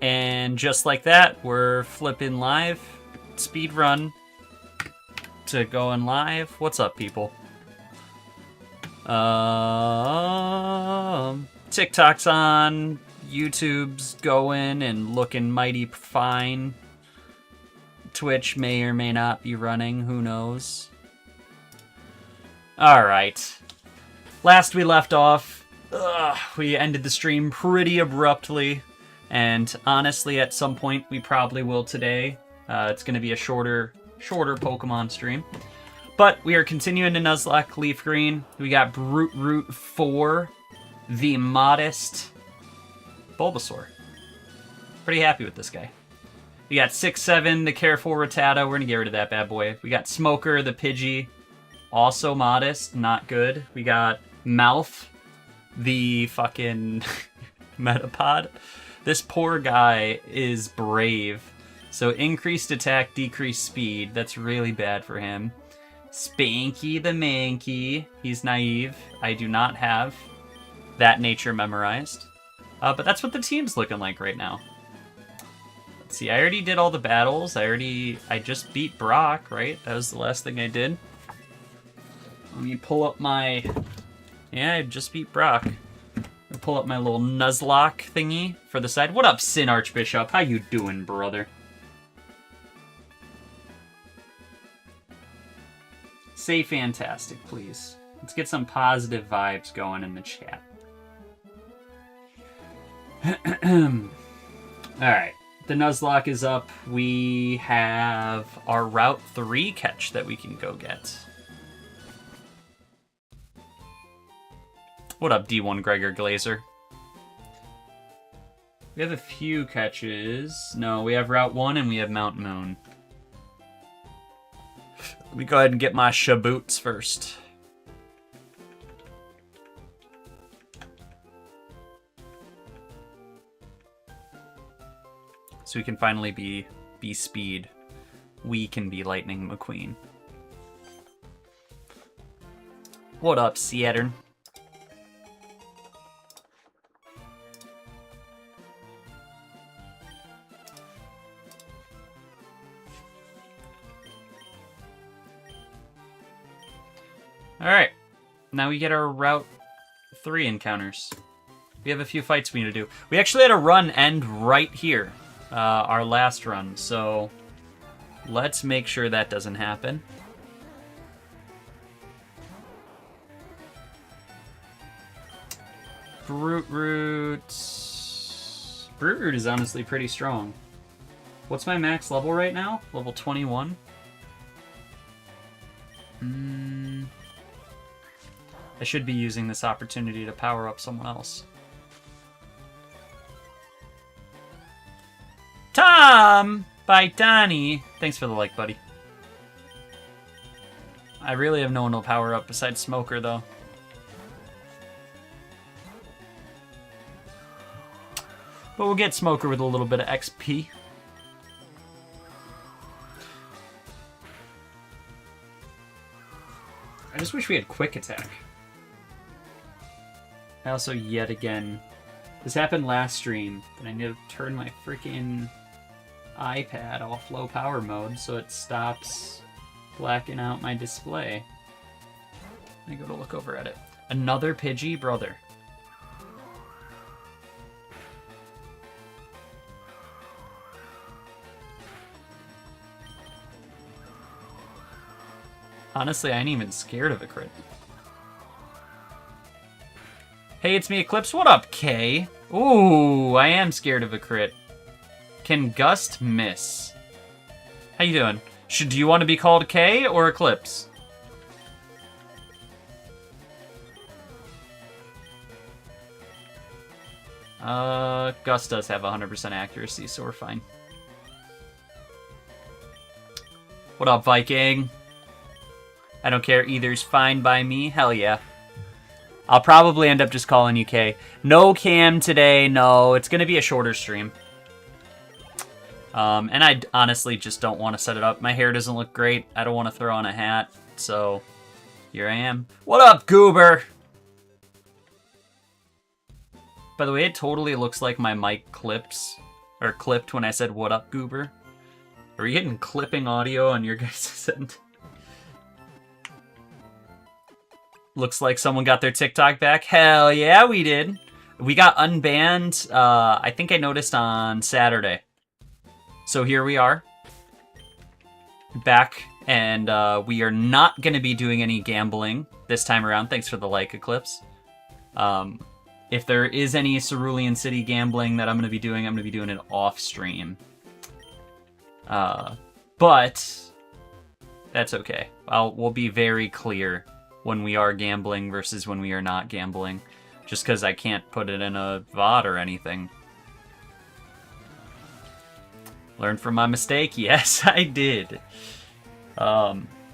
And just like that, we're flipping live. Speed run to going live. What's up, people? TikTok's on. YouTube's going and looking mighty fine. Twitch may or may not be running. Who knows? Alright. Last we left off, we ended the stream pretty abruptly. And honestly, at some point, we probably will today. It's going to be a shorter Pokemon stream. But we are continuing to Nuzlock LeafGreen. We got Brute Root 4, the modest Bulbasaur. Pretty happy with this guy. We got 6-7, the Careful Rattata. We're going to get rid of that bad boy. We got Smoker, the Pidgey. Also modest, not good. We got Mouth, the fucking Metapod. This poor guy is brave. So increased attack, decreased speed. That's really bad for him. Spanky the Mankey. He's naive. I do not have that nature memorized. But that's what the team's looking like right now. Let's see, I already did all the battles. I just beat Brock, right? That was the last thing I did. Let me pull up my... Yeah, I just beat Brock. I'll pull up my little Nuzlock thingy for the side. What up, Sin Archbishop? How you doing, brother? Say fantastic, please. Let's get some positive vibes going in the chat. Alright, the Nuzlock is up. We have our Route 3 catch that we can go get. What up, D1 Gregor Glazer? We have a few catches. No, we have Route 1 and we have Mount Moon. Let me go ahead and get my Shaboots first. So we can finally be Speed. We can be Lightning McQueen. What up, Saturn? Alright, now we get our Route 3 encounters. We have a few fights we need to do. We actually had a run end right here. Our last run, so let's make sure that doesn't happen. Brute Root is honestly pretty strong. What's my max level right now? Level 21? I should be using this opportunity to power up someone else. Tom! By Donnie. Thanks for the like, buddy. I really have no one to power up besides Smoker, though. But we'll get Smoker with a little bit of XP. I just wish we had Quick Attack. I also, yet again... This happened last stream, but I need to turn my freaking iPad off low power mode so it stops blacking out my display. Let me go to look over at it. Another Pidgey? Brother. Honestly, I ain't even scared of a crit. Hey, it's me, Eclipse. What up, Kay? Ooh, I am scared of a crit. Can Gust miss? How you doing? Do you want to be called Kay or Eclipse? Gust does have 100% accuracy, so we're fine. What up, Viking? I don't care. Either's fine by me. Hell yeah. I'll probably end up just calling you Kay. No cam today. No, it's going to be a shorter stream. And I honestly just don't want to set it up. My hair doesn't look great. I don't want to throw on a hat. So here I am. What up, Goober? By the way, it totally looks like my mic clips Or clipped when I said, what up, goober? Are we getting clipping audio on your guys' end? Looks like someone got their TikTok back. Hell yeah, we did. We got unbanned, I think I noticed on Saturday. So here we are. Back, and we are not going to be doing any gambling this time around. Thanks for the like, Eclipse. If there is any Cerulean City gambling that I'm going to be doing it off stream. But that's okay. We'll be very clear when we are gambling versus when we are not gambling. Just because I can't put it in a VOD or anything. Learn from my mistake? Yes, I did.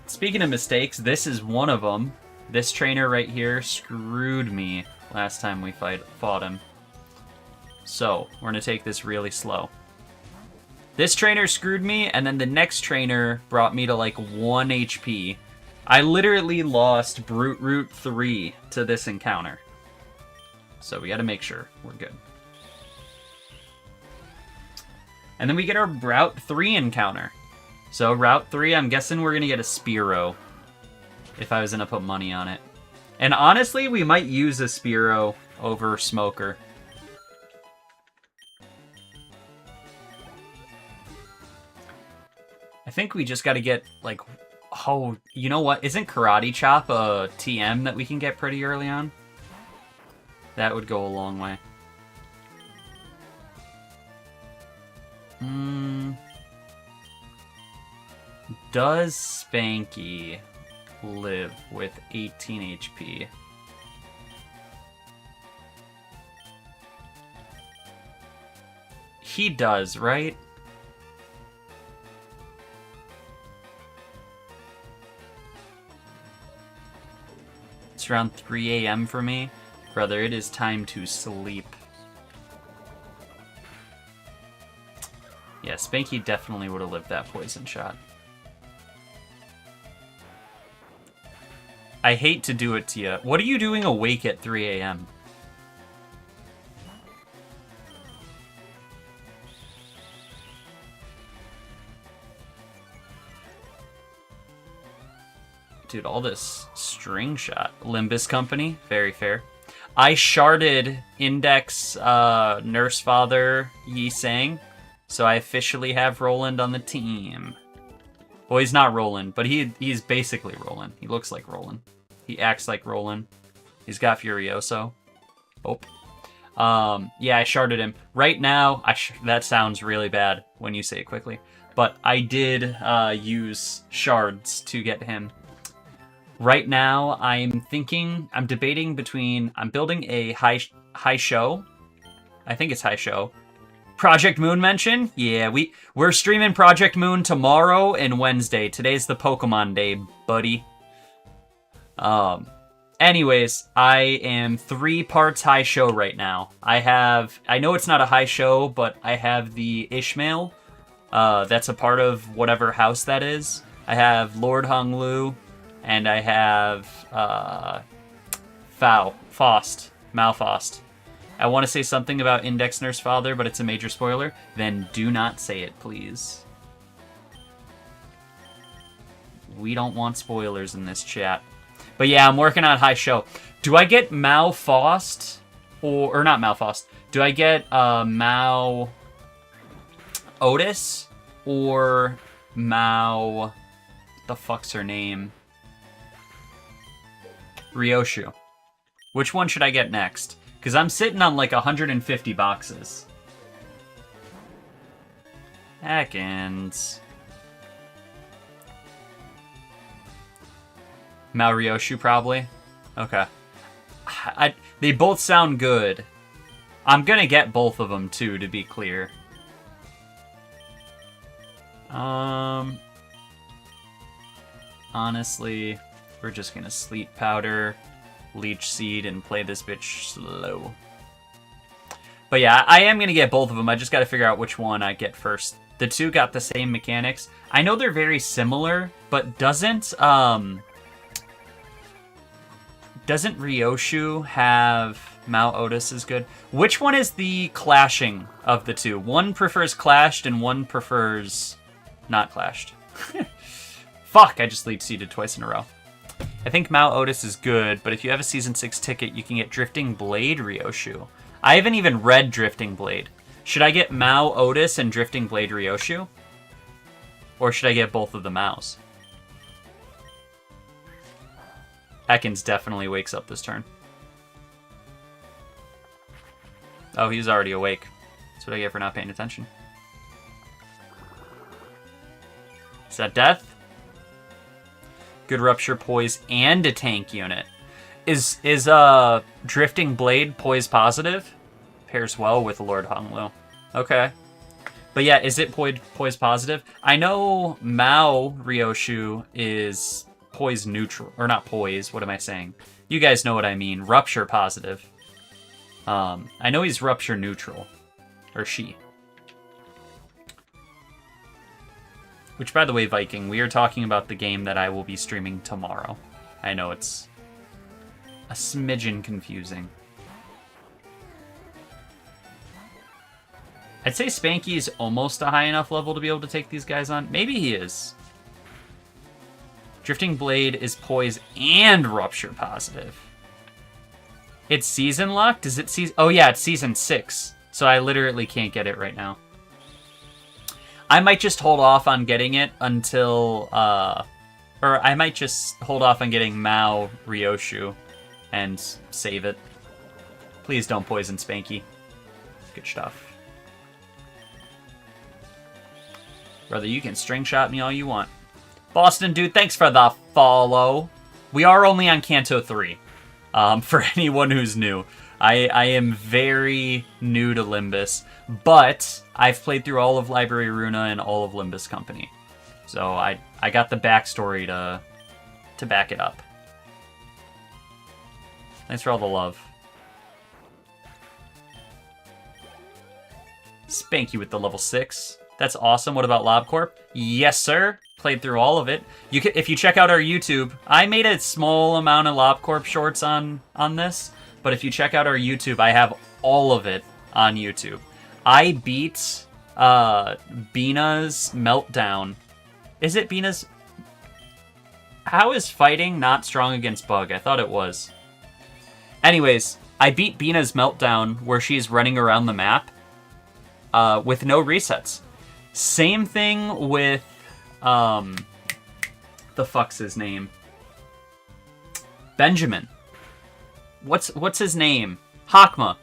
Speaking of mistakes, this is one of them. This trainer right here screwed me last time we fought him. So, we're going to take this really slow. This trainer screwed me, and then the next trainer brought me to like 1 HP. I literally lost Brute Root 3 to this encounter. So we got to make sure we're good. And then we get our Route 3 encounter. So Route 3, I'm guessing we're going to get a Spearow. If I was going to put money on it. And honestly, we might use a Spearow over Smoker. I think we just got to get, like... Oh, you know what? Isn't Karate Chop a TM that we can get pretty early on? That would go a long way. Does Spanky live with 18 HP? He does, right? It's around 3 a.m. for me. Brother, it is time to sleep. Yeah, Spanky definitely would have lived that poison shot. I hate to do it to you. What are you doing awake at 3 a.m.? Dude, all this string shot. Limbus Company, very fair. I sharded Index Nurse Father Yi Sang, so I officially have Roland on the team. Well, he's not Roland, but he's basically Roland. He looks like Roland. He acts like Roland. He's got Furioso. Oh. Yeah, I sharded him. Right now, that sounds really bad when you say it quickly, but I did use shards to get him. Right now, I'm debating between, I'm building a high show. I think it's high show. Project Moon mention? Yeah, we're streaming Project Moon tomorrow and Wednesday. Today's the Pokemon day, buddy. Anyways, I am 3 parts high show right now. I know it's not a high show, but I have the Ishmael. That's a part of whatever house that is. I have Lord Honglu. And I have Malfost. I want to say something about Index Nurse Father, but it's a major spoiler. Then do not say it, please. We don't want spoilers in this chat. But yeah, I'm working on high show. Do I get Malfost? Or not Malfost. Do I get Mal Otis? Or Mal... What the fuck's her name? Ryoshu. Which one should I get next? Because I'm sitting on like 150 boxes. Heckins. Mal Ryoshu, probably? Okay. They both sound good. I'm gonna get both of them, too, to be clear. Honestly... We're just gonna Sleep Powder, Leech Seed, and play this bitch slow. But yeah, I am gonna get both of them. I just gotta figure out which one I get first. The two got the same mechanics. I know they're very similar, but doesn't Ryoshu have Mao Otis is good. Which one is the clashing of the two? One prefers clashed and one prefers not clashed. Fuck, I just lead seeded twice in a row. I think Mao Otis is good, but if you have a Season 6 ticket, you can get Drifting Blade Ryoshu. I haven't even read Drifting Blade. Should I get Mao Otis and Drifting Blade Ryoshu? Or should I get both of the Maos? Ekans definitely wakes up this turn. Oh, he's already awake. That's what I get for not paying attention. Is that death? Good Rupture, Poise, and a tank unit. Is Drifting Blade Poise positive? Pairs well with Lord Honglu. Okay. But yeah, is it Poise positive? I know Mao Ryoshu is Poise neutral. Or not Poise, what am I saying? You guys know what I mean. Rupture positive. I know he's Rupture neutral. Or she. Which, by the way, Viking, we are talking about the game that I will be streaming tomorrow. I know it's a smidgen confusing. I'd say Spanky is almost a high enough level to be able to take these guys on. Maybe he is. Drifting Blade is Poise and Rupture positive. It's season locked? Is it season... Oh yeah, it's season 6. So I literally can't get it right now. I might just hold off on getting it until... or I might just hold off on getting Mao Ryoshu and save it. Please don't poison Spanky. Good stuff. Brother, you can string shot me all you want. Boston Dude, thanks for the follow. We are only on Kanto 3. For anyone who's new. I am very new to Limbus, but I've played through all of Library Runa and all of Limbus Company. So I got the backstory to back it up. Thanks for all the love. Spank you with the level 6. That's awesome. What about LobCorp? Yes, sir. Played through all of it. You can, if you check out our YouTube, I made a small amount of LobCorp shorts on this, but if you check out our YouTube, I have all of it on YouTube. I beat Bina's Meltdown. Is it Bina's? How is fighting not strong against Bug? I thought it was. Anyways, I beat Bina's Meltdown where she's running around the map with no resets. Same thing with the fuck's his name? Benjamin. What's his name? Hakma.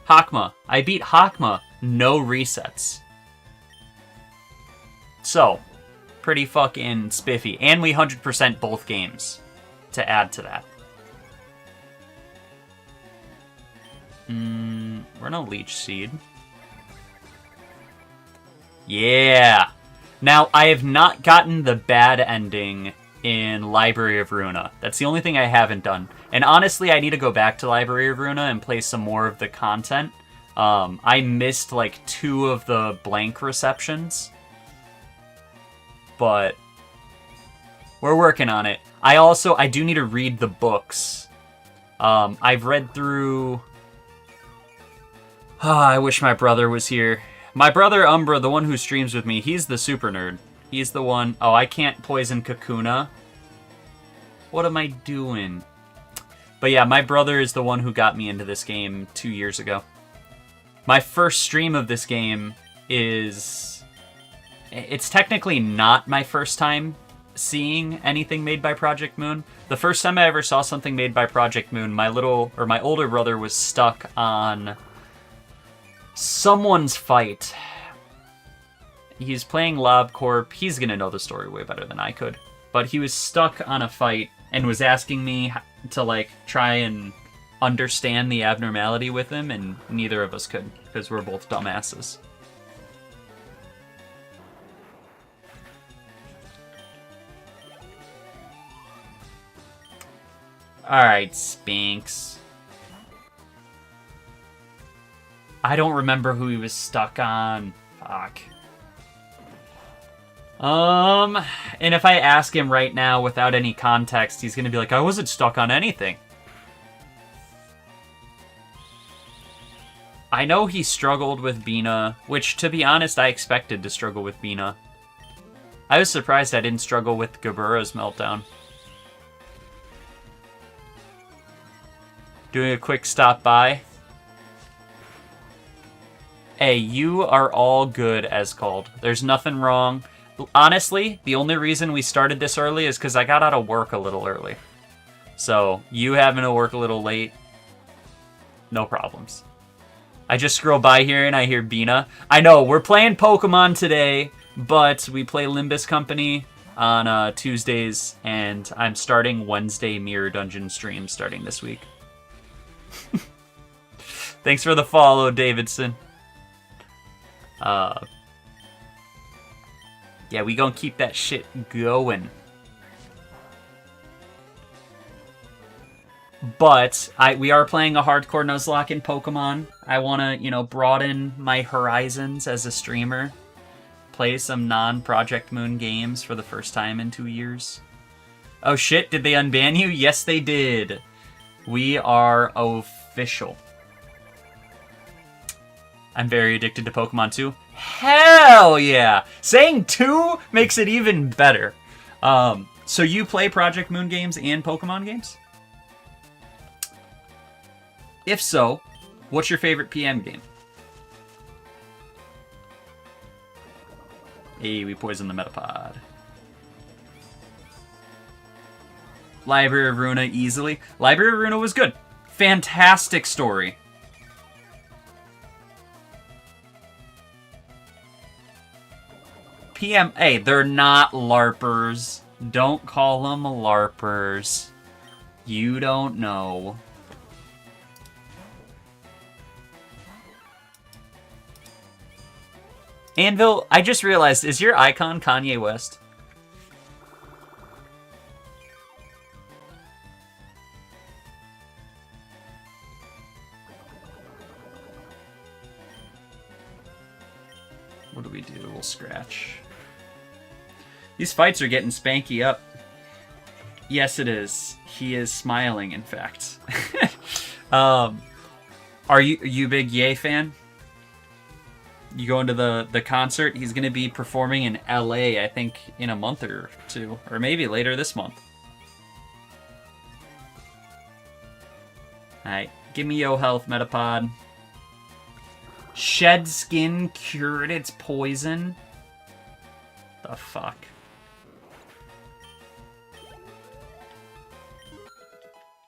Hakma. I beat Hakma. No resets. So, pretty fucking spiffy. And we 100% both games to add to that. We're no Leech Seed. Yeah. Now, I have not gotten the bad ending in Library of Runa. That's the only thing I haven't done. And honestly, I need to go back to Library of Runa and play some more of the content. I missed like 2 of the blank receptions. But we're working on it. I do need to read the books. I've read through... I wish my brother was here. My brother Umbra, the one who streams with me, he's the super nerd. He's the one... Oh, I can't poison Kakuna. What am I doing? But yeah, my brother is the one who got me into this game 2 years ago. My first stream of this game is... It's technically not my first time seeing anything made by Project Moon. The first time I ever saw something made by Project Moon, my older brother was stuck on someone's fight. He's playing LobCorp. He's gonna know the story way better than I could. But he was stuck on a fight and was asking me to like try and understand the abnormality with him, and neither of us could because we're both dumbasses. Alright, Spinks. I don't remember who he was stuck on. Fuck. And if I ask him right now without any context, he's gonna be like, I wasn't stuck on anything. I know he struggled with Bina, which, to be honest, I expected to struggle with Bina. I was surprised I didn't struggle with Gabura's Meltdown. Doing a quick stop by. Hey, you are all good, as called. There's nothing wrong. Honestly, the only reason we started this early is because I got out of work a little early. So, you having to work a little late, no problems. I just scroll by here and I hear Bina. I know, we're playing Pokemon today, but we play Limbus Company on Tuesdays, and I'm starting Wednesday Mirror Dungeon streams starting this week. Thanks for the follow, Davidson. Yeah, we gonna keep that shit going. But we are playing a hardcore Nuzlock in Pokemon. I want to, broaden my horizons as a streamer. Play some non-Project Moon games for the first time in 2 years. Oh shit, did they unban you? Yes, they did. We are official. I'm very addicted to Pokemon 2. Hell yeah! Saying 2 makes it even better. So you play Project Moon games and Pokemon games? If so, what's your favorite PM game? Hey, we poisoned the Metapod. Library of Runa easily. Library of Runa was good. Fantastic story. PM, hey, they're not LARPers. Don't call them LARPers. You don't know. Anvil, I just realized, is your icon Kanye West? What do we do? We'll scratch. These fights are getting spanky up. Yes, it is. He is smiling, in fact. Are you a big Ye fan? You going to the concert? He's going to be performing in LA, I think, in a month or two. Or maybe later this month. Alright, give me yo health, Metapod. Shed skin cured its poison? The fuck?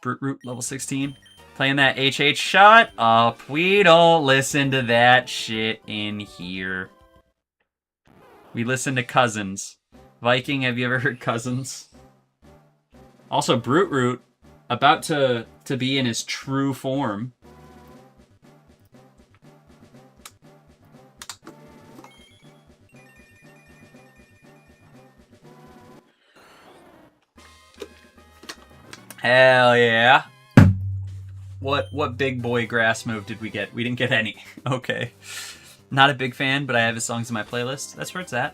Brute Root, level 16. Playing that HH. Shut up. We don't listen to that shit in here. We listen to Cousins. Viking, have you ever heard Cousins? Also, Brute Root, about to be in his true form. Hell yeah. What big boy grass move did we get? We didn't get any. Okay. Not a big fan, but I have his songs in my playlist. That's where it's at.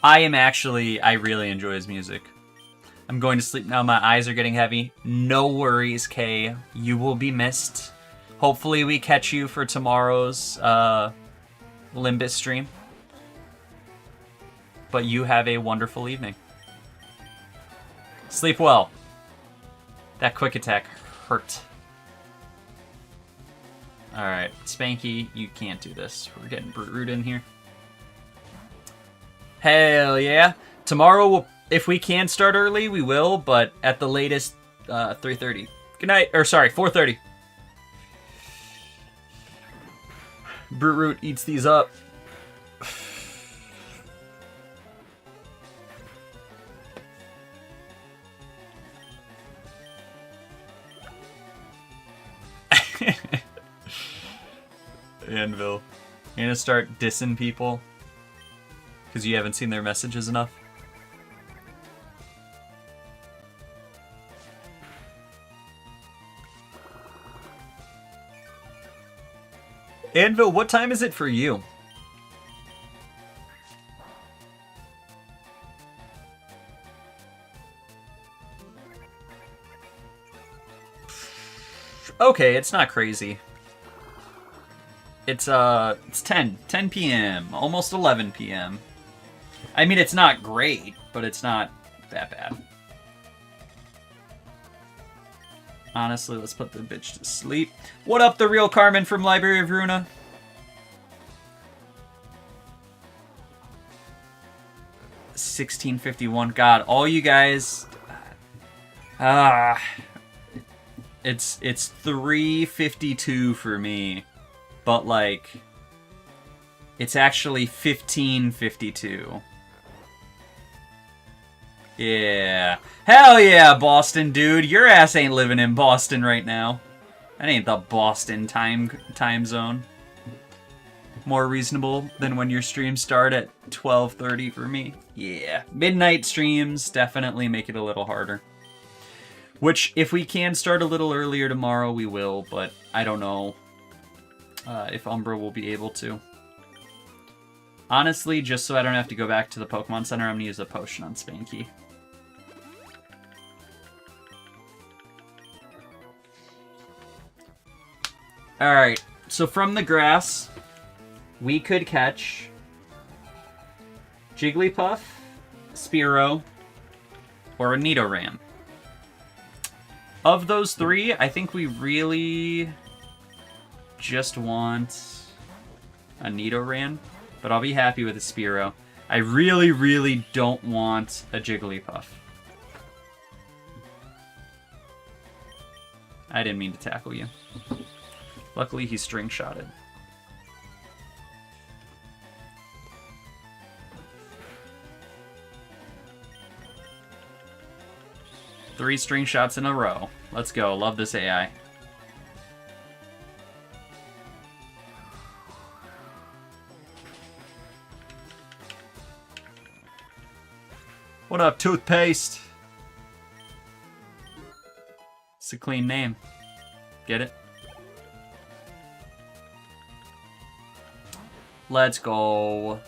I really enjoy his music. I'm going to sleep now. My eyes are getting heavy. No worries, Kay. You will be missed. Hopefully we catch you for tomorrow's Limbus stream. But you have a wonderful evening. Sleep well. That quick attack hurt. Alright, Spanky, you can't do this. We're getting Brute Root in here. Hell yeah. Tomorrow, if we can start early, we will, but at the latest, 3:30. Good night, or sorry, 4:30. Brute Root eats these up. Anvil. You're gonna start dissing people because you haven't seen their messages enough? Anvil, what time is it for you? Okay, it's not crazy. It's 10 p.m. Almost 11 p.m. I mean, it's not great, but it's not that bad. Honestly, let's put the bitch to sleep. What up, the real Carmen from Library of Runa? $16.51. God, all you guys. It's $3.52 for me, but like, it's actually $15.52. Yeah. Hell yeah, Boston, dude. Your ass ain't living in Boston right now. That ain't the Boston time zone. More reasonable than when your streams start at 12:30 for me. Yeah. Midnight streams definitely make it a little harder. Which, if we can start a little earlier tomorrow, we will, but I don't know if Umbra will be able to. Honestly, just so I don't have to go back to the Pokemon Center, I'm going to use a potion on Spanky. Alright, so from the grass, we could catch Jigglypuff, Spearow, or a Nidoran. Of those three, I think we really just want a Nidoran, but I'll be happy with a Spearow. I really, really don't want a Jigglypuff. I didn't mean to tackle you. Luckily, he's string-shotted. Three string shots in a row. Let's go. Love this AI. What up, Toothpaste? It's a clean name. Get it? Let's go.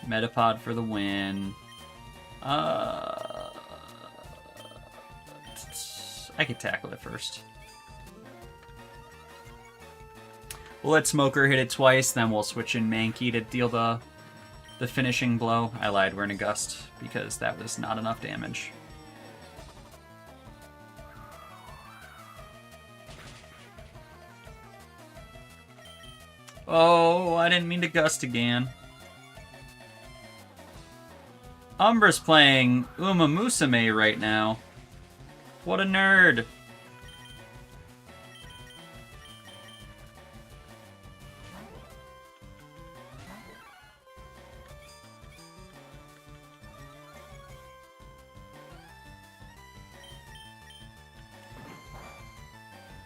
Metapod for the win. I could tackle it first. We'll let Smoker hit it twice, then we'll switch in Mankey to deal the finishing blow. I lied, we're in a Gust, because that was not enough damage. Oh, I didn't mean to Gust again. Umbra's playing Uma Musume right now. What a nerd.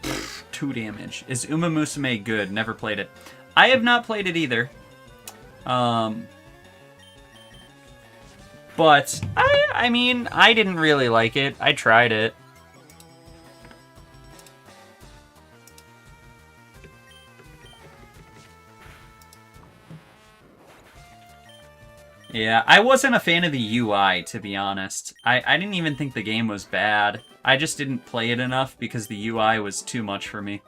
Pfft, 2 damage. Is Uma Musume good? Never played it. I have not played it either. But, I mean, I didn't really like it. I tried it. Yeah, I wasn't a fan of the UI, to be honest. I didn't even think the game was bad. I just didn't play it enough because the UI was too much for me.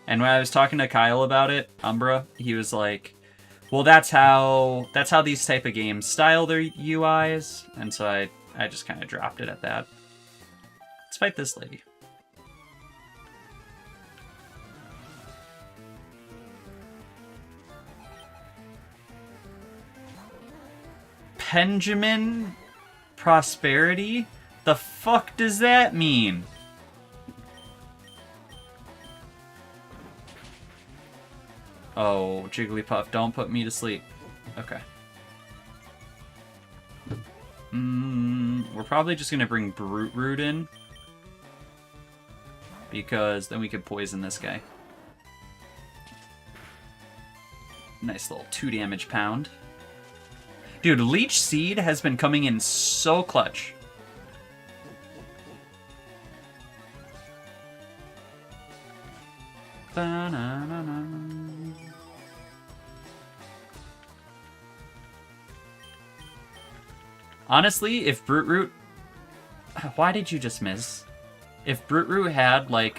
And when I was talking to Kyle about it, Umbra, he was like, well, that's how these type of games style their UIs. And so I just kind of dropped it at that. Let's fight this lady. Benjamin Prosperity? The fuck does that mean? Oh, Jigglypuff, don't put me to sleep. Okay. We're probably just gonna bring Brute Root in. Because then we could poison this guy. Nice little 2 damage pound. Dude, Leech Seed has been coming in so clutch. Honestly, if Brute Root... Why did you just miss? If Brute Root had, like,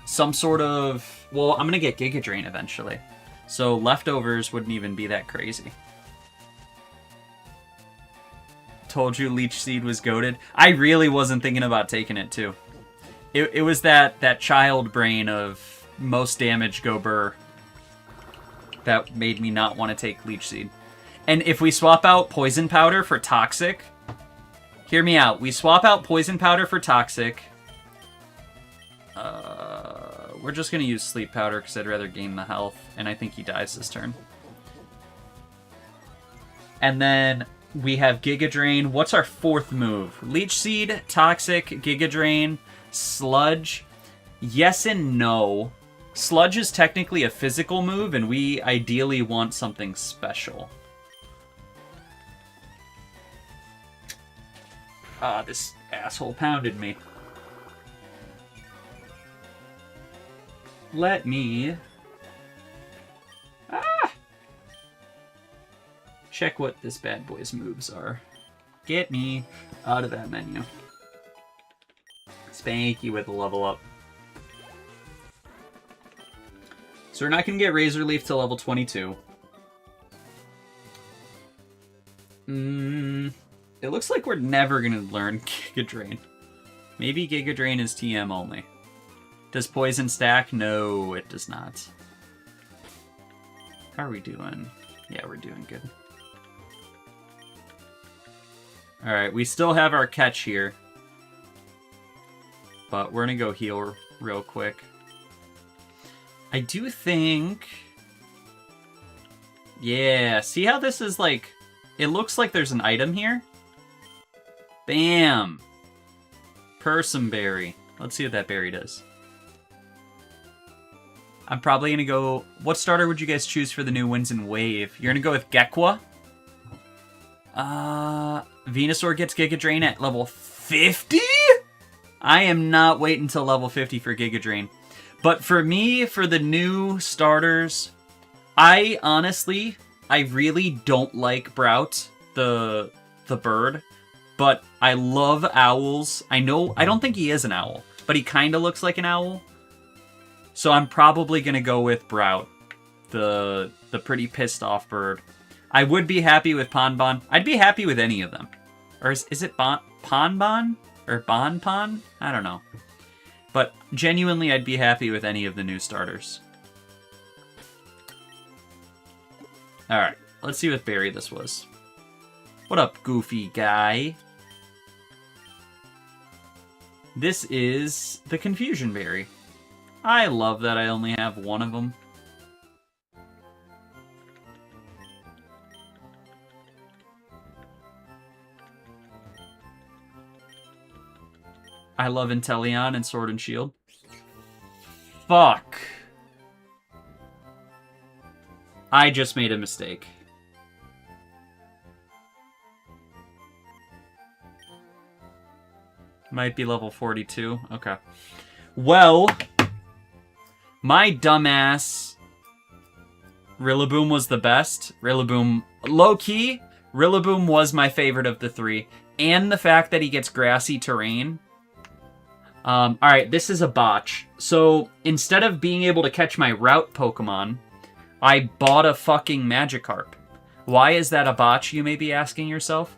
some sort of Well, I'm gonna get Giga Drain eventually. So leftovers wouldn't even be that crazy. Told you Leech Seed was goated. I really wasn't thinking about taking it too. It was that child brain of most damage go burr that made me not want to take Leech Seed. And if we swap out Poison Powder for Toxic, hear me out. We swap out Poison Powder for Toxic. We're just going to use Sleep Powder because I'd rather gain the health, and I think he dies this turn. And then we have Giga Drain. What's our fourth move? Leech Seed, Toxic, Giga Drain, Sludge. Yes and no. Sludge is technically a physical move, and we ideally want something special. Ah, this asshole pounded me. Let me... check what this bad boy's moves are. Get me out of that menu. Spank you with a level up. So we're not going to get Razor Leaf till level 22. It looks like we're never going to learn Giga Drain. Maybe Giga Drain is TM only. Does Poison stack? No, it does not. How are we doing? Yeah, we're doing good. Alright, we still have our catch here. But we're going to go heal real quick. I do think... Yeah, see how this is like... It looks like there's an item here? Bam! Persim Berry. Let's see what that berry does. I'm probably going to go... What starter would you guys choose for the new Winds and Wave? You're going to go with Gekwa? Venusaur gets Giga Drain at level 50? I am not waiting until level 50 for Giga Drain. But for me, for the new starters, I really don't like Brout, the bird. But I love owls. I don't think he is an owl, but he kind of looks like an owl. So I'm probably going to go with Brout, the pretty pissed off bird. I would be happy with Ponbon. I'd be happy with any of them. Or is it Ponbon? Or Bonpon? I don't know. But genuinely, I'd be happy with any of the new starters. Alright, let's see what berry this was. What up, goofy guy? This is the Confusion Berry. I love that I only have one of them. I love Inteleon and Sword and Shield. Fuck. I just made a mistake. Might be level 42. Okay. Well, my dumbass Rillaboom was the best. Rillaboom, low-key, Rillaboom was my favorite of the three. And the fact that he gets grassy terrain. Alright, this is a botch. So, instead of being able to catch my route Pokemon, I bought a fucking Magikarp. Why is that a botch, you may be asking yourself?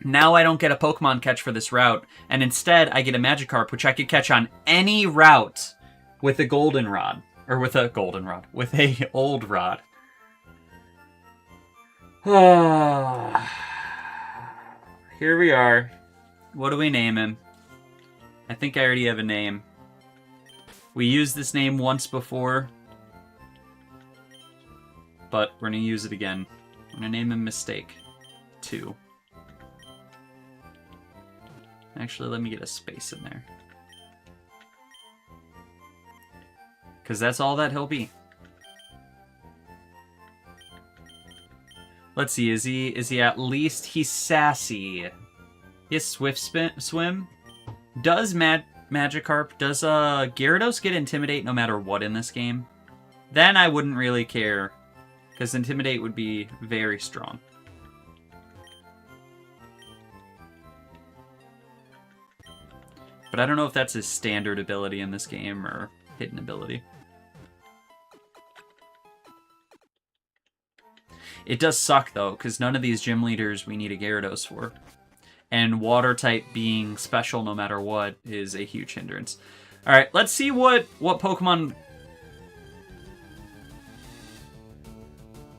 Now I don't get a Pokemon catch for this route, and instead I get a Magikarp, which I could catch on any route with a Goldenrod. Or with a Goldenrod. With a Old Rod. Here we are. What do we name him? I think I already have a name. We used this name once before. But we're going to use it again. I'm going to name him Mistake 2. Actually, let me get a space in there. Because that's all that he'll be. Let's see, is he at least... He's sassy. He has Swift Swim. Does Magikarp, does Gyarados get Intimidate no matter what in this game? Then I wouldn't really care. Because Intimidate would be very strong. But I don't know if that's his standard ability in this game or hidden ability. It does suck, though, because none of these gym leaders we need a Gyarados for. And water type being special no matter what is a huge hindrance. Alright, let's see what Pokemon...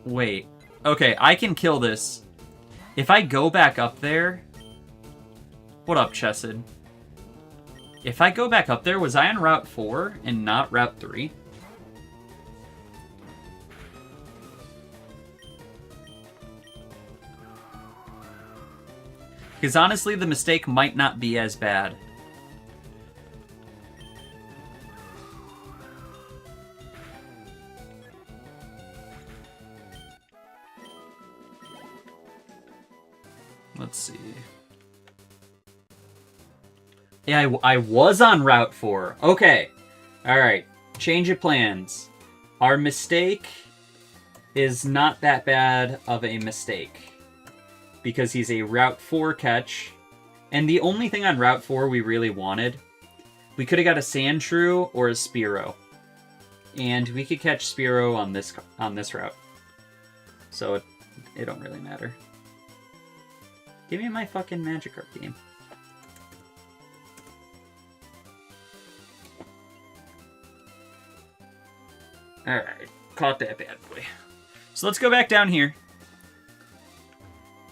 Wait. Okay, I can kill this. If I go back up there... What up, Chesed? If I go back up there, was I on Route 4 and not Route 3? Because honestly, the mistake might not be as bad. Let's see. Yeah, I was on Route 4. Okay. Alright. Change of plans. Our mistake is not that bad of a mistake. Because he's a Route 4 catch. And the only thing on Route 4 we really wanted, we could have got a Sandshrew or a Spearow. And we could catch Spearow on this route. So it don't really matter. Give me my fucking Magikarp game. Alright, caught that bad boy. So let's go back down here.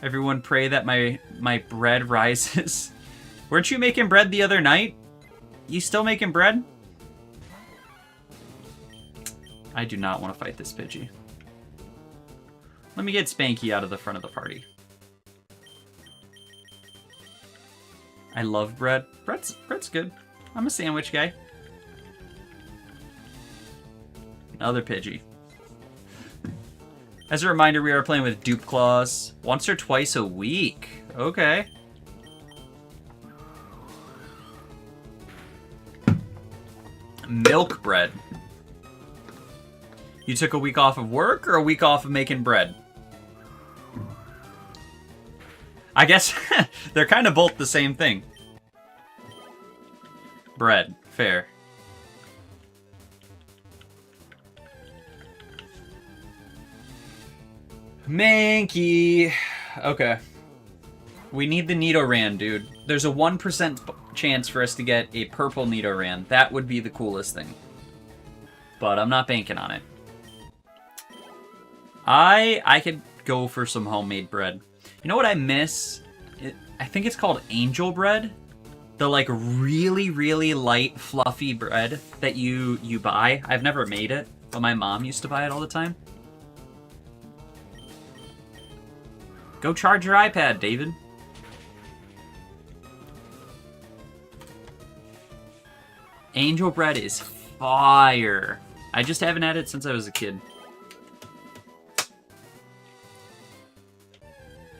Everyone pray that my bread rises. Weren't you making bread the other night? You still making bread? I do not want to fight this Pidgey. Let me get Spanky out of the front of the party. I love bread. Bread's good. I'm a sandwich guy. Another Pidgey. As a reminder, we are playing with Dupe Claws once or twice a week. Okay. Milk bread. You took a week off of work or a week off of making bread? I guess they're kind of both the same thing. Bread. Fair. Mankey. Okay. We need the Nidoran, dude. There's a 1% chance for us to get a purple Nidoran. That would be the coolest thing. But I'm not banking on it. I could go for some homemade bread. You know what I miss? I think it's called angel bread. The like really, really light, fluffy bread that you buy. I've never made it, but my mom used to buy it all the time. Go charge your iPad, David. Angel bread is fire. I just haven't had it since I was a kid.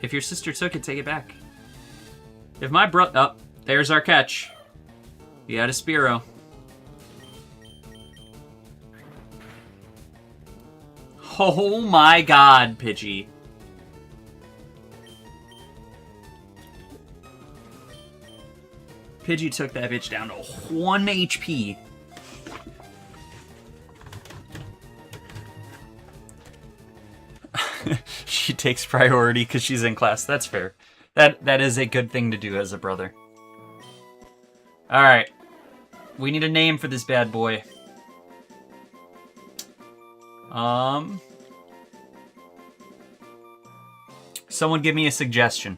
If your sister took it, take it back. If my oh, there's our catch. We got a Spearow. Oh my god, Pidgey. Pidgey took that bitch down to 1 HP. She takes priority because she's in class. That's fair. That is a good thing to do as a brother. Alright. We need a name for this bad boy. Someone give me a suggestion.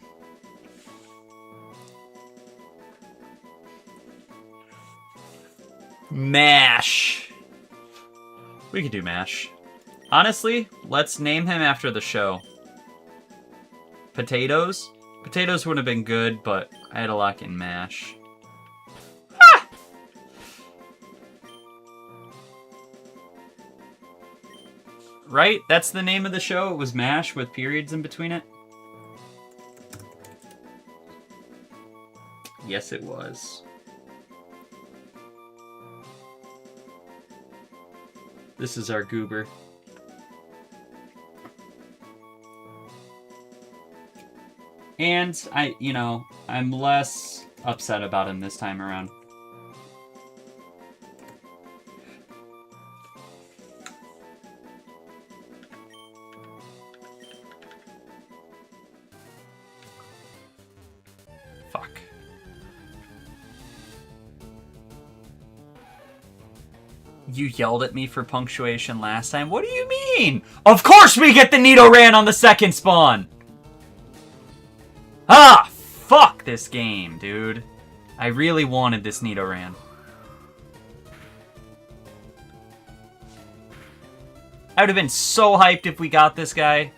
Mash. We could do Mash. Honestly, let's name him after the show. Potatoes? Potatoes would have been good, but I had to lock in Mash. Ah! Right? That's the name of the show? It was Mash with periods in between it? Yes, it was. This is our goober. And I'm less upset about him this time around. fuck. You yelled at me for punctuation last time? What do you mean? Of course we get the Nidoran on the second spawn! Ah! Fuck this game, dude. I really wanted this Nidoran. I would have been so hyped if we got this guy.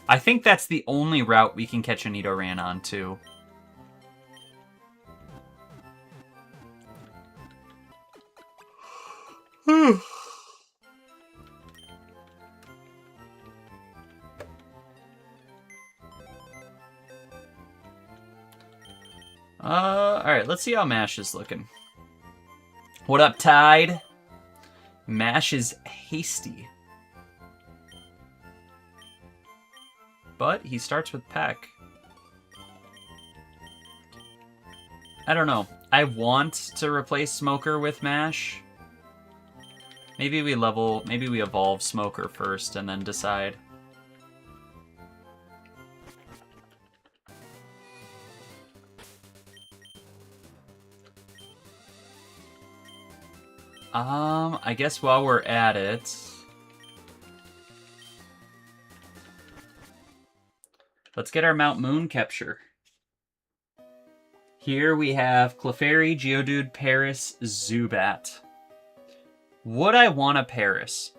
I think that's the only route we can catch a Nidoran on, too. Alright, let's see how Mash is looking. What up, Tide? Mash is hasty. But he starts with Peck. I don't know. I want to replace Smoker with Mash. Maybe we evolve Smoker first and then decide. I guess while we're at it, let's get our Mount Moon capture. Here we have Clefairy, Geodude, Paris, Zubat. Would I want a Paris?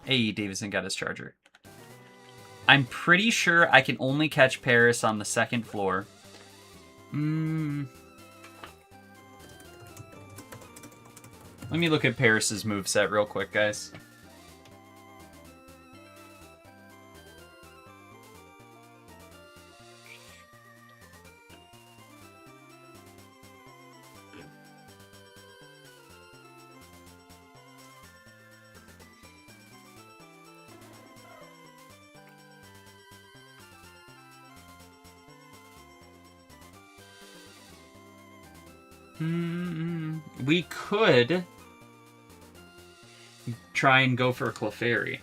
Hey, Davison got his charger. I'm pretty sure I can only catch Paris on the second floor. Let me look at Paris's moveset real quick, guys. We could try and go for a Clefairy.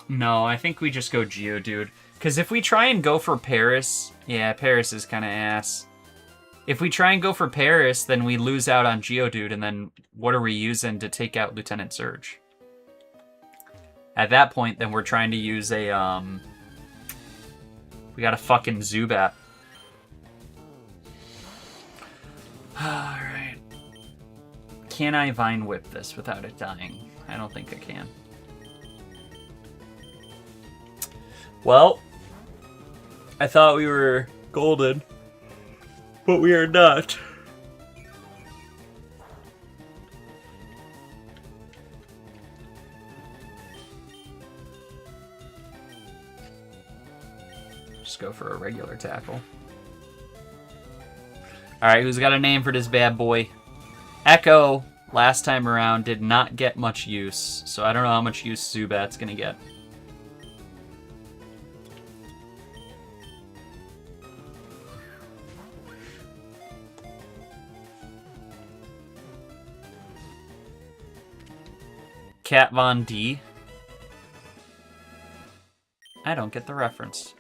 No, I think we just go Geodude. Because if we try and go for Paris... Yeah, Paris is kind of ass. If we try and go for Paris, then we lose out on Geodude, and then what are we using to take out Lieutenant Surge? At that point, then we're trying to use a, we got a fucking Zubat. Alright. Can I Vine Whip this without it dying? I don't think I can. Well, I thought we were golden, but we are not. Just go for a regular tackle. Alright, who's got a name for this bad boy? Echo, last time around, did not get much use, so I don't know how much use Zubat's gonna get. Kat Von D. I don't get the reference.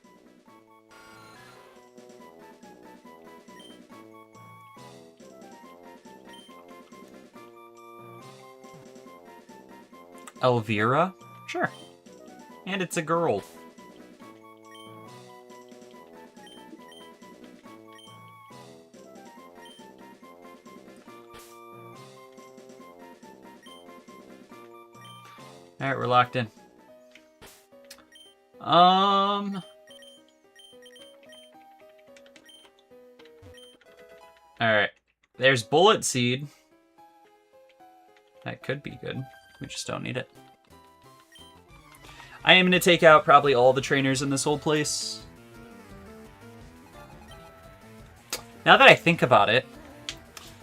Elvira? Sure. And it's a girl. Alright, we're locked in. Alright. There's Bullet Seed. That could be good. We just don't need it. I am going to take out probably all the trainers in this whole place. Now that I think about it,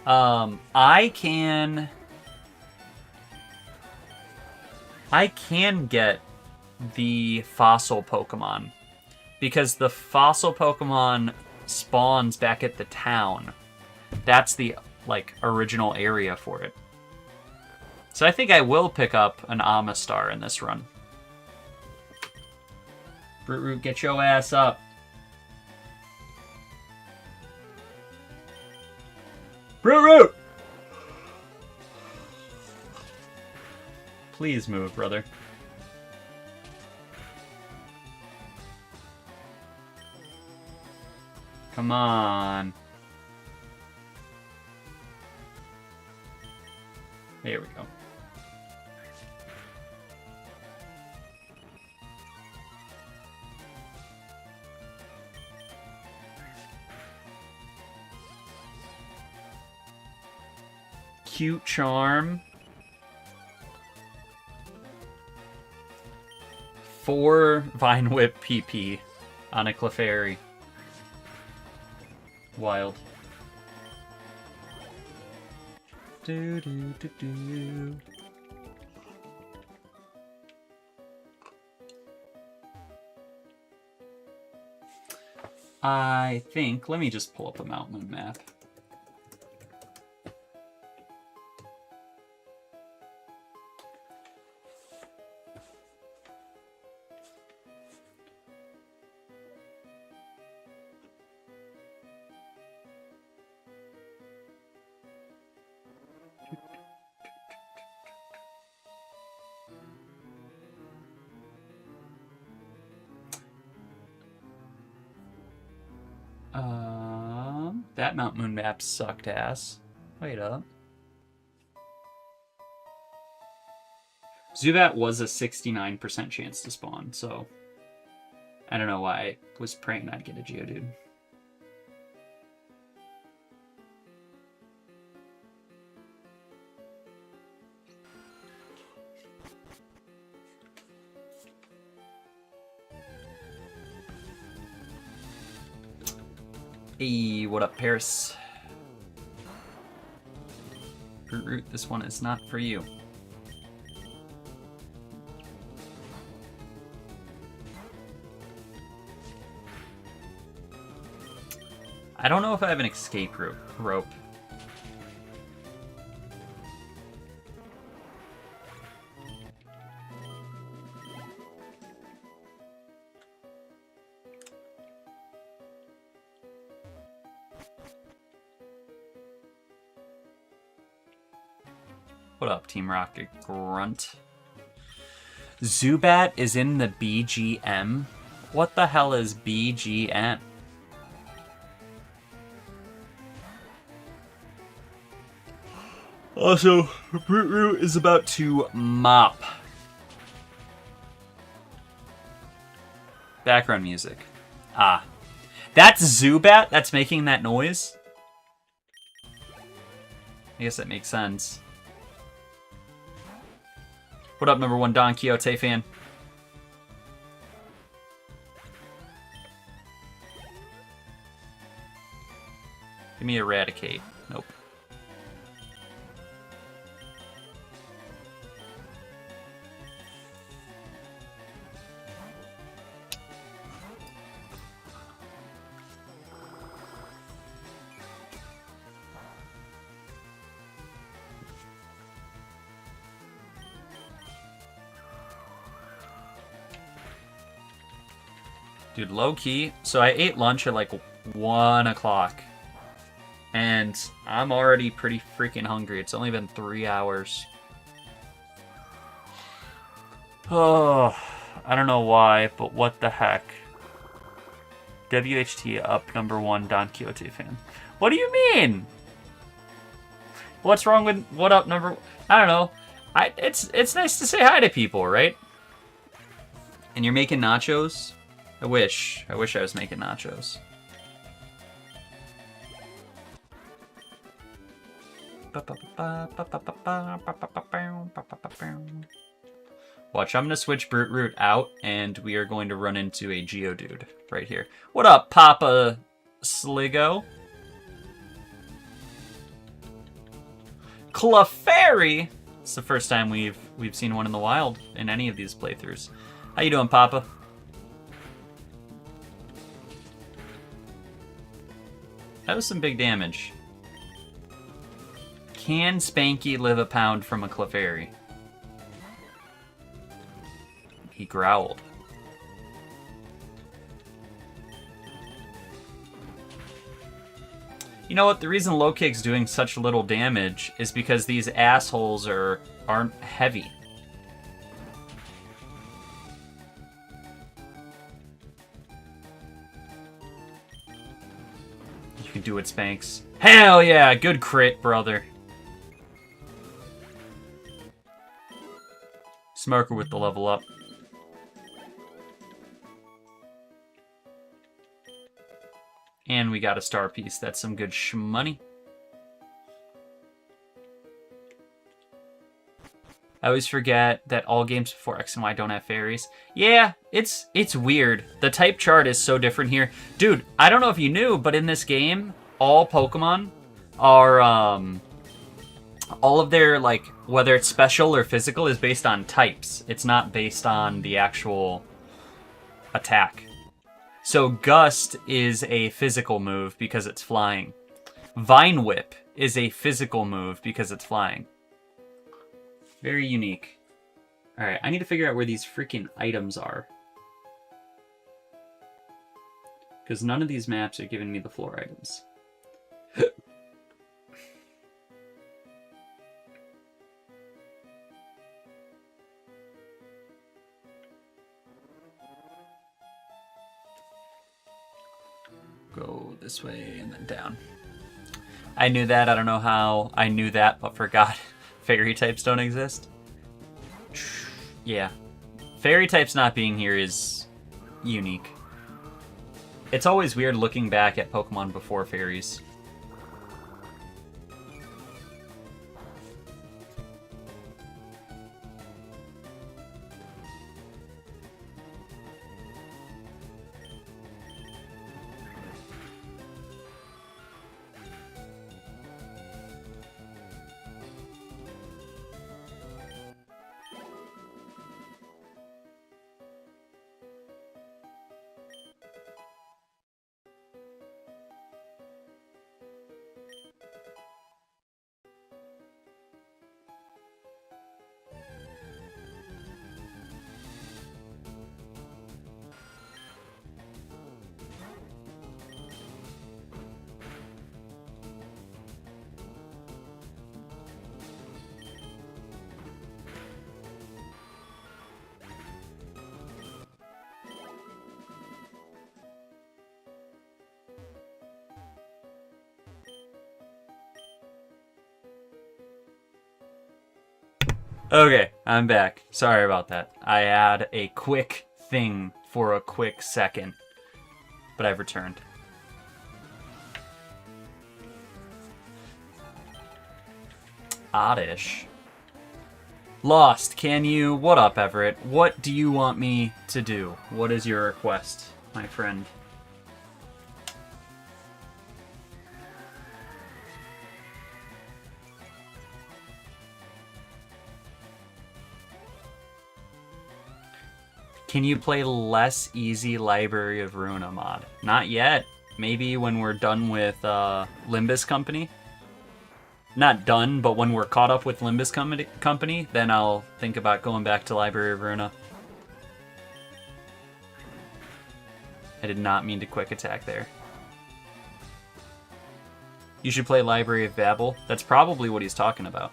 I can get the fossil Pokemon because the fossil Pokemon spawns back at the town. That's the original area for it. So I think I will pick up an Amistar in this run. Root, get your ass up. Root! Please move, brother. Come on. There we go. Cute charm. 4 Vine Whip PP on a Clefairy. Wild. Do do do do. I think, let me just pull up a Mount Moon map. That Mount Moon map sucked ass. Wait up. Zubat was a 69% chance to spawn, so I don't know why I was praying I'd get a Geodude. Hey, what up, Paris? Root, this one is not for you. I don't know if I have an escape rope. What up, Team Rocket Grunt? Zubat is in the BGM? What the hell is BGM? Also, Root is about to mop. Background music. Ah. That's Zubat that's making that noise? I guess that makes sense. What up, number 1 Don Quixote fan? Give me Eradicate. Nope. Dude, low-key. So I ate lunch at like 1 o'clock. And I'm already pretty freaking hungry. It's only been 3 hours. Oh, I don't know why, but what the heck. WHT up, number 1 Don Quixote fan. What do you mean? What's wrong with what up, number... I don't know. It's nice to say hi to people, right? And you're making nachos? I wish I was making nachos. Watch, I'm going to switch Brute Root out, and we are going to run into a Geodude right here. What up, Papa Sligo? Clefairy! It's the first time we've seen one in the wild in any of these playthroughs. How you doing, Papa? That was some big damage. Can Spanky live a pound from a Clefairy? He growled. You know what? The reason Low Kick's doing such little damage is because these assholes aren't heavy. You can do it, Spanx. Hell yeah! Good crit, brother. Smoker with the level up. And we got a star piece. That's some good shmoney. I always forget that all games before X and Y don't have fairies. Yeah, it's weird. The type chart is so different here. Dude, I don't know if you knew, but in this game, all Pokemon are, all of their, like, whether it's special or physical is based on types. It's not based on the actual attack. So Gust is a physical move because it's flying. Vine Whip is a physical move because it's flying. Very unique. Alright, I need to figure out where these freaking items are. Because none of these maps are giving me the floor items. Go this way and then down. I knew that. I don't know how I knew that, but forgot fairy types don't exist. Yeah. Fairy types not being here is unique. It's always weird looking back at Pokemon before fairies. Okay, I'm back. Sorry about that. I had a quick thing for a quick second, but I've returned. Oddish. Lost, can you... What up, Everett? What do you want me to do? What is your request, my friend? Can you play less easy Library of Ruina mod? Not yet. Maybe when we're done with Limbus Company. Not done, but when we're caught up with Limbus Company, then I'll think about going back to Library of Ruina. I did not mean to quick attack there. You should play Library of Babel. That's probably what he's talking about.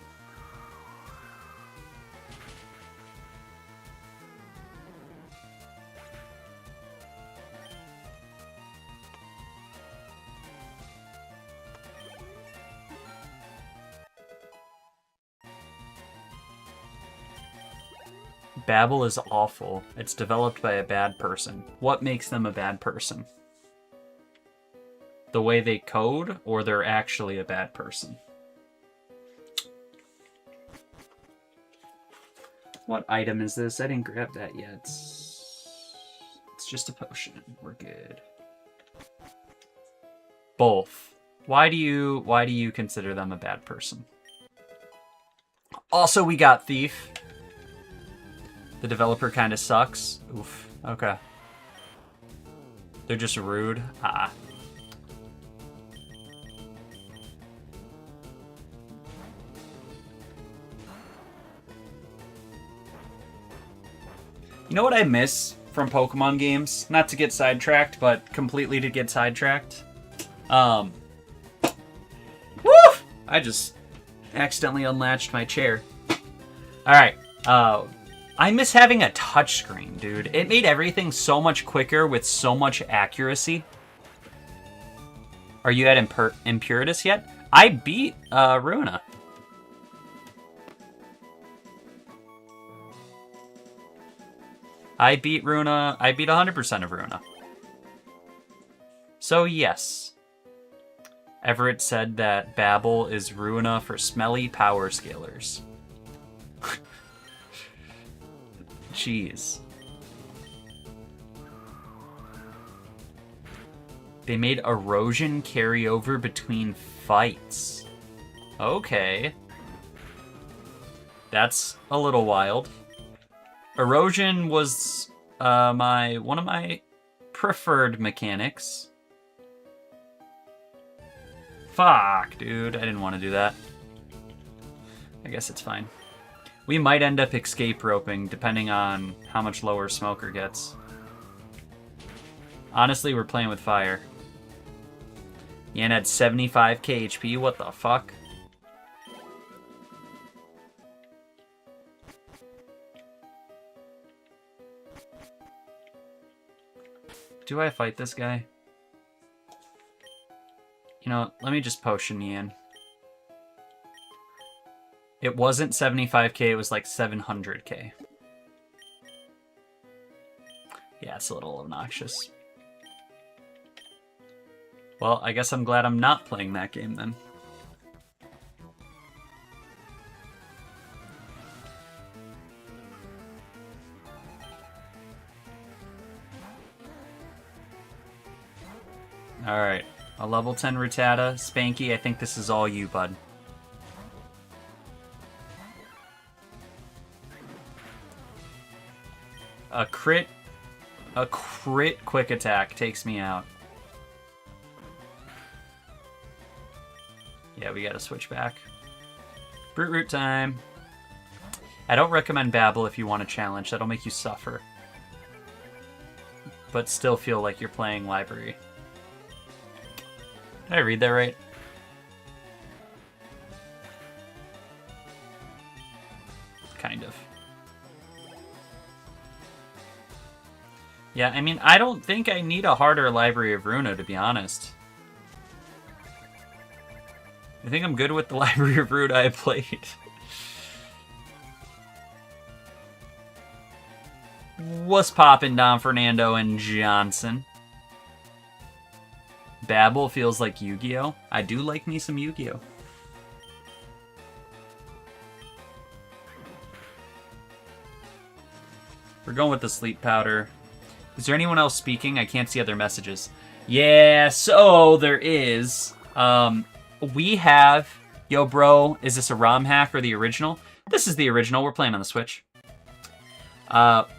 Babel is awful. It's developed by a bad person. What makes them a bad person? The way they code, or they're actually a bad person? What item is this? I didn't grab that yet. It's just a potion. We're good. Both. Why do you consider them a bad person? Also, we got Thief. The developer kind of sucks. Oof. Okay. They're just rude. Ah. You know what I miss from Pokemon games? Not to get sidetracked, but completely to get sidetracked. Woo! I just accidentally unlatched my chair. Alright. I miss having a touchscreen, dude. It made everything so much quicker with so much accuracy. Are you at Impuritus yet? I beat Runa. I beat Runa. I beat 100% of Runa. So yes. Everett said that Babel is Runa for smelly power scalers. Jeez. They made erosion carry over between fights. Okay. That's a little wild. Erosion was one of my preferred mechanics. Fuck, dude. I didn't want to do that. I guess it's fine. We might end up escape roping, depending on how much lower Smoker gets. Honestly, we're playing with fire. Yan had 75k HP, what the fuck? Do I fight this guy? You know, let me just potion Yan. It wasn't 75k, it was like 700k. Yeah, it's a little obnoxious. Well, I guess I'm glad I'm not playing that game then. Alright, a level 10 Rattata. Spanky, I think this is all you, bud. A crit quick attack takes me out. Yeah, we gotta switch back. Brute Root time. I don't recommend Babel if you want a challenge. That'll make you suffer. But still feel like you're playing Library. Did I read that right? Kind of. Yeah, I mean, I don't think I need a harder Library of Runa, to be honest. I think I'm good with the Library of Runa I played. What's poppin', Don Fernando and Johnson? Babel feels like Yu-Gi-Oh! I do like me some Yu-Gi-Oh! We're going with the sleep powder. Is there anyone else speaking? I can't see other messages. Yeah, so there is. We have... Yo, bro, is this a ROM hack or the original? This is the original. We're playing on the Switch.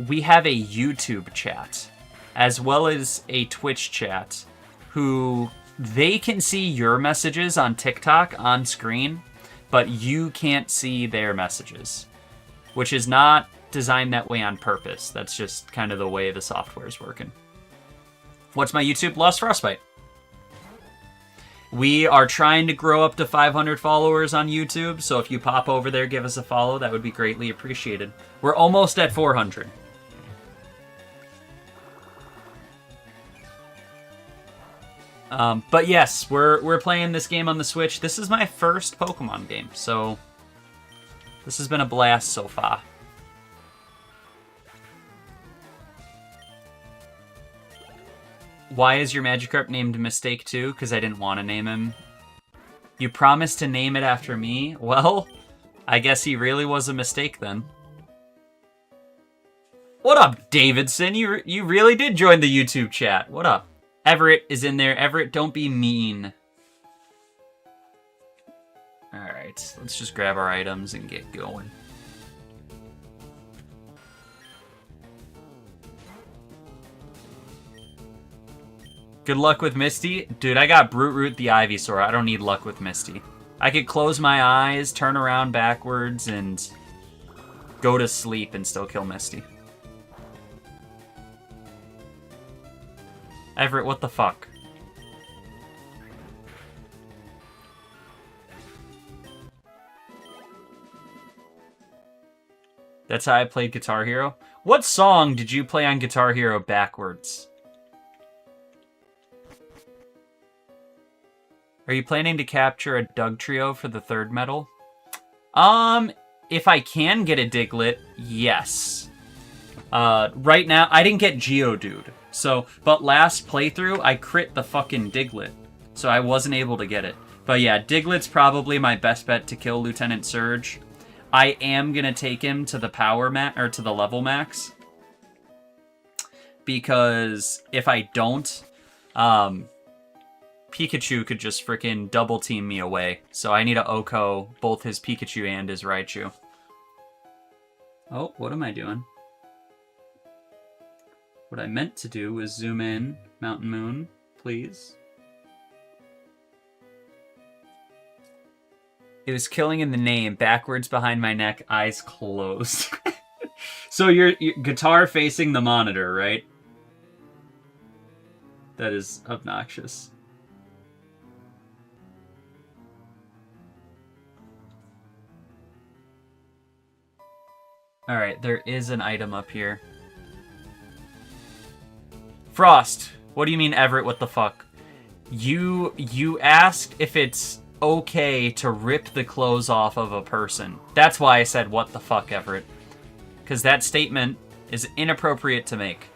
We have a YouTube chat, as well as a Twitch chat, who they can see your messages on TikTok on screen, but you can't see their messages, which is not designed that way on purpose. That's just kind of the way the software is working. What's my YouTube? Lost Frostbite. We are trying to grow up to 500 followers on YouTube, so if you pop over there, give us a follow, that would be greatly appreciated. We're almost at 400. But yes, we're playing this game on the Switch. This is my first Pokemon game, so this has been a blast so far. Why is your Magikarp named Mistake 2? Because I didn't want to name him. You promised to name it after me? Well, I guess he really was a mistake then. What up, Davidson? You really did join the YouTube chat. What up? Everett is in there. Everett, don't be mean. Alright, let's just grab our items and get going. Good luck with Misty. Dude, I got Brute Root the Ivysaur. I don't need luck with Misty. I could close my eyes, turn around backwards, and go to sleep and still kill Misty. Everett, what the fuck? That's how I played Guitar Hero. What song did you play on Guitar Hero backwards? Are you planning to capture a Dugtrio for the third medal? If I can get a Diglett, yes. Right now, I didn't get Geodude. So, but last playthrough, I crit the fucking Diglett. So I wasn't able to get it. But yeah, Diglett's probably my best bet to kill Lieutenant Surge. I am gonna take him to the to the level max. Because if I don't, Pikachu could just freaking double team me away. So I need to Oko both his Pikachu and his Raichu. Oh, what am I doing? What I meant to do was zoom in. Mountain Moon, please. It was killing in the name. Backwards behind my neck, eyes closed. So your guitar facing the monitor, right? That is obnoxious. Alright, there is an item up here. Frost, what do you mean, Everett? What the fuck? You asked if it's okay to rip the clothes off of a person. That's why I said, what the fuck, Everett? Because that statement is inappropriate to make.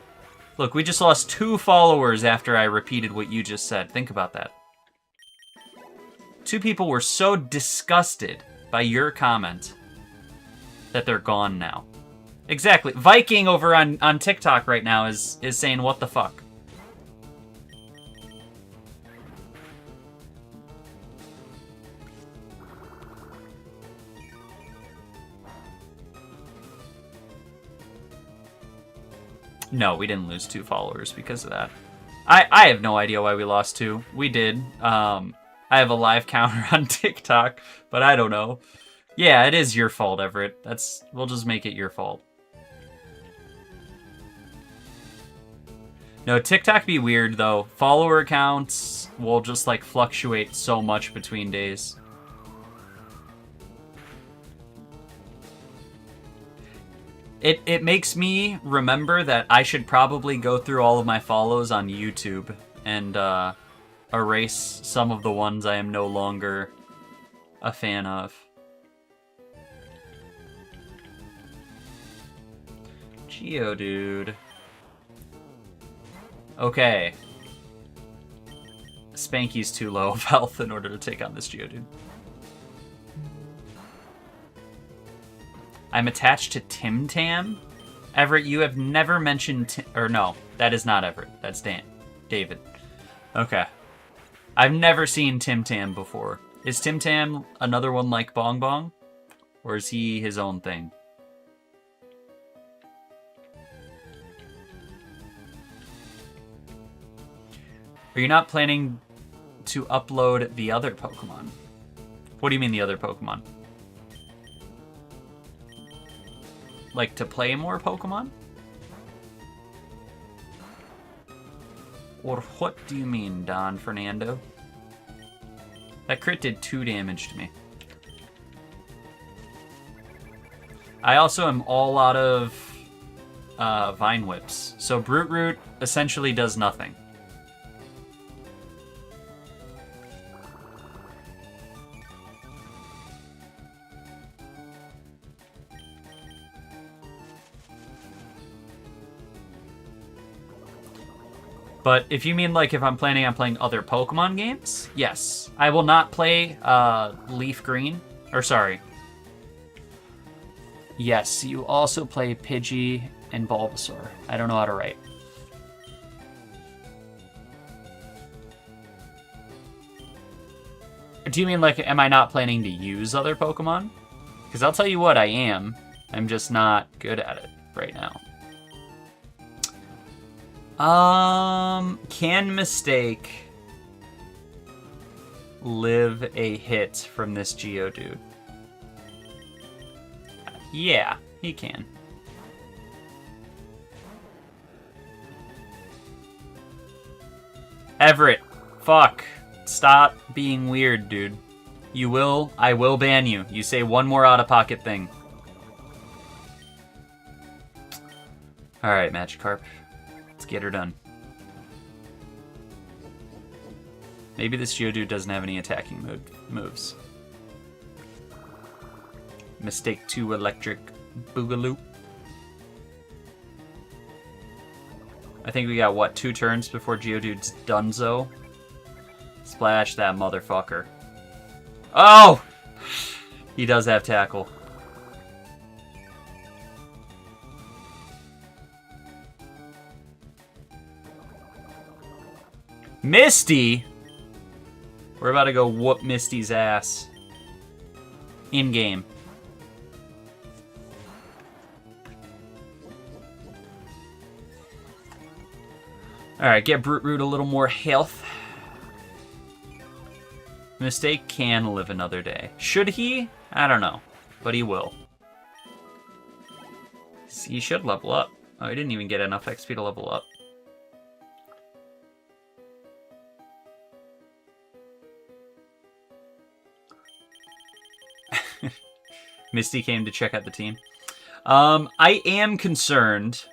Look, we just lost 2 followers after I repeated what you just said. Think about that. 2 people were so disgusted by your comment that they're gone now. Exactly. Viking over on TikTok right now is saying, what the fuck? No, we didn't lose 2 followers because of that. I have no idea why we lost 2. We did. I have a live counter on TikTok, but I don't know. Yeah, it is your fault, Everett. We'll just make it your fault. No, TikTok be weird, though. Follower counts will just, like, fluctuate so much between days. It makes me remember that I should probably go through all of my follows on YouTube and erase some of the ones I am no longer a fan of. Geodude. Okay. Spanky's too low of health in order to take on this Geodude. I'm attached to Tim Tam? Everett, you have never mentioned... or no, that is not Everett. That's David. Okay. I've never seen Tim Tam before. Is Tim Tam another one like Bong Bong? Or is he his own thing? Are you not planning to upload the other Pokemon? What do you mean the other Pokemon? Like, to play more Pokemon? Or what do you mean, Don Fernando? That crit did 2 damage to me. I also am all out of Vine Whips, so Brute Root essentially does nothing. But if you mean like if I'm planning on playing other Pokemon games, yes. I will not play LeafGreen. Or sorry. Yes, you also play Pidgey and Bulbasaur. I don't know how to write. Do you mean, like, am I not planning to use other Pokemon? Because I'll tell you what, I am. I'm just not good at it right now. Can Mistake live a hit from this Geodude? Yeah, he can. Everett, fuck. Stop being weird, dude. I will ban you. You say one more out-of-pocket thing. Alright, Magikarp. Let's get her done. Maybe this Geodude doesn't have any attacking moves. Mistake 2 Electric Boogaloo. I think we got, what, 2 turns before Geodude's donezo? Splash that motherfucker. Oh! He does have tackle. Misty? We're about to go whoop Misty's ass. In-game. Alright, get Brute Root a little more health. Mistake can live another day. Should he? I don't know. But he will. He should level up. Oh, he didn't even get enough XP to level up. Misty came to check out the team. I am concerned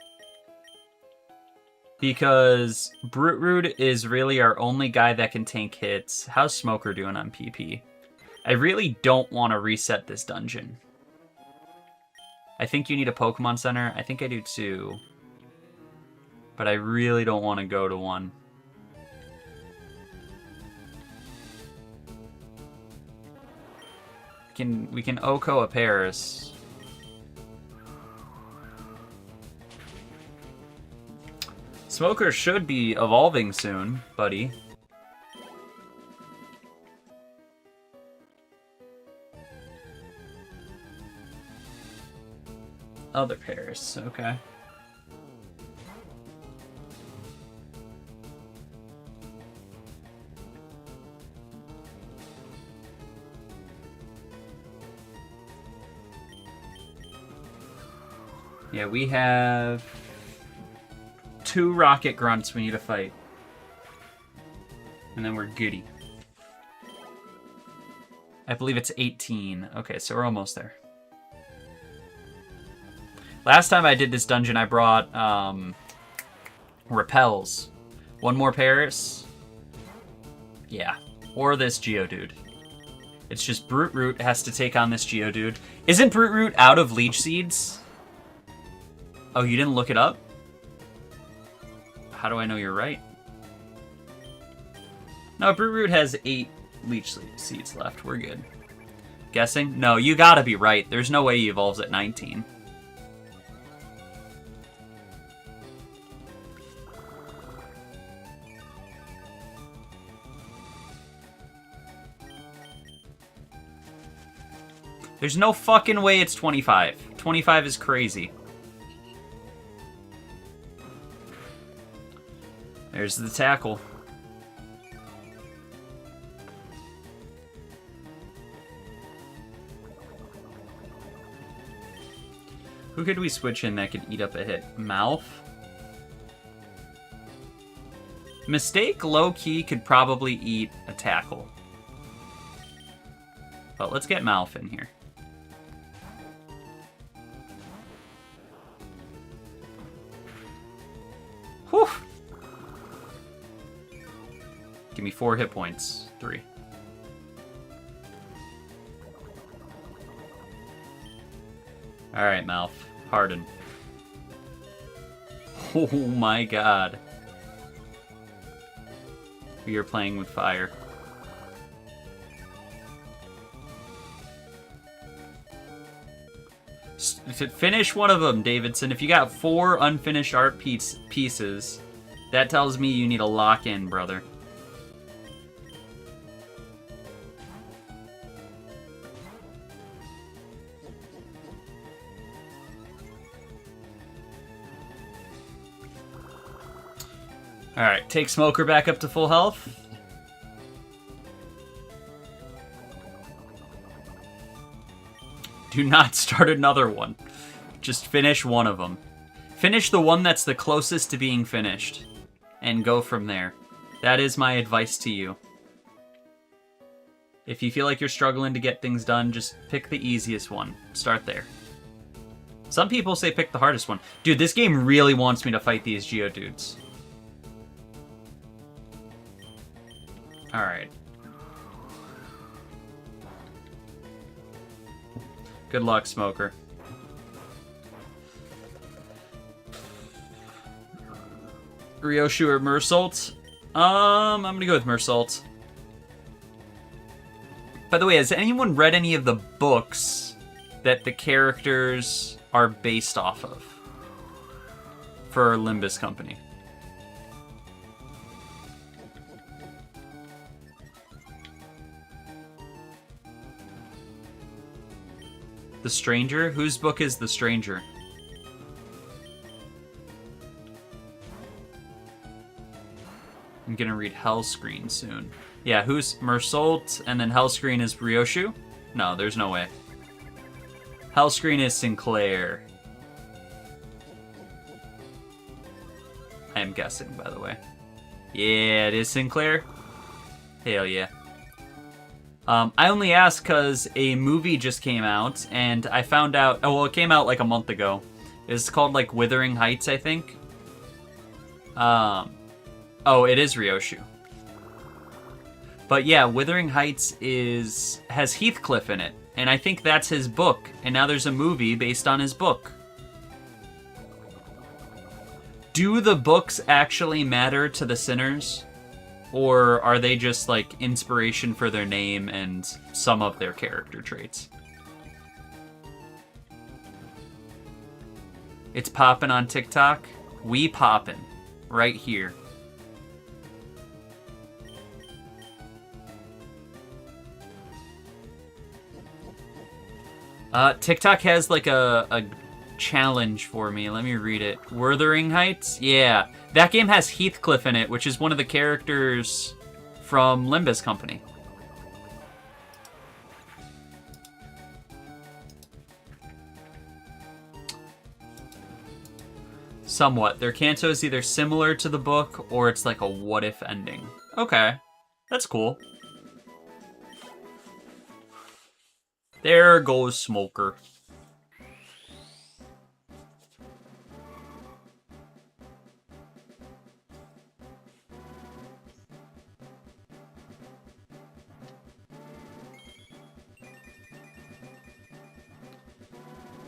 because Brute Root is really our only guy that can tank hits. How's Smoker doing on PP? I really don't want to reset this dungeon. I think you need a Pokemon Center. I think I do too. But I really don't want to go to one. We can Oko a Paris. Smoker should be evolving soon, buddy. Other Paris, okay. Yeah, we have 2 Rocket Grunts we need to fight. And then we're goody. I believe it's 18. Okay, so we're almost there. Last time I did this dungeon, I brought Repels. 1 more Paris. Yeah. Or this Geodude. It's just Brute Root has to take on this Geodude. Isn't Brute Root out of Leech Seeds? Oh, you didn't look it up? How do I know you're right? No, Brute Root has 8 Leech Seeds left. We're good. Guessing? No, you gotta be right. There's no way he evolves at 19. There's no fucking way it's 25. 25 is crazy. There's the tackle. Who could we switch in that could eat up a hit? Mouth? Mistake low-key could probably eat a tackle. But let's get Mouth in here. Whew! Give me 4 hit points. 3. Alright, Mouth. Harden. Oh my god. We are playing with fire. Finish one of them, Davidson. If you got 4 unfinished art pieces, that tells me you need a lock-in, brother. Alright, take Smoker back up to full health. Do not start another one. Just finish one of them. Finish the one that's the closest to being finished. And go from there. That is my advice to you. If you feel like you're struggling to get things done, just pick the easiest one. Start there. Some people say pick the hardest one. Dude, this game really wants me to fight these Geodudes. Alright. Good luck, Smoker. Ryoshu or Mersault? I'm gonna go with Mersault. By the way, has anyone read any of the books that the characters are based off of for Limbus Company? The Stranger? Whose book is The Stranger? I'm gonna read Hellscreen soon. Yeah, who's Mersault, and then Hellscreen is Ryoshu? No, there's no way. Hellscreen is Sinclair. I am guessing, by the way. Yeah, it is Sinclair? Hell yeah. I only asked because a movie just came out, and I found out... Oh, well, it came out like a month ago. It's called, like, Wuthering Heights, I think. Oh, it is Ryoshu. But yeah, Wuthering Heights has Heathcliff in it, and I think that's his book, and now there's a movie based on his book. Do the books actually matter to the sinners? Or are they just, like, inspiration for their name and some of their character traits? It's poppin' on TikTok. We poppin'. Right here. TikTok has, like, a challenge for me. Let me read it. Wuthering Heights? Yeah. That game has Heathcliff in it, which is one of the characters from Limbus Company. Somewhat. Their canto is either similar to the book, or it's like a what-if ending. Okay. That's cool. There goes Smoker.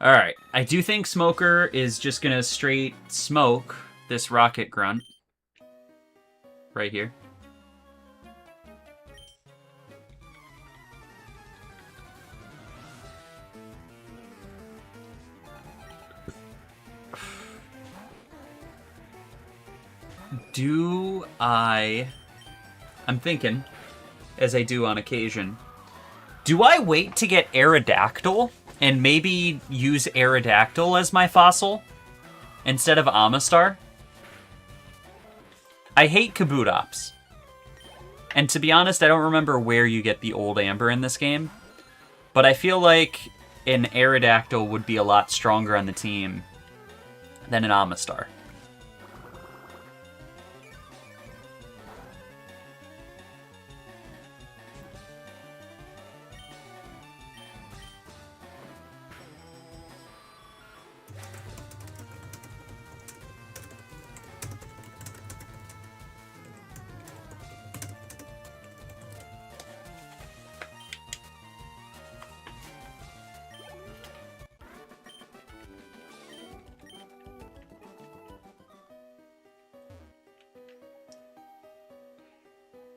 Alright, I do think Smoker is just gonna straight smoke this Rocket Grunt. Right here. I'm thinking, as I do on occasion, do I wait to get Aerodactyl and maybe use Aerodactyl as my fossil instead of Amistar? I hate Kabutops. And to be honest, I don't remember where you get the old Amber in this game, but I feel like an Aerodactyl would be a lot stronger on the team than an Amistar.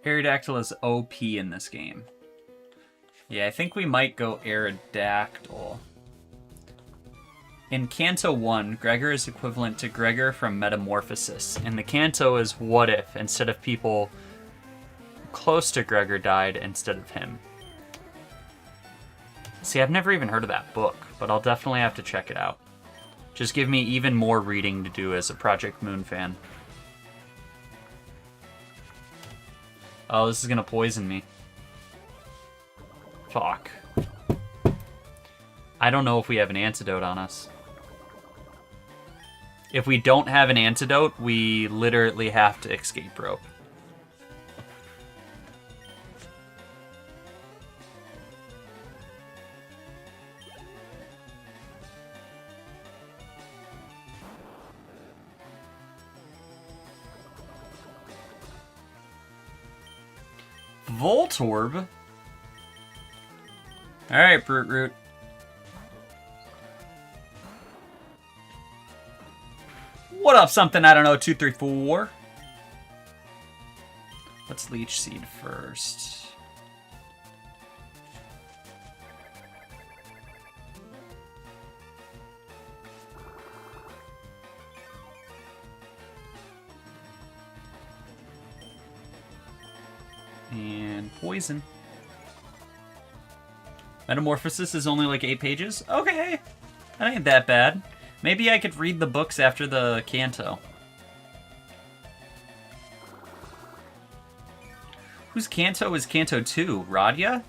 Aerodactyl is OP in this game. Yeah, I think we might go Aerodactyl. In Canto 1, Gregor is equivalent to Gregor from Metamorphosis, and the Canto is what if, instead of people close to Gregor died instead of him. See, I've never even heard of that book, but I'll definitely have to check it out. Just give me even more reading to do as a Project Moon fan. Oh, this is gonna poison me. Fuck. I don't know if we have an antidote on us. If we don't have an antidote, we literally have to escape rope. Voltorb? Alright, Brute Root. What up, something I don't know, 234? Let's Leech Seed first. And poison. Metamorphosis is only like 8 pages? Okay, that ain't that bad. Maybe I could read the books after the Canto. Whose Canto is Canto 2? Radia?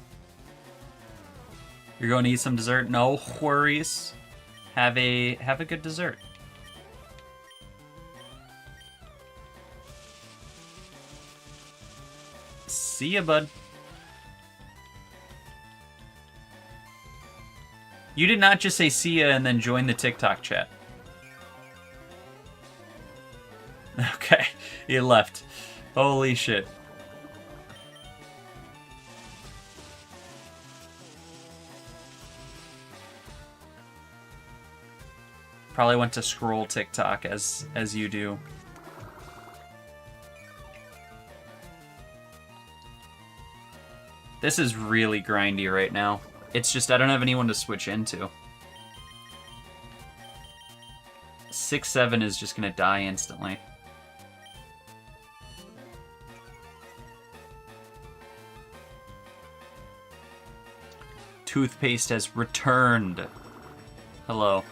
You're going to eat some dessert? No worries. Have a good dessert. See ya, bud. You did not just say see ya and then join the TikTok chat. Okay, he left. Holy shit. Probably went to scroll TikTok as you do. This is really grindy right now. It's just I don't have anyone to switch into. 6-7 is just gonna die instantly. Toothpaste has returned. Hello.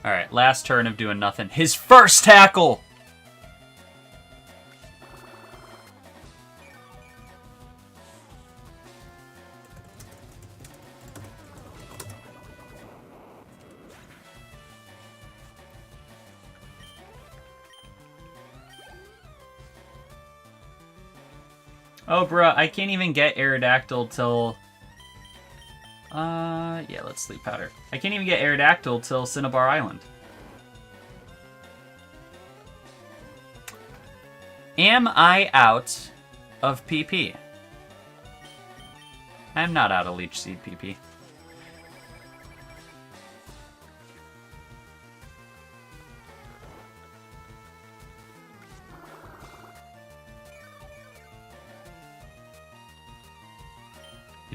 Alright, last turn of doing nothing. His first tackle! Oh, bruh, I can't even get Aerodactyl till... yeah, let's Sleep Powder. I can't even get Aerodactyl till Cinnabar Island. Am I out of PP? I'm not out of Leech Seed PP.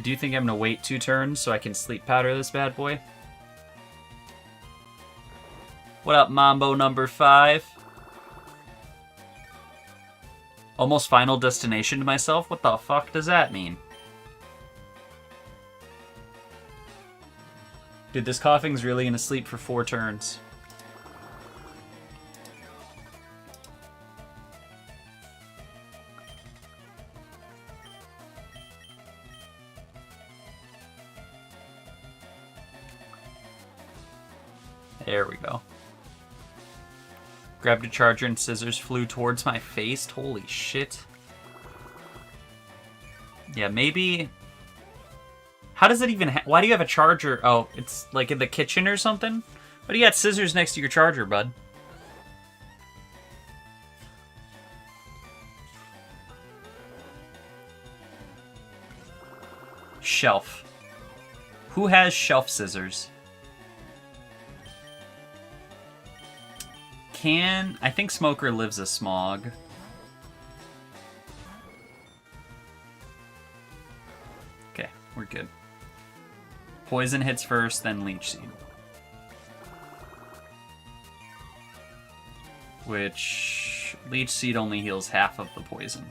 Do you think I'm gonna wait 2 turns so I can Sleep Powder this bad boy? What up, Mambo number 5? Almost Final Destination to myself? What the fuck does that mean? Dude, this coughing's really gonna sleep for 4 turns. There we go. Grabbed a charger and scissors flew towards my face. Holy shit. Yeah, maybe... How does it even... Why do you have a charger? Oh, it's like in the kitchen or something? Why do you got scissors next to your charger, bud? Shelf. Who has shelf scissors? I think Smoker lives a Smog. We're good. Poison hits first, then Leech Seed. Which... Leech Seed only heals half of the poison.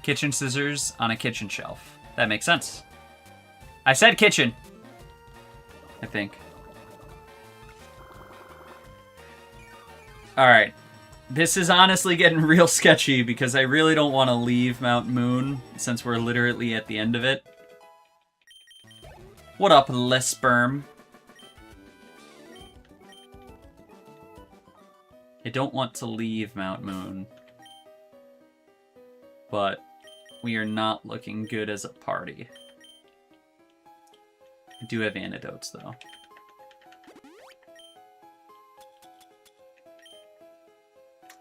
Kitchen scissors on a kitchen shelf. That makes sense. I said kitchen! I think. Alright. This is honestly getting real sketchy because I really don't want to leave Mount Moon since we're literally at the end of it. What up, Lisperm? I don't want to leave Mount Moon. But we are not looking good as a party. I do have antidotes, though.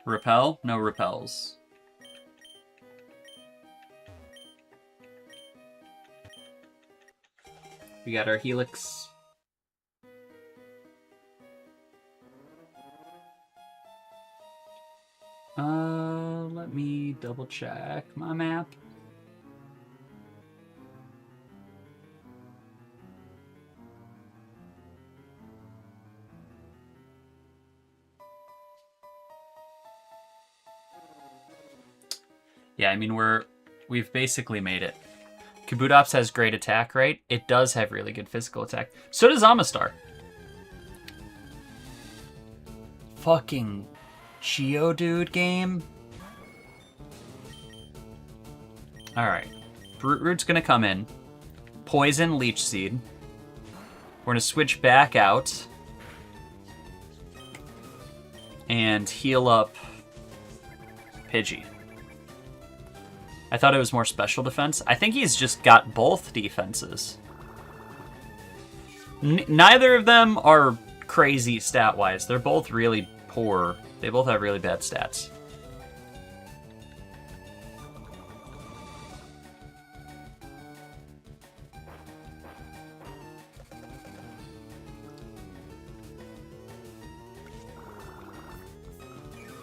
Repel? No repels. We got our Helix. Let me double check my map. Yeah, I mean, we've basically made it. Kabutops has great attack, right? It does have really good physical attack. So does Amistar. Fucking Geodude game. Alright. Brute Root's gonna come in. Poison Leech Seed. We're gonna switch back out. And heal up Pidgey. I thought it was more special defense. I think he's just got both defenses. Neither of them are crazy stat-wise. They're both really poor. They both have really bad stats.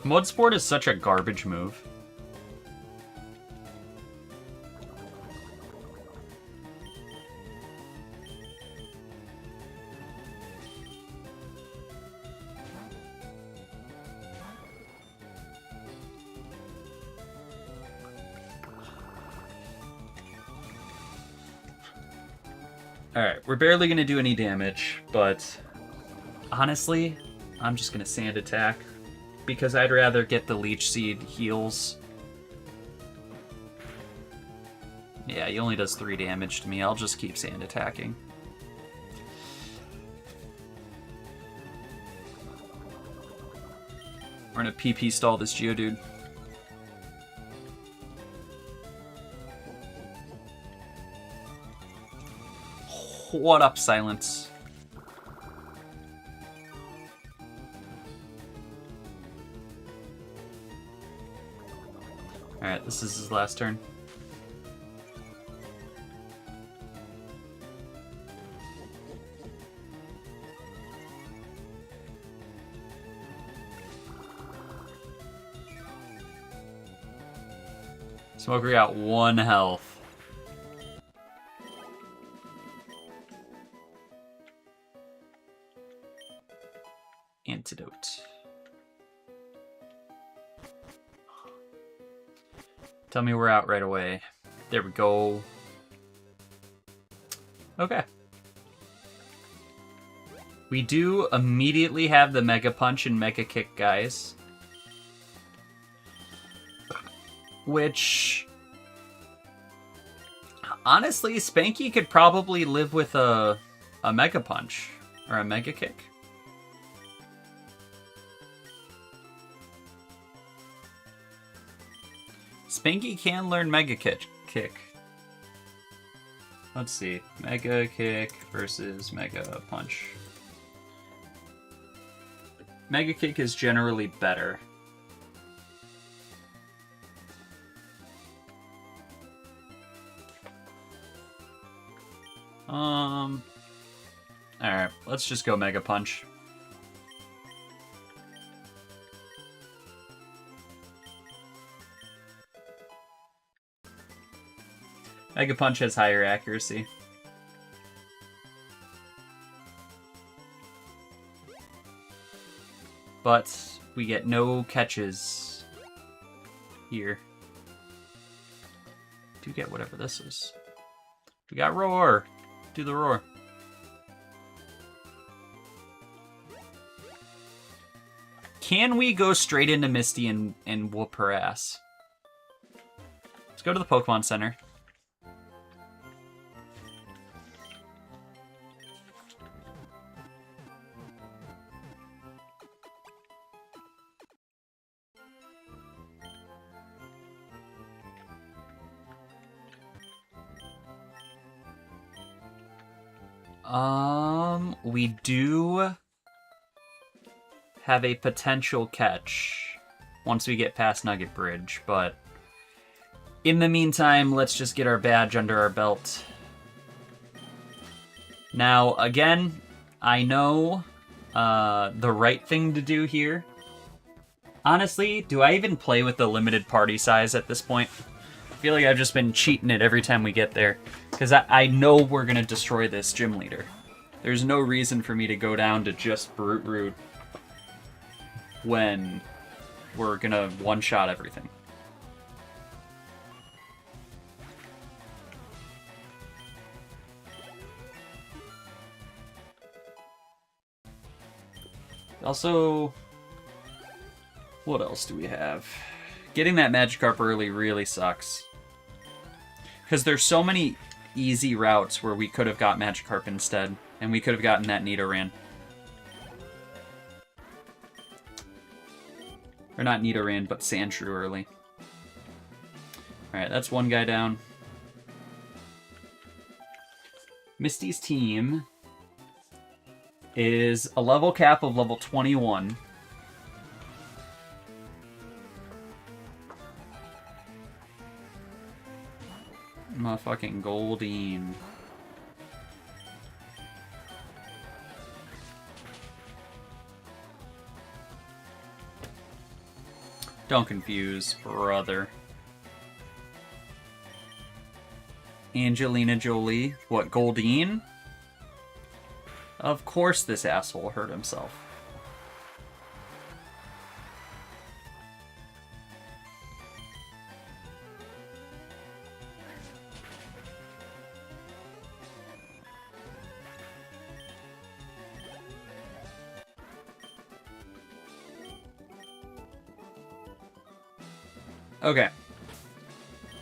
Mud Sport is such a garbage move. Alright, we're barely going to do any damage, but honestly, I'm just going to Sand Attack because I'd rather get the Leech Seed heals. Yeah, he only does 3 damage to me. I'll just keep Sand Attacking. We're going to PP stall this Geodude. What up, Silence? Alright, this is his last turn. Smoker got 1 health. Antidote. Tell me we're out right away. There we go. Okay. We do immediately have the Mega Punch and Mega Kick guys. Which... honestly, Spanky could probably live with a Mega Punch. Or a Mega Kick. Spanky can learn Mega Kick. Let's see. Mega Kick versus Mega Punch. Mega Kick is generally better. Alright, let's just go Mega Punch. Mega Punch has higher accuracy. But we get no catches here. Do get whatever this is. We got Roar. Do the Roar. Can we go straight into Misty and whoop her ass? Let's go to the Pokemon Center. We do have a potential catch once we get past Nugget Bridge, but in the meantime, let's just get our badge under our belt. Now, again, I know the right thing to do here. Honestly, do I even play with the limited party size at this point? I feel like I've just been cheating it every time we get there, because I know we're going to destroy this gym leader. There's no reason for me to go down to just Brute Root when we're going to one-shot everything. Also, what else do we have? Getting that Magikarp early really sucks. Because there's so many easy routes where we could have got Magikarp instead, and we could have gotten that Nidoran. Or not Nidoran, but Sandshrew early. Alright, that's one guy down. Misty's team is a level cap of level 21. Motherfucking Goldeen. Don't confuse, brother. Angelina Jolie. What, Goldeen? Of course this asshole hurt himself. Okay.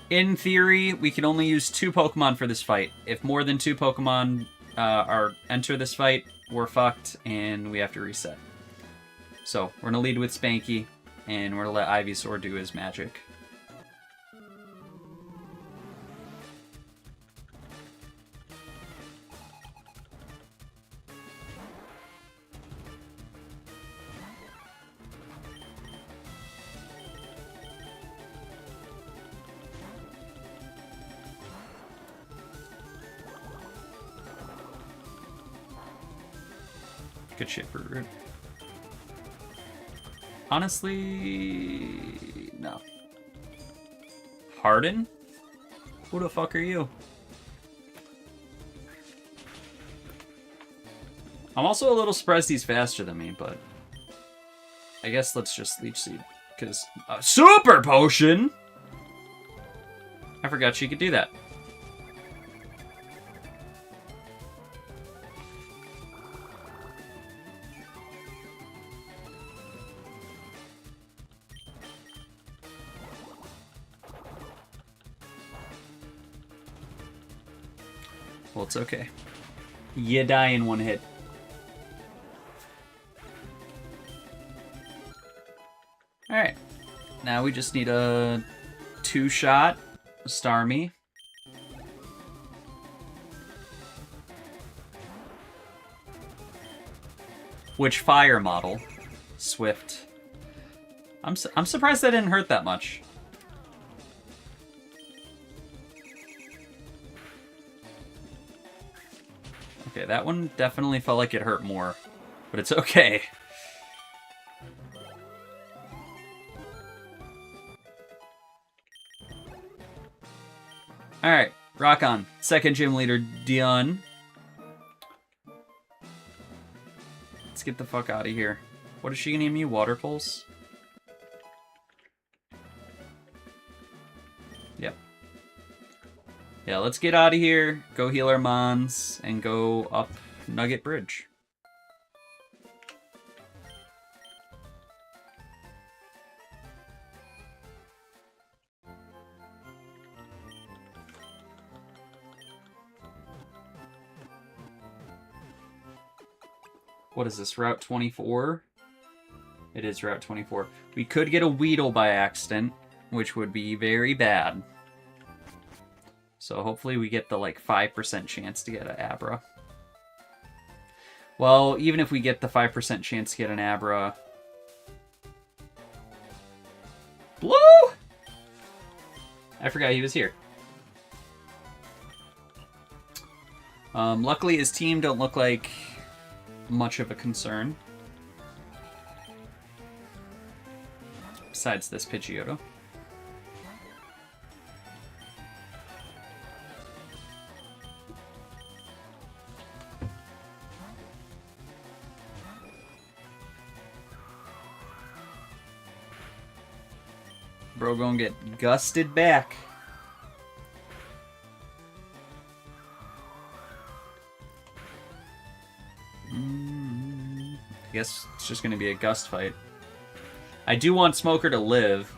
In theory, we can only use 2 Pokemon for this fight. If more than 2 Pokemon enter this fight, we're fucked, and we have to reset. So, we're going to lead with Spanky, and we're going to let Ivysaur do his magic. Good shit for Root. Honestly, no. Harden? Who the fuck are you? I'm also a little surprised he's faster than me, but I guess let's just Leech Seed, because Super Potion! I forgot she could do that. Well, it's okay. You die in one hit. Alright. Now we just need a 2-shot Starmie. Which fire model? Swift. I'm surprised that didn't hurt that much. Okay, that one definitely felt like it hurt more, but it's okay. Alright, Rock on. Second gym leader done. Let's get the fuck out of here. What is she gonna name you? Water pulse? Yep. Yeah, let's get out of here, go heal our mons, and go up Nugget Bridge. What is this, Route 24? It is Route 24. We could get a Weedle by accident, which would be very bad. So hopefully we get the, like, 5% chance to get an Abra. Well, even if we get the 5% chance to get an Abra... Blue! I forgot he was here. Luckily his team don't look like much of a concern. Besides this Pidgeotto. Bro gonna get gusted back. I guess it's just gonna be a gust fight. I do want Smoker to live.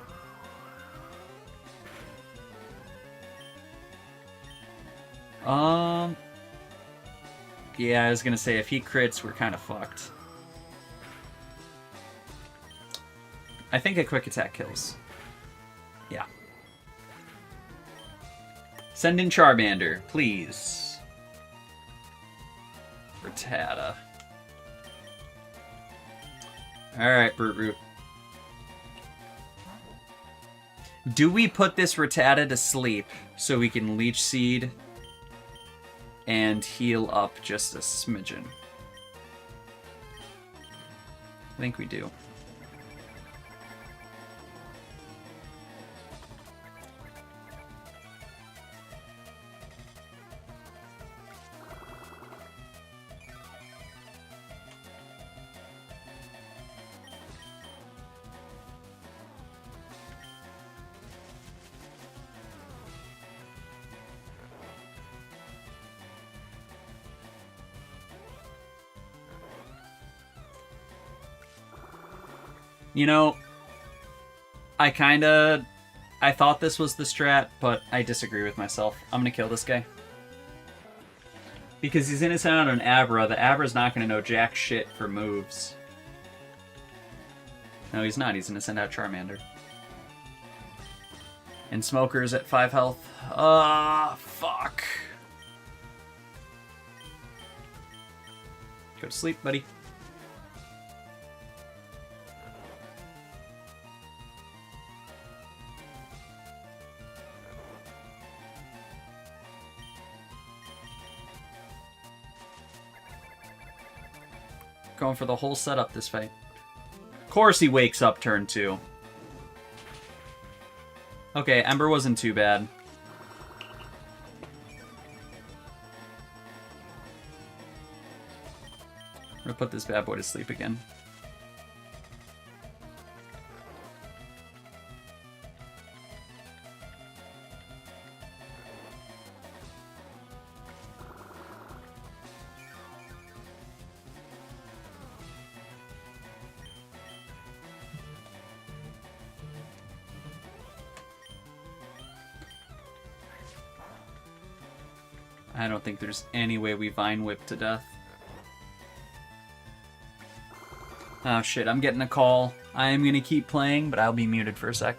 Yeah, I was gonna say if he crits, we're kind of fucked. I think a quick attack kills. Yeah. Send in Charmander, please. Rattata. Alright, Brute Root. Do we put this Rattata to sleep so we can Leech Seed and heal up just a smidgen? I think we do. You know, I thought this was the strat, but I disagree with myself. I'm gonna kill this guy. Because he's innocent on an Abra. The Abra's not gonna know jack shit for moves. No, he's not. He's innocent out Charmander. And Smoker's at 5 health. Fuck. Go to sleep, buddy. Going for the whole setup this fight. Of course he wakes up turn 2. Okay, Ember wasn't too bad. I'm gonna put this bad boy to sleep again. I don't think there's any way we Vine Whip to death. Oh shit, I'm getting a call. I am gonna keep playing, but I'll be muted for a sec.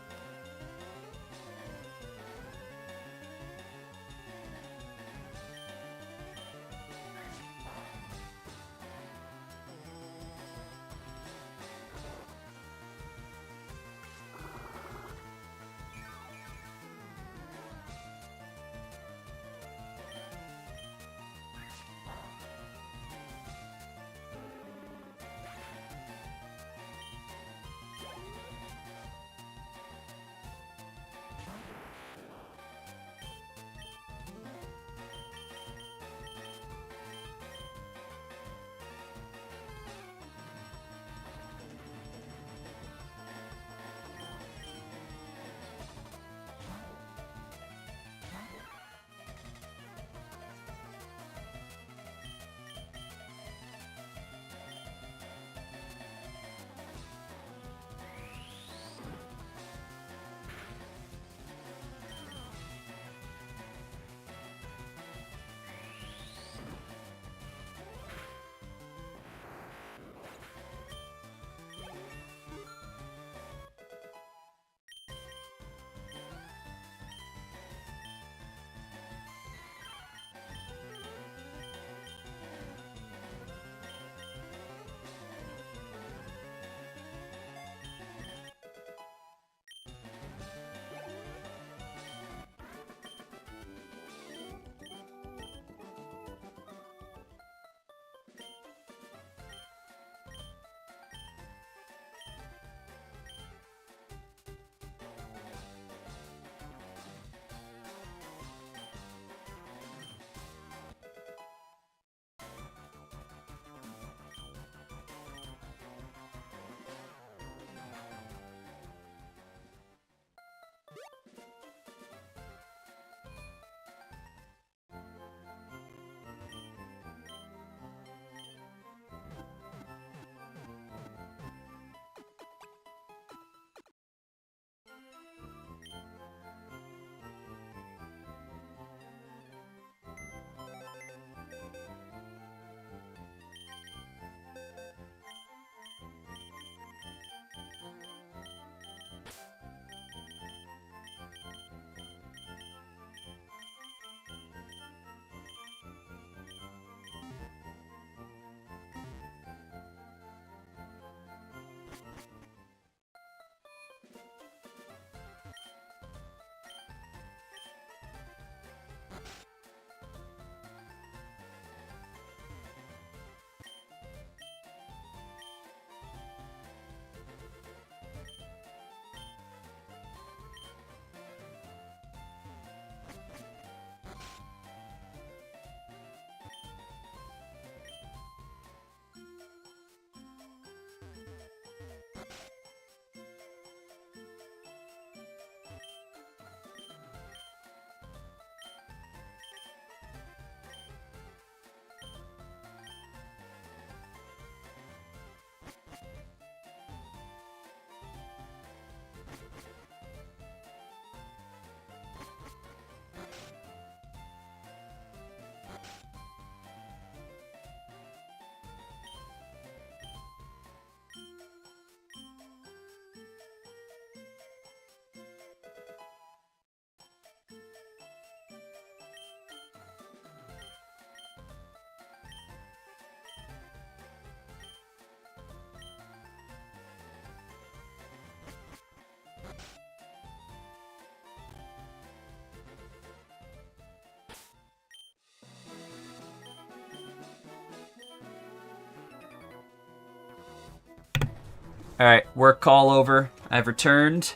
Alright, work call over. I've returned.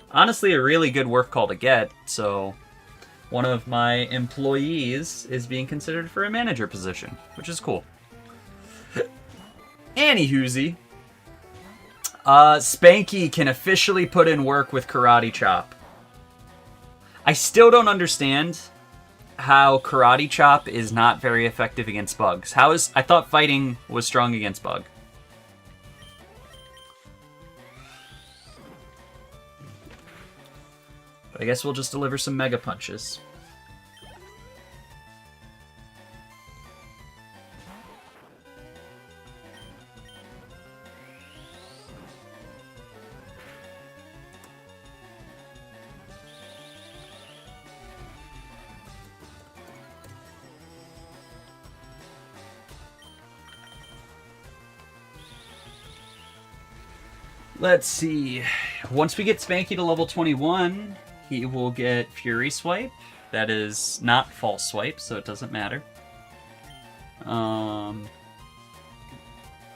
Honestly, a really good work call to get, so one of my employees is being considered for a manager position, which is cool. Anywhoosie. Spanky can officially put in work with Karate Chop. I still don't understand how Karate Chop is not very effective against bugs. I thought fighting was strong against bug. But I guess we'll just deliver some Mega Punches. Let's see. Once we get Spanky to level 21, he will get Fury Swipe. That is not False Swipe, so it doesn't matter.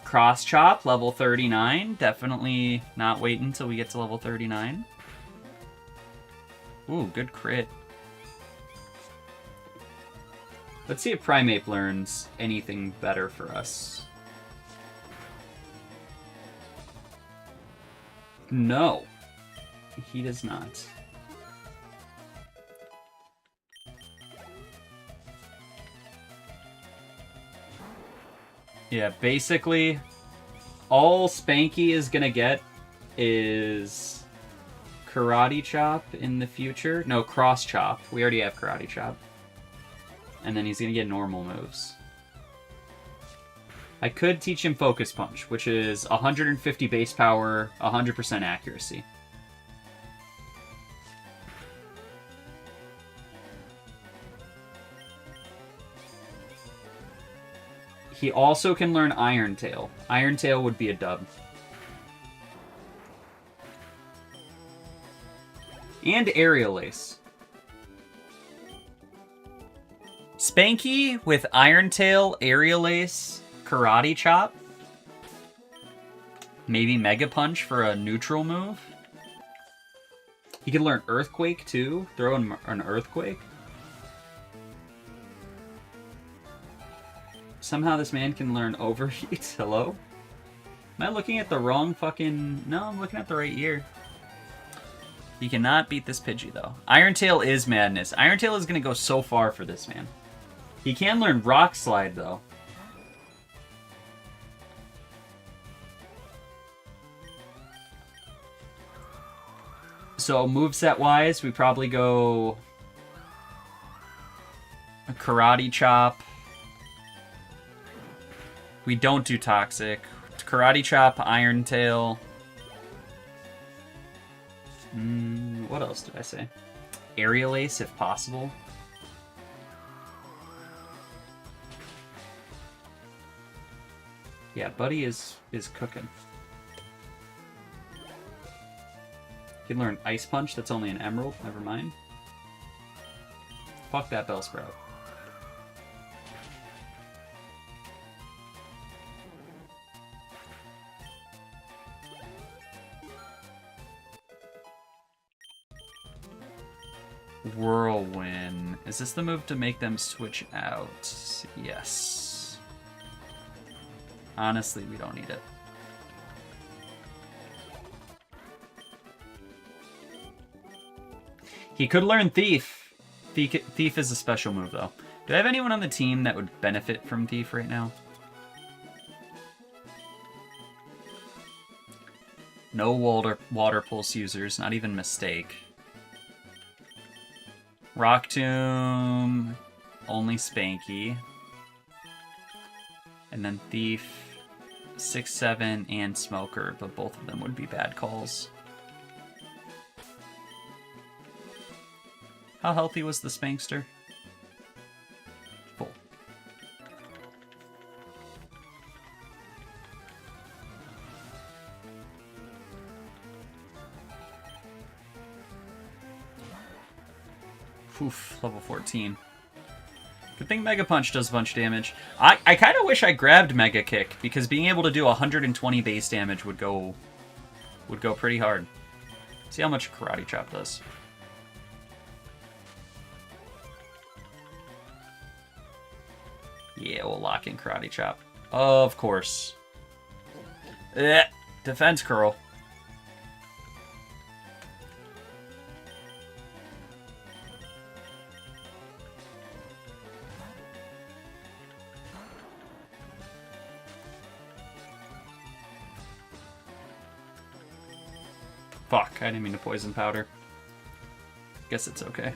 Cross Chop, level 39. Definitely not wait until we get to level 39. Ooh, good crit. Let's see if Primeape learns anything better for us. No, he does not. Yeah, basically, all Spanky is gonna get is Karate Chop in the future. No, Cross Chop. We already have Karate Chop. And then he's gonna get normal moves. I could teach him Focus Punch, which is 150 base power, 100% accuracy. He also can learn Iron Tail. Iron Tail would be a dub. And Aerial Ace. Spanky with Iron Tail, Aerial Ace, Karate Chop. Maybe Mega Punch for a neutral move. He could learn Earthquake too. Throw in an Earthquake. Somehow this man can learn Overheat. Hello? Am I looking at the wrong fucking... No, I'm looking at the right year. He cannot beat this Pidgey though. Iron Tail is madness. Iron Tail is going to go so far for this man. He can learn Rock Slide though. So moveset wise, we probably go a Karate Chop. We don't do Toxic. Karate Chop, Iron Tail. What else did I say? Aerial Ace if possible. Yeah, Buddy is cooking. You can learn Ice Punch, that's only an Emerald, never mind. Fuck that Bellsprout. Whirlwind. Is this the move to make them switch out? Yes. Honestly, we don't need it. He could learn Thief. Thief is a special move, though. Do I have anyone on the team that would benefit from Thief right now? No water pulse users, not even Mistake. Rock Tomb, only Spanky. And then Thief, 6-7, and Smoker, but both of them would be bad calls. How healthy was the Spankster? Full. Oof, level 14. Good thing Mega Punch does a bunch of damage. I kind of wish I grabbed Mega Kick, because being able to do 120 base damage would go would go pretty hard. See how much Karate Chop does. Yeah, we'll lock in Karate Chop. Of course. Defense curl. Fuck, I didn't mean to poison powder. Guess it's okay.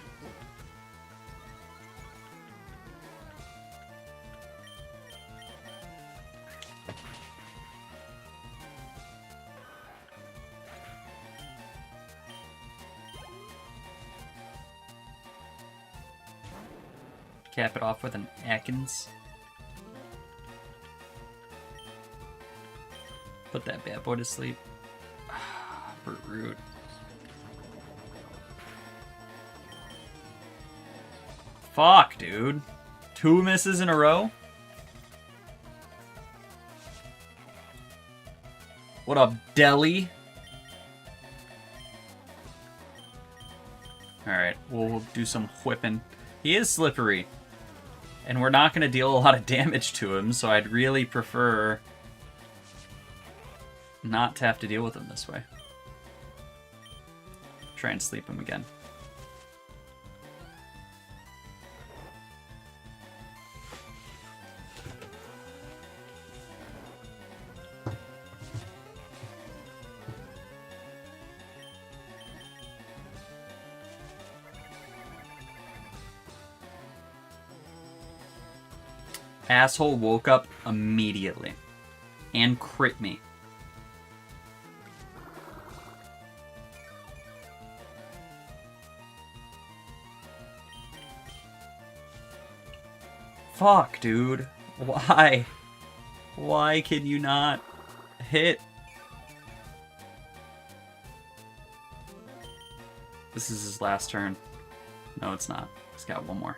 Cap it off with an Atkins. Put that bad boy to sleep. Brute root. Fuck, dude. 2 misses in a row? What up, Deli? Alright, we'll do some whipping. He is slippery. And we're not going to deal a lot of damage to him, so I'd really prefer not to have to deal with him this way. Try and sleep him again. Asshole woke up immediately and crit me. Fuck, dude. Why? Why can you not hit? This is his last turn. No, it's not. He's got one more.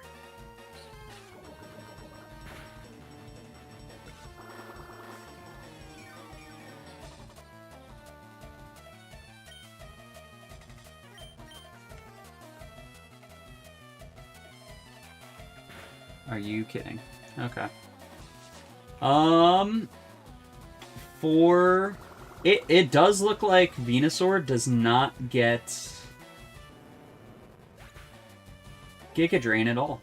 Are you kidding? Okay. For it does look like Venusaur does not get Giga Drain at all.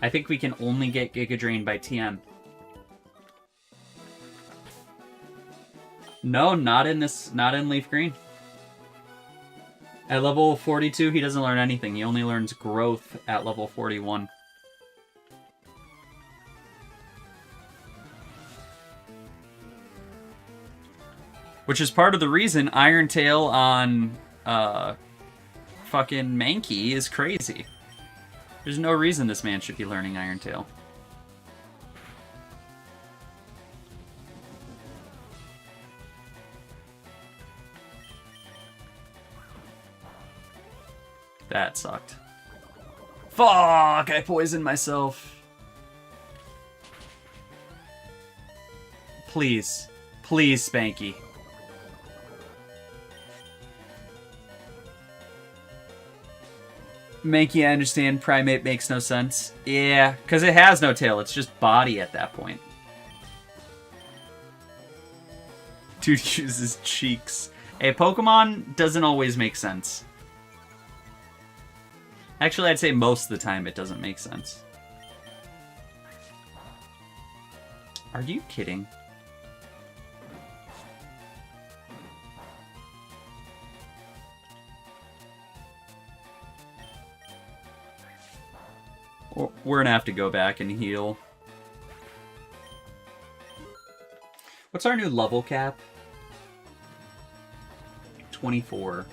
I think we can only get Giga Drain by TM. No, not in LeafGreen. At level 42, he doesn't learn anything. He only learns growth at level 41. Which is part of the reason Iron Tail on fucking Mankey is crazy. There's no reason this man should be learning Iron Tail. That sucked. Fuck! I poisoned myself. Please. Please, Spanky. Mankey, I understand. Primate makes no sense. Yeah, because it has no tail. It's just body at that point. Dude uses cheeks. Hey, Pokemon doesn't always make sense. Actually, I'd say most of the time it doesn't make sense. Are you kidding? We're gonna have to go back and heal. What's our new level cap? 24.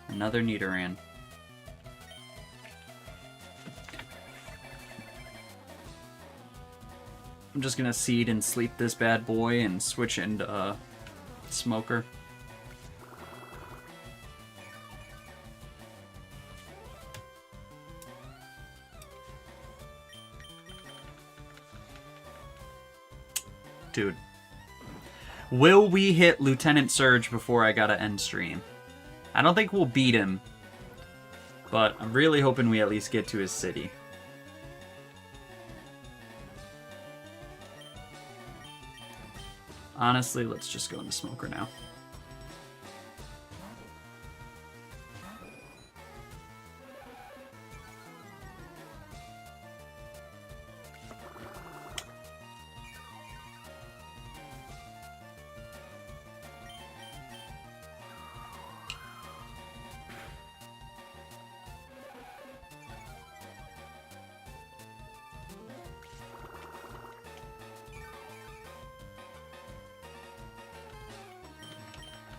Another Nidoran. I'm just gonna seed and sleep this bad boy and switch into Smoker. Dude. Will we hit Lieutenant Surge before I gotta end stream? I don't think we'll beat him. But I'm really hoping we at least get to his city. Honestly, let's just go in the smoker now.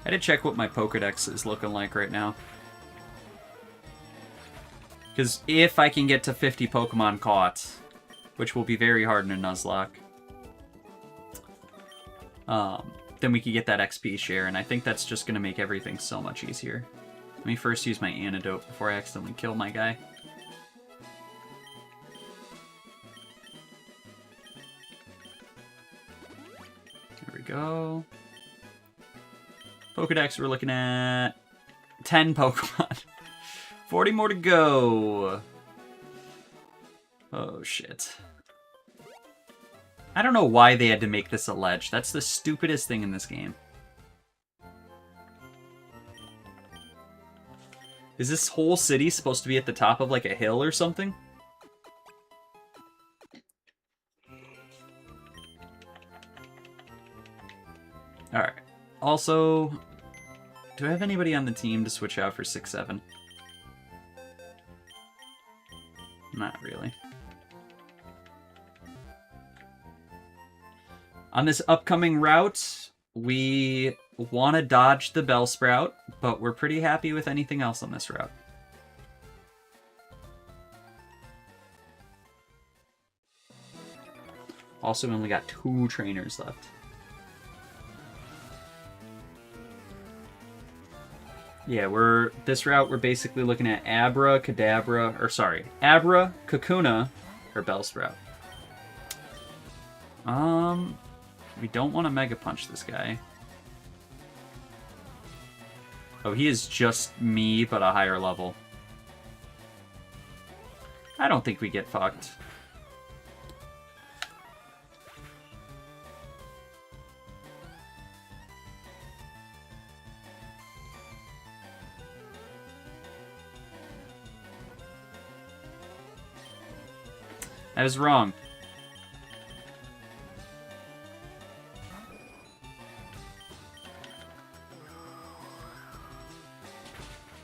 I had to check what my Pokedex is looking like right now. Because if I can get to 50 Pokemon caught, which will be very hard in a Nuzlock, then we could get that XP share, and I think that's just going to make everything so much easier. Let me first use my antidote before I accidentally kill my guy. There we go. Pokedex, we're looking at 10 Pokemon. 40 more to go. Oh, shit. I don't know why they had to make this a ledge. That's the stupidest thing in this game. Is this whole city supposed to be at the top of, like, a hill or something? Alright. Also, do I have anybody on the team to switch out for 6-7? Not really. On this upcoming route, we want to dodge the Bellsprout, but we're pretty happy with anything else on this route. Also, we only got 2 trainers left. Yeah, this route we're basically looking at Abra, Kadabra, Abra, Kakuna, or Bellsprout. We don't want to Mega Punch this guy. Oh, he is just me, but a higher level. I don't think we get fucked. I was wrong.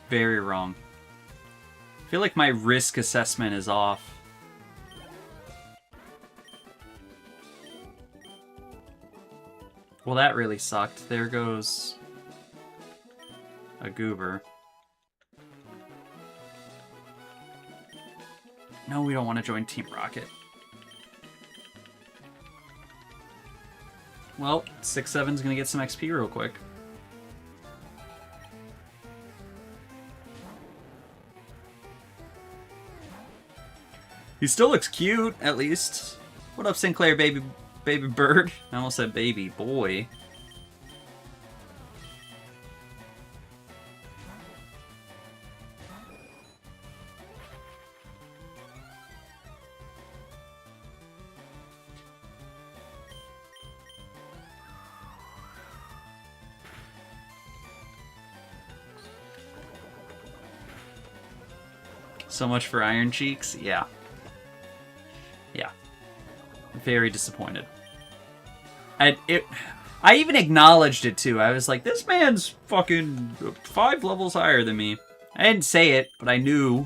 Very wrong. I feel like my risk assessment is off. Well, that really sucked. There goes a goober. No, we don't want to join Team Rocket. Well, 6-7's gonna get some XP real quick. He still looks cute, at least. What up, Sinclair, baby bird? I almost said baby boy. So much for Iron Cheeks? Yeah. Yeah. Very disappointed. I even acknowledged it, too. I was like, this man's fucking 5 levels higher than me. I didn't say it, but I knew.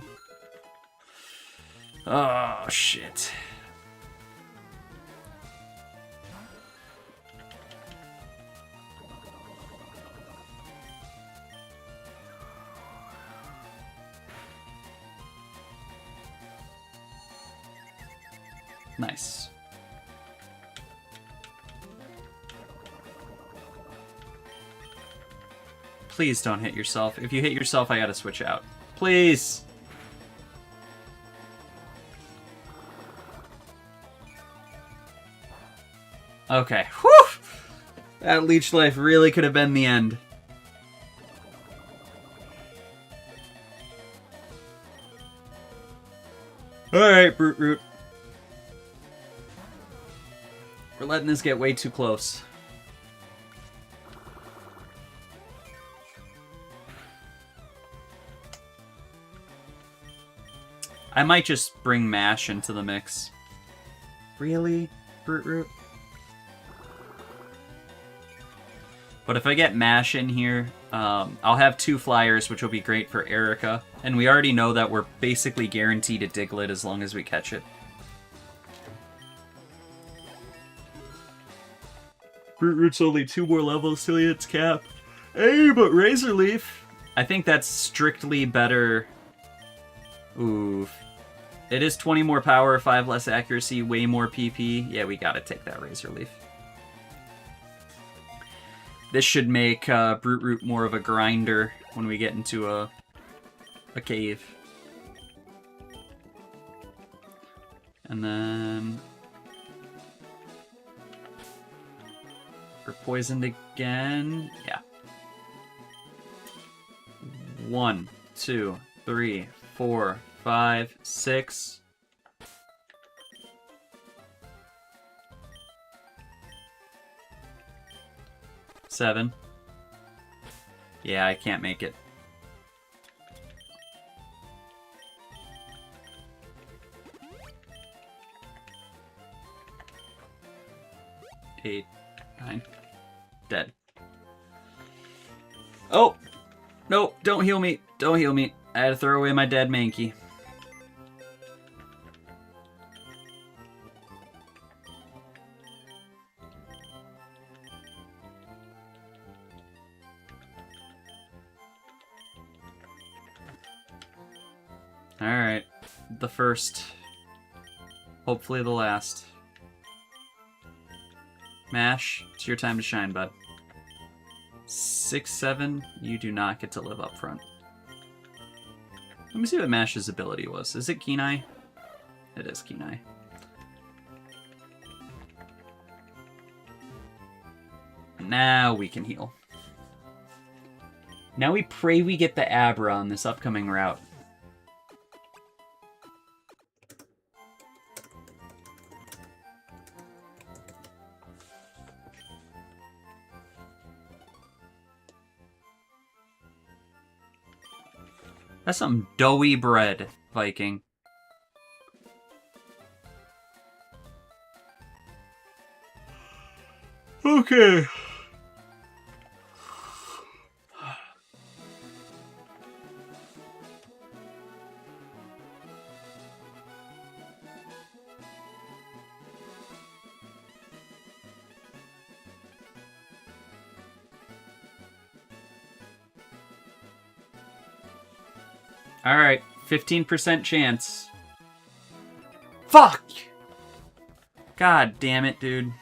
Oh, shit. Nice. Please don't hit yourself. If you hit yourself, I gotta switch out. Please! Okay. Whew! That leech life really could have been the end. Alright, Brute Root. We're letting this get way too close. I might just bring Mash into the mix. Really? Brute Root? But if I get Mash in here, I'll have 2 flyers, which will be great for Erica. And we already know that we're basically guaranteed a Diglett as long as we catch it. Brute Root's only 2 more levels till its cap. Hey, but Razor Leaf! I think that's strictly better. Oof. It is 20 more power, 5 less accuracy, way more PP. Yeah, we gotta take that Razor Leaf. This should make Brute Root more of a grinder when we get into a cave. And then... we're poisoned again. Yeah. 1, 2, 3, 4, 5, 6. Seven. Yeah, I can't make it. 8, 9. Dead. Oh! No, don't heal me. Don't heal me. I had to throw away my dead Mankey. Alright. The first. Hopefully the last. Mash, it's your time to shine, bud. 6, 7, you do not get to live up front. Let me see what Mash's ability was. Is it Keen Eye? It is Keen Eye. Now we can heal. Now we pray we get the Abra on this upcoming route. That's some doughy bread, Viking. Okay. Alright, 15% chance. Fuck! God damn it, dude.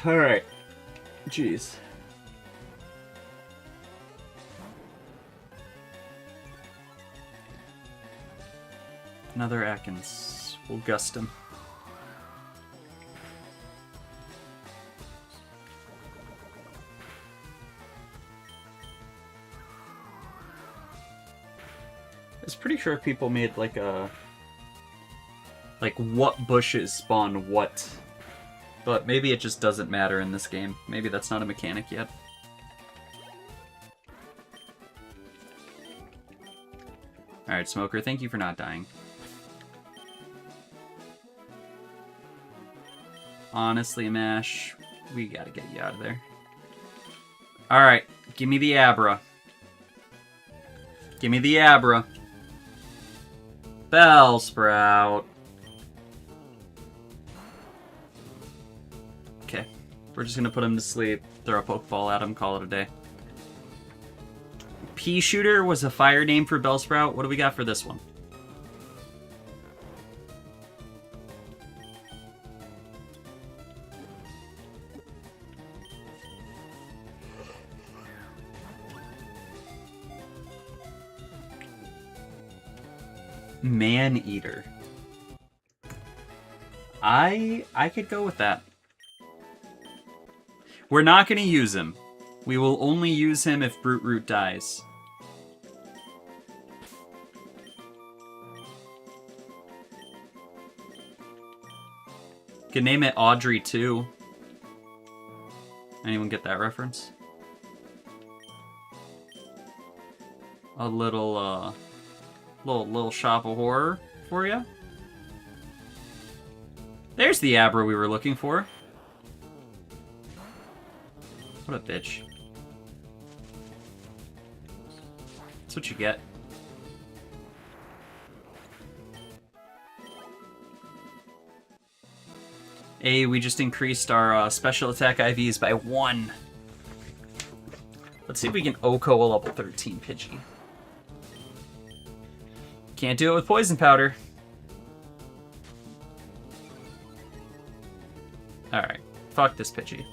Alright. Jeez. Another Atkins. We'll gust him. I was pretty sure people made like a... like what bushes spawn what. But maybe it just doesn't matter in this game. Maybe that's not a mechanic yet. Alright, Smoker, thank you for not dying. Honestly, Mash, we gotta get you out of there. Alright, give me the Abra. Give me the Abra. Bellsprout. Okay. We're just gonna put him to sleep. Throw a Pokeball at him, call it a day. Pea Shooter was a fire name for Bellsprout. What do we got for this one? Man-Eater. I could go with that. We're not going to use him. We will only use him if Brute Root dies. Could name it Audrey too. Anyone get that reference? A little shop of horror for you. There's the Abra we were looking for. What a bitch. That's what you get. Hey, we just increased our special attack IVs by 1. Let's see if we can OHKO a level 13 Pidgey. Can't do it with Poison Powder. Alright, fuck this Pidgey.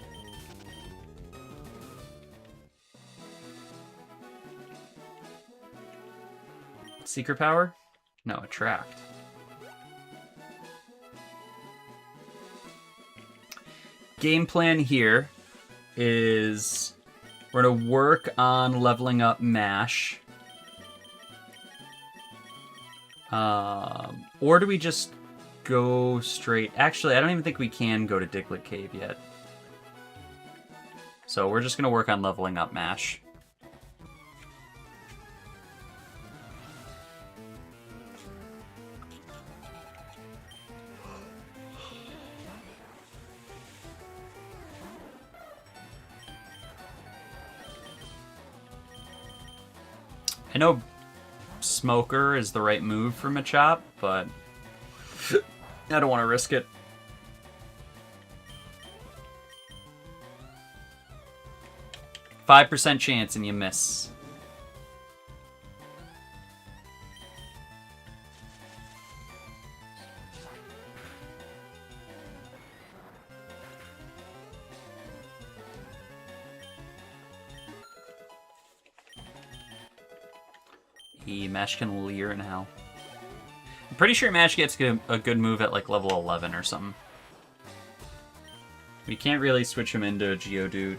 Secret Power? No, Attract. Game plan here is we're going to work on leveling up Mash. Or do we just go straight? Actually, I don't even think we can go to Diglett Cave yet. So we're just going to work on leveling up Mash. I know Smoker is the right move for Machop, but I don't want to risk it. %5 chance and you miss. Mash can Leer in hell. I'm pretty sure Mash gets a good move at like level 11 or something. We can't really switch him into a Geodude.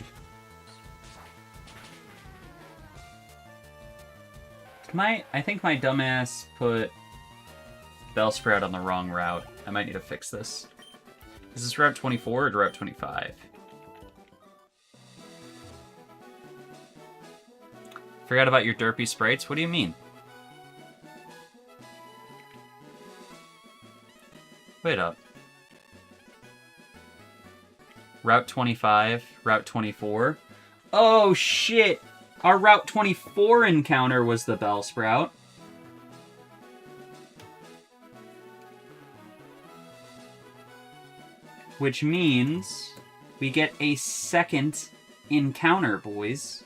I think my dumbass put Bellsprout on the wrong route. I might need to fix this. Is this Route 24 or Route 25? Forgot about your derpy sprites? What do you mean? Wait up. Route 25, Route 24. Oh shit! Our Route 24 encounter was the Bellsprout. Which means we get a second encounter, boys.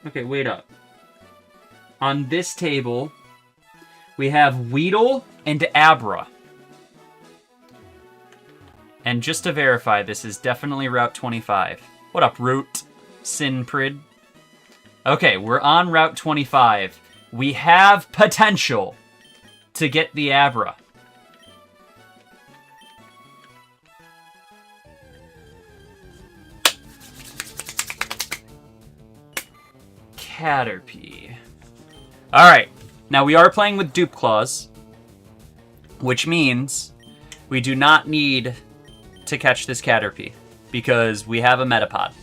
Okay, wait up. On this table, we have Weedle and Abra. And just to verify, this is definitely Route 25. What up, Root? Sinprid? Okay, we're on Route 25. We have potential to get the Abra. Caterpie. Alright. Now, we are playing with Dupe Claws, which means we do not need to catch this Caterpie, because we have a Metapod.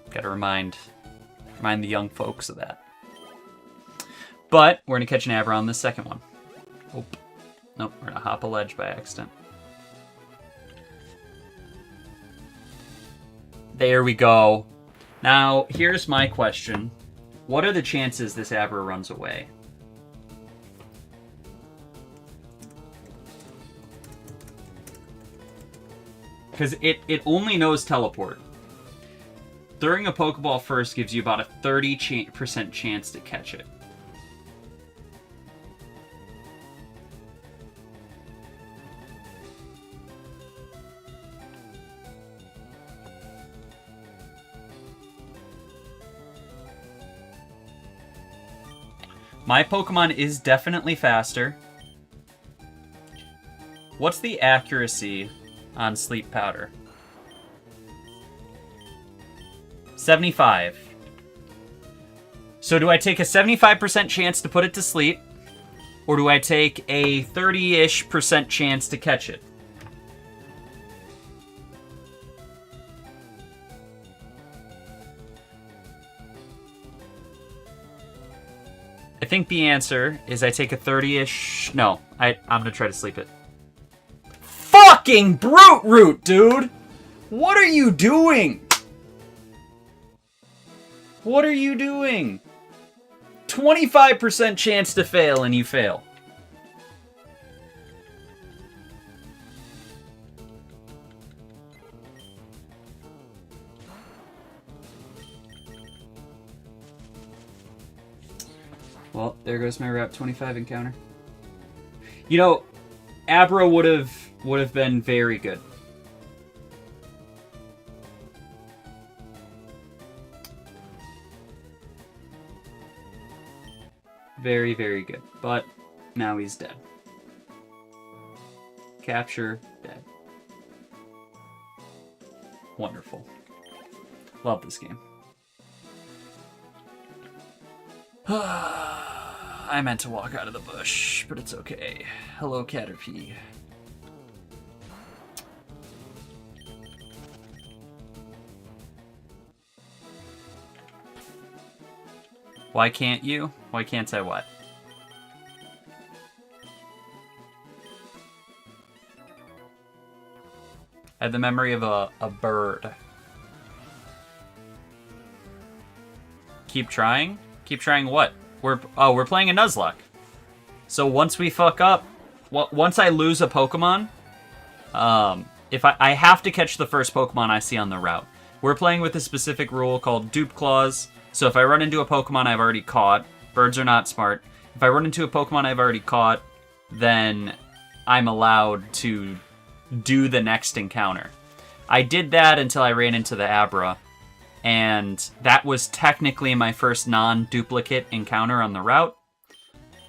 Gotta remind the young folks of that. But, we're gonna catch an Abra on this second one. Oh. Nope, we're gonna hop a ledge by accident. There we go. Now, here's my question. What are the chances this Abra runs away? Because it only knows teleport. Throwing a Pokeball first gives you about a 30% chance to catch it. My Pokemon is definitely faster. What's the accuracy on Sleep Powder? 75. So do I take a 75% chance to put it to sleep? Or do I take a 30-ish% chance to catch it? I think the answer is I take a 30-ish... No, I'm gonna try to sleep it. Fucking Brute Root, dude! What are you doing? What are you doing? 25% chance to fail and you fail. Well, there goes my Route 25 encounter. You know, Abra would have been very good. Very, very good. But now he's dead. Capture, dead. Wonderful. Love this game. I meant to walk out of the bush, but it's okay. Hello, Caterpie. Why can't you? Why can't I what? I have the memory of a bird. Keep trying? Keep trying what? We're playing a Nuzlock. So once we fuck up, once I lose a Pokemon, if I have to catch the first Pokemon I see on the route. We're playing with a specific rule called Dupe Clause. So if I run into a Pokemon I've already caught, birds are not smart. If I run into a Pokemon I've already caught, then I'm allowed to do the next encounter. I did that until I ran into the Abra, and that was technically my first non-duplicate encounter on the route.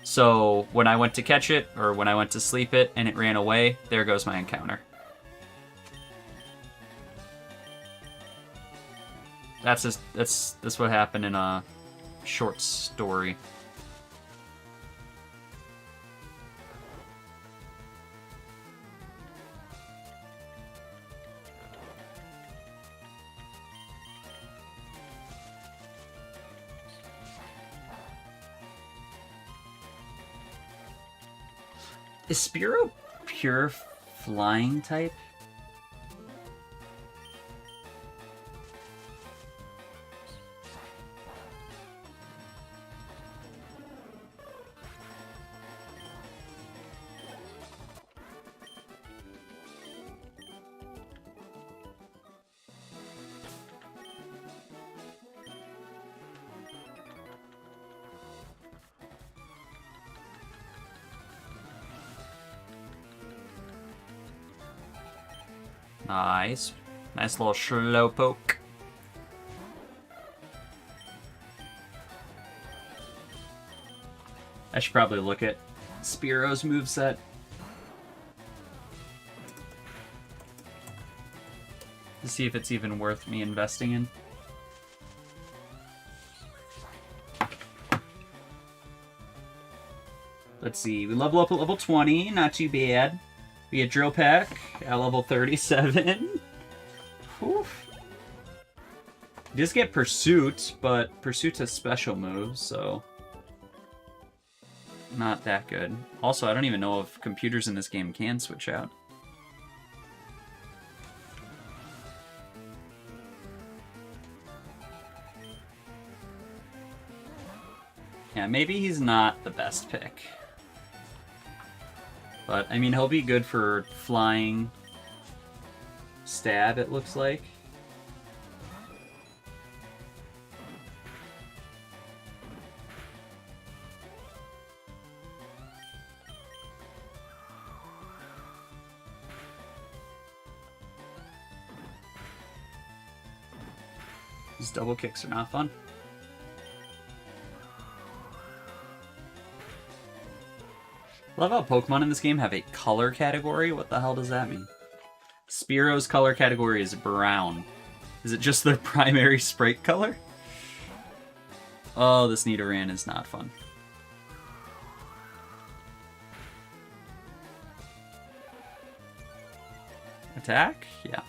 So when I went to catch it, or when I went to sleep it, and it ran away, there goes my encounter. That's what happened in a short story. Is Spearow pure flying type? Nice. Nice little Slowpoke. I should probably look at Spearow's moveset. To see if it's even worth me investing in. Let's see. We level up at level 20. Not too bad. We get Drill Peck at level 37. Oof. You just get Pursuit, but Pursuit has special moves, so not that good. Also, I don't even know if computers in this game can switch out. Yeah, maybe he's not the best pick. But, I mean, he'll be good for flying stab, it looks like. These double kicks are not fun. Love how Pokemon in this game have a color category. What the hell does that mean? Spearo's color category is brown. Is it just their primary sprite color? Oh, this Nidoran is not fun. Attack? Yeah.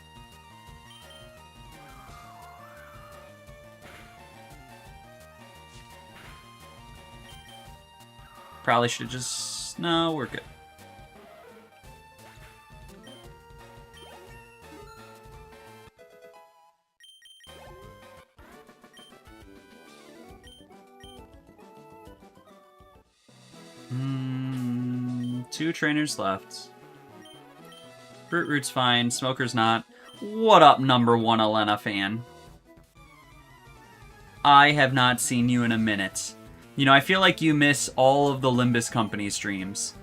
Probably should just... No, we're good. Two trainers left. Brute Root's fine. Smoker's not. What up, number one Elena fan? I have not seen you in a minute. You know, I feel like you miss all of the Limbus Company streams,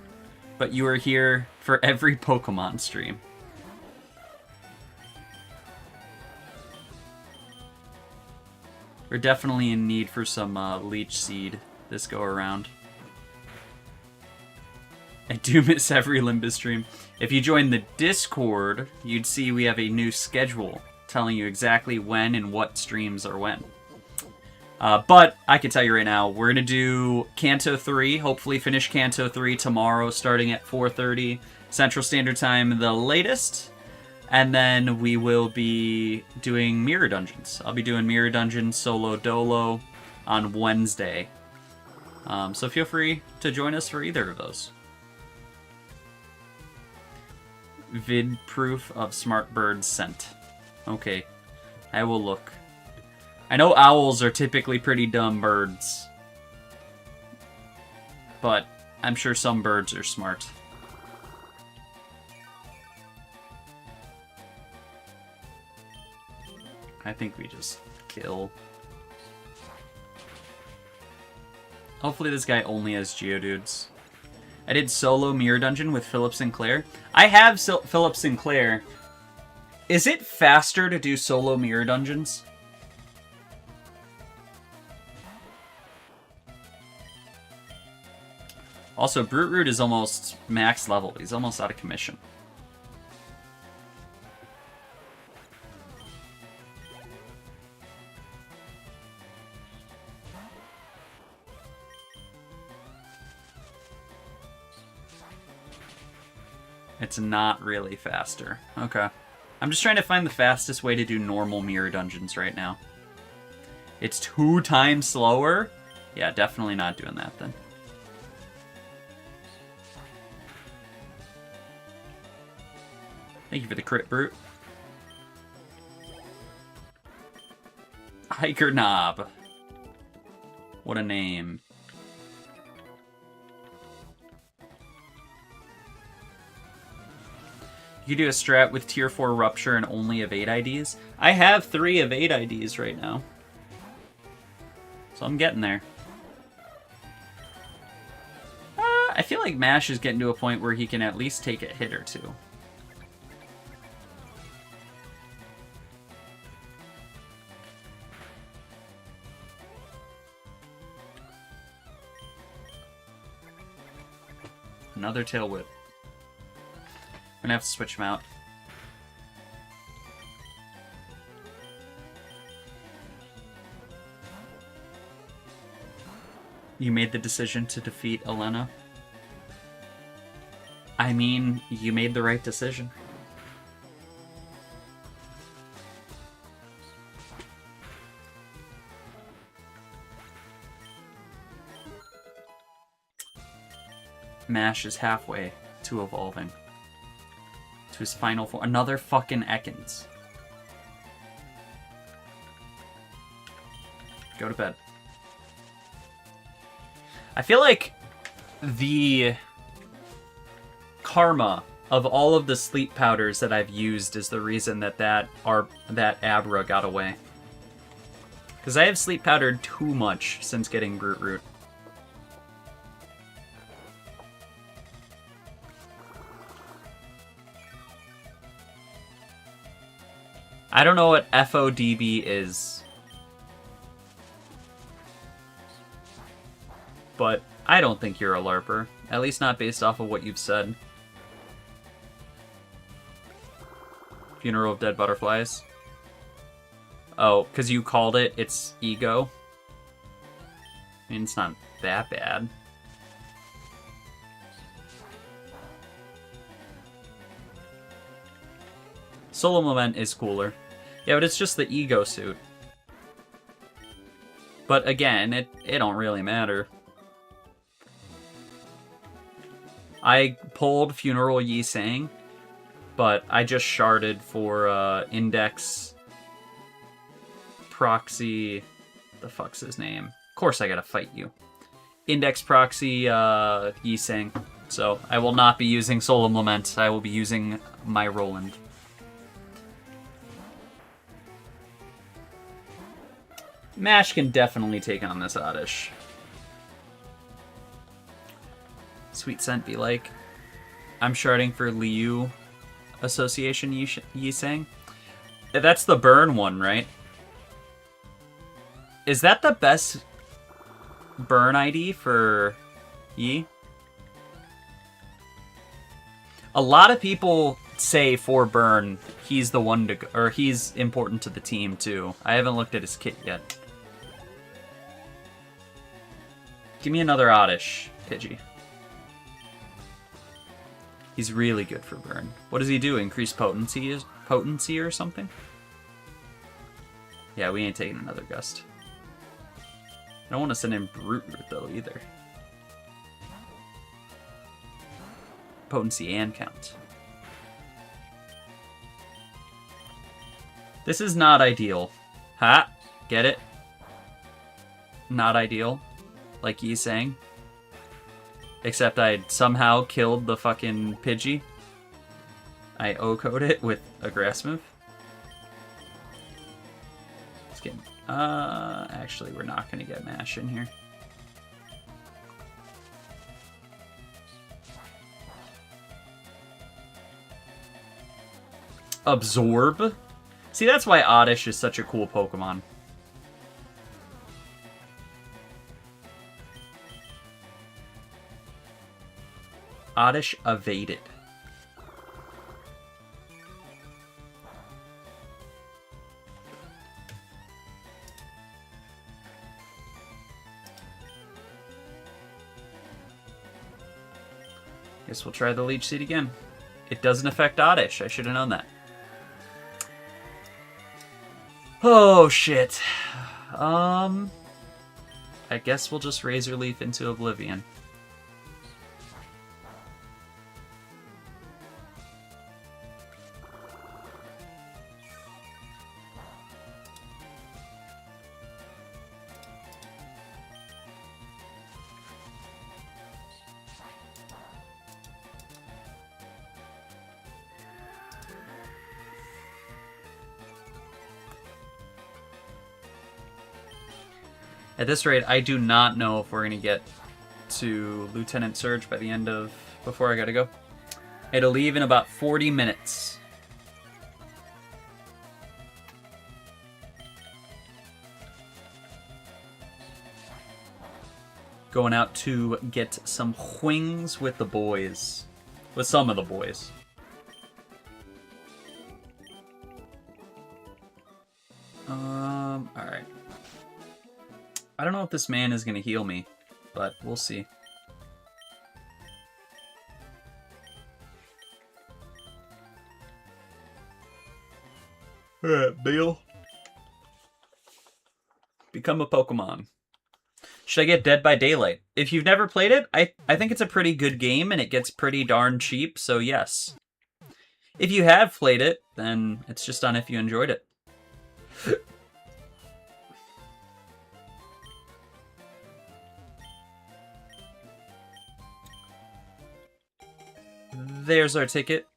but you are here for every Pokemon stream. We're definitely in need for some Leech Seed this go around. I do miss every Limbus stream. If you join the Discord, you'd see we have a new schedule telling you exactly when and what streams are when. But I can tell you right now, we're going to do Kanto 3, hopefully finish Kanto 3 tomorrow starting at 4:30 Central Standard Time, the latest. And then we will be doing Mirror Dungeons. I'll be doing Mirror Dungeons Solo Dolo on Wednesday. So feel free to join us for either of those. Vid proof of smart bird scent. Okay, I will look. I know owls are typically pretty dumb birds, but I'm sure some birds are smart. I think we just kill. Hopefully this guy only has Geodudes. I did solo Mirror Dungeon with Philip Sinclair. I have Philip Sinclair. Is it faster to do solo Mirror Dungeons? Also, Brute Root is almost max level. He's almost out of commission. It's not really faster. Okay. I'm just trying to find the fastest way to do normal Mirror Dungeons right now. It's 2 times slower? Yeah, definitely not doing that then. Thank you for the crit, Brute. Hiker Knob. What a name. You do a strat with tier 4 Rupture and only evade IDs? I have 3 evade IDs right now. So I'm getting there. I feel like Mash is getting to a point where he can at least take a hit or two. Another Tail Whip. I'm gonna have to switch him out. You made the decision to defeat Elena. I mean, you made the right decision. Mash is halfway to evolving to his final form. Another fucking Ekans. Go to bed. I feel like the karma of all of the sleep powders that I've used is the reason that Abra got away. Because I have sleep powdered too much since getting Brute Root. I don't know what FODB is. But I don't think you're a LARPer. At least not based off of what you've said. Funeral of Dead Butterflies. Oh, because you called it, it's ego. I mean, it's not that bad. Solo Lament is cooler. Yeah, but it's just the ego suit. But again, it don't really matter. I pulled Funeral Yi Sang, but I just sharded for Index Proxy. The fuck's his name? Of course I gotta fight you. Index Proxy Yi Sang. So I will not be using Solemn Lament. I will be using my Roland. Mash can definitely take on this Oddish. Sweet Scent be like, I'm sharding for Liu Association Yi Sang. That's the burn one, right? Is that the best burn ID for Yi? A lot of people say for burn, he's the one to go, or he's important to the team too. I haven't looked at his kit yet. Give me another Oddish, Pidgey. He's really good for burn. What does he do? Increase potency or something? Yeah, we ain't taking another Gust. I don't want to send in Brute Root though either. Potency and count. This is not ideal. Ha! Get it? Not ideal. Like Yi Sang. Except I somehow killed the fucking Pidgey. I O-code it with a grass move. Let's get... actually, we're not going to get Mash in here. Absorb? See, that's why Oddish is such a cool Pokemon. Oddish evaded. Guess we'll try the Leech Seed again. It doesn't affect Oddish. I should have known that. Oh, shit. I guess we'll just Razor Leaf into Oblivion. At this rate, I do not know if we're going to get to Lieutenant Surge by the end of... before I gotta go. I had to leave in about 40 minutes. Going out to get some wings with the boys. With some of the boys. Alright. I don't know if this man is going to heal me, but we'll see. Alright, Bill. Become a Pokemon. Should I get Dead by Daylight? If you've never played it, I think it's a pretty good game and it gets pretty darn cheap, so yes. If you have played it, then it's just on if you enjoyed it. There's our ticket.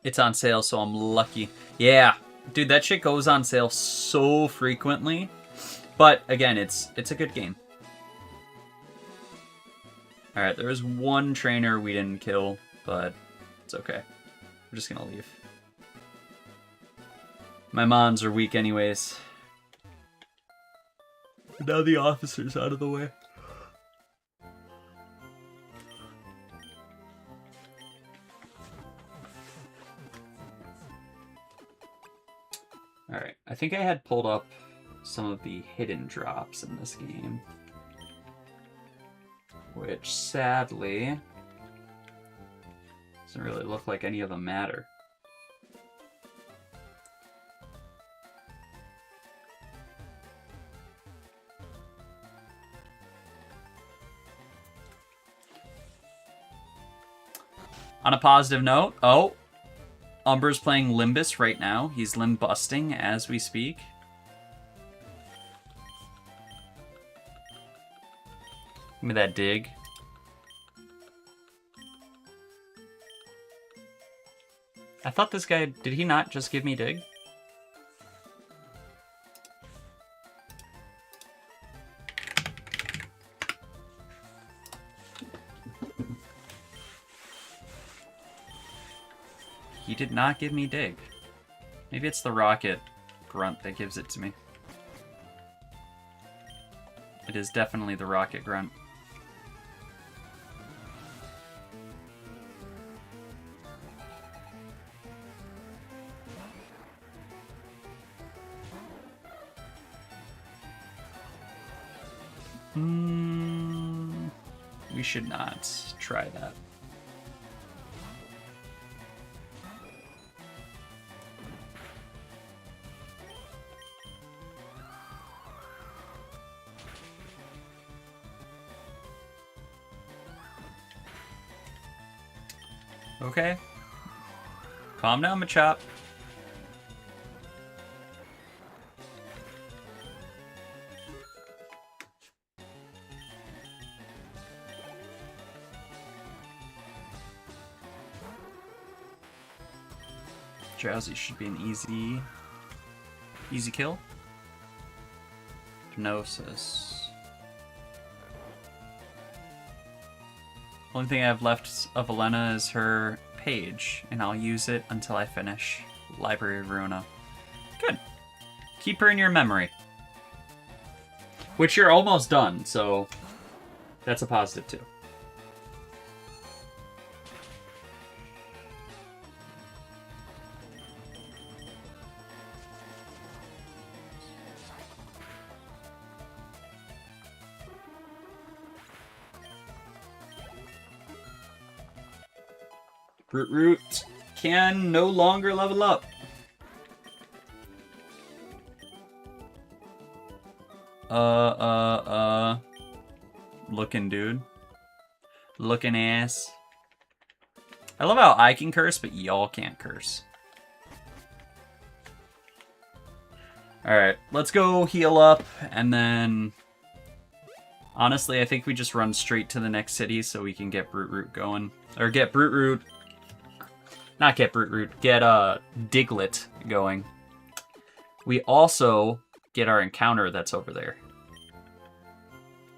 It's on sale, so I'm lucky. Yeah, dude, that shit goes on sale so frequently. But again, it's a good game. All right, there was one trainer we didn't kill, but it's okay. We're just gonna leave. My mons are weak anyways. Now the officer's out of the way. Alright, I think I had pulled up some of the hidden drops in this game. Which, sadly, doesn't really look like any of them matter. On a positive note, Umber's playing Limbus right now. He's limb busting as we speak. Give me that dig. I thought this guy, did he not just give me dig? He did not give me dig. Maybe it's the rocket grunt that gives it to me. It is definitely the rocket grunt. We should not try that. Okay. Calm down, Machop. Drowsy should be an easy kill. Hypnosis. Only thing I have left of Elena is her page, and I'll use it until I finish Library of Ruina. Good. Keep her in your memory. Which you're almost done, so that's a positive too. Root can no longer level up. Looking dude. Looking ass. I love how I can curse, but y'all can't curse. Alright, let's go heal up, and then... Honestly, I think we just run straight to the next city so we can get Brute Root going. Or get Brute Root... Not get Brute Root, get Diglett going. We also get our encounter that's over there.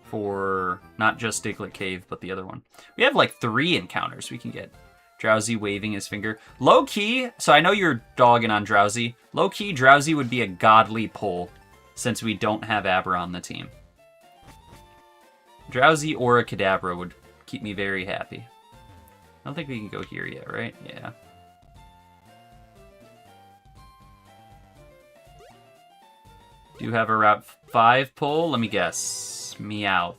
For not just Diglett Cave, but the other one. We have like 3 encounters we can get. Drowsy waving his finger. Low-key, so I know you're dogging on Drowsy. Low-key, Drowsy would be a godly pull, since we don't have Abra on the team. Drowsy or a Kadabra would keep me very happy. I don't think we can go here yet, right? Yeah. Do you have a Route 5 pull? Let me guess. Meowth.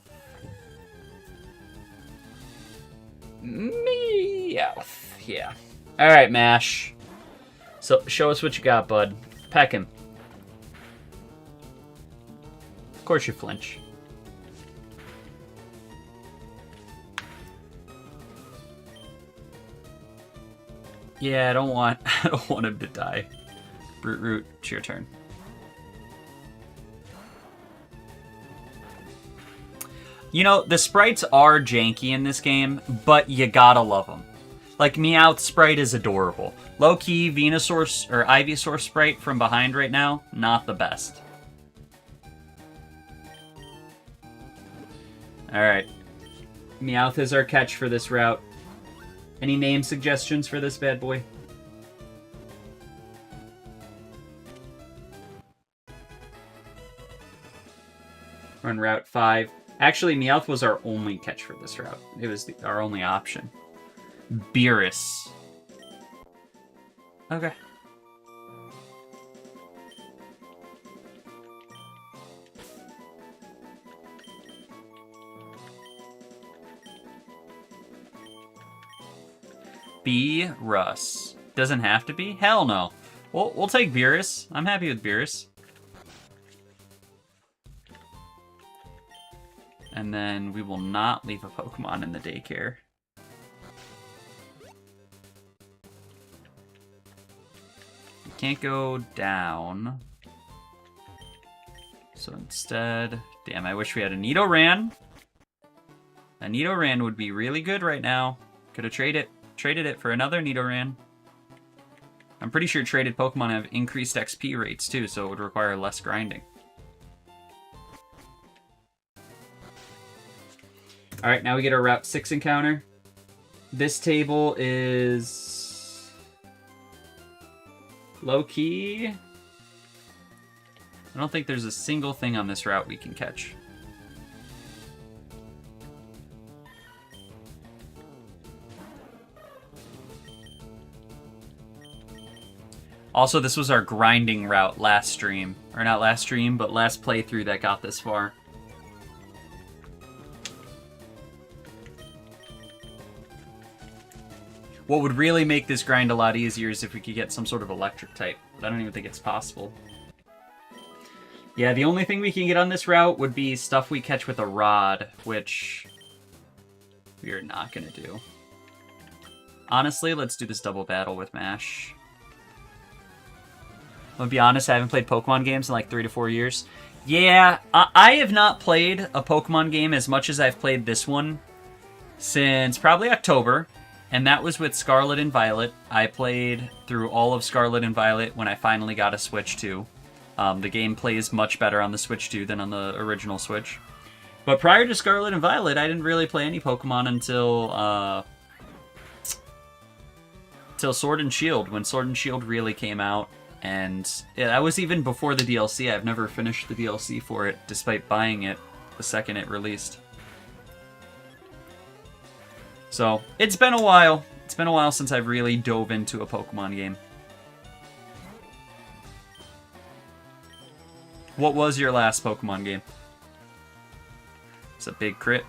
Meowth. Yeah. Alright, Mash. So, show us what you got, bud. Peck him. Of course you flinch. Yeah, I don't want him to die. Brute Root, it's your turn. You know, the sprites are janky in this game, but you gotta love them. Like, Meowth's sprite is adorable. Low-key, Venusaur or Ivysaur sprite from behind right now, not the best. Alright. Meowth is our catch for this route. Any name suggestions for this bad boy? We're on Route 5. Actually, Meowth was our only catch for this route. It was our only option. Beerus. Okay. Beerus. Doesn't have to be? Hell no. We'll take Beerus. I'm happy with Beerus. And then we will not leave a Pokemon in the daycare. You can't go down. So instead... Damn, I wish we had a Nidoran. A Nidoran would be really good right now. Could have traded it for another Nidoran. I'm pretty sure traded Pokemon have increased XP rates too, so it would require less grinding. Alright, now we get our Route 6 encounter. This table is... low-key. I don't think there's a single thing on this route we can catch. Also, this was our grinding route last stream. Or not last stream, but last playthrough that got this far. What would really make this grind a lot easier is if we could get some sort of electric type. But I don't even think it's possible. Yeah, the only thing we can get on this route would be stuff we catch with a rod, which we are not going to do. Honestly, let's do this double battle with Mash. I'm going to be honest, I haven't played Pokemon games in like 3 to 4 years. Yeah, I have not played a Pokemon game as much as I've played this one since probably October. And that was with Scarlet and Violet. I played through all of Scarlet and Violet when I finally got a Switch 2. The game plays much better on the Switch 2 than on the original Switch. But prior to Scarlet and Violet, I didn't really play any Pokemon until Sword and Shield, when Sword and Shield really came out. And yeah, that was even before the DLC. I've never finished the DLC for it, despite buying it the second it released. So, it's been a while. It's been a while since I've really dove into a Pokemon game. What was your last Pokemon game? It's a big crit.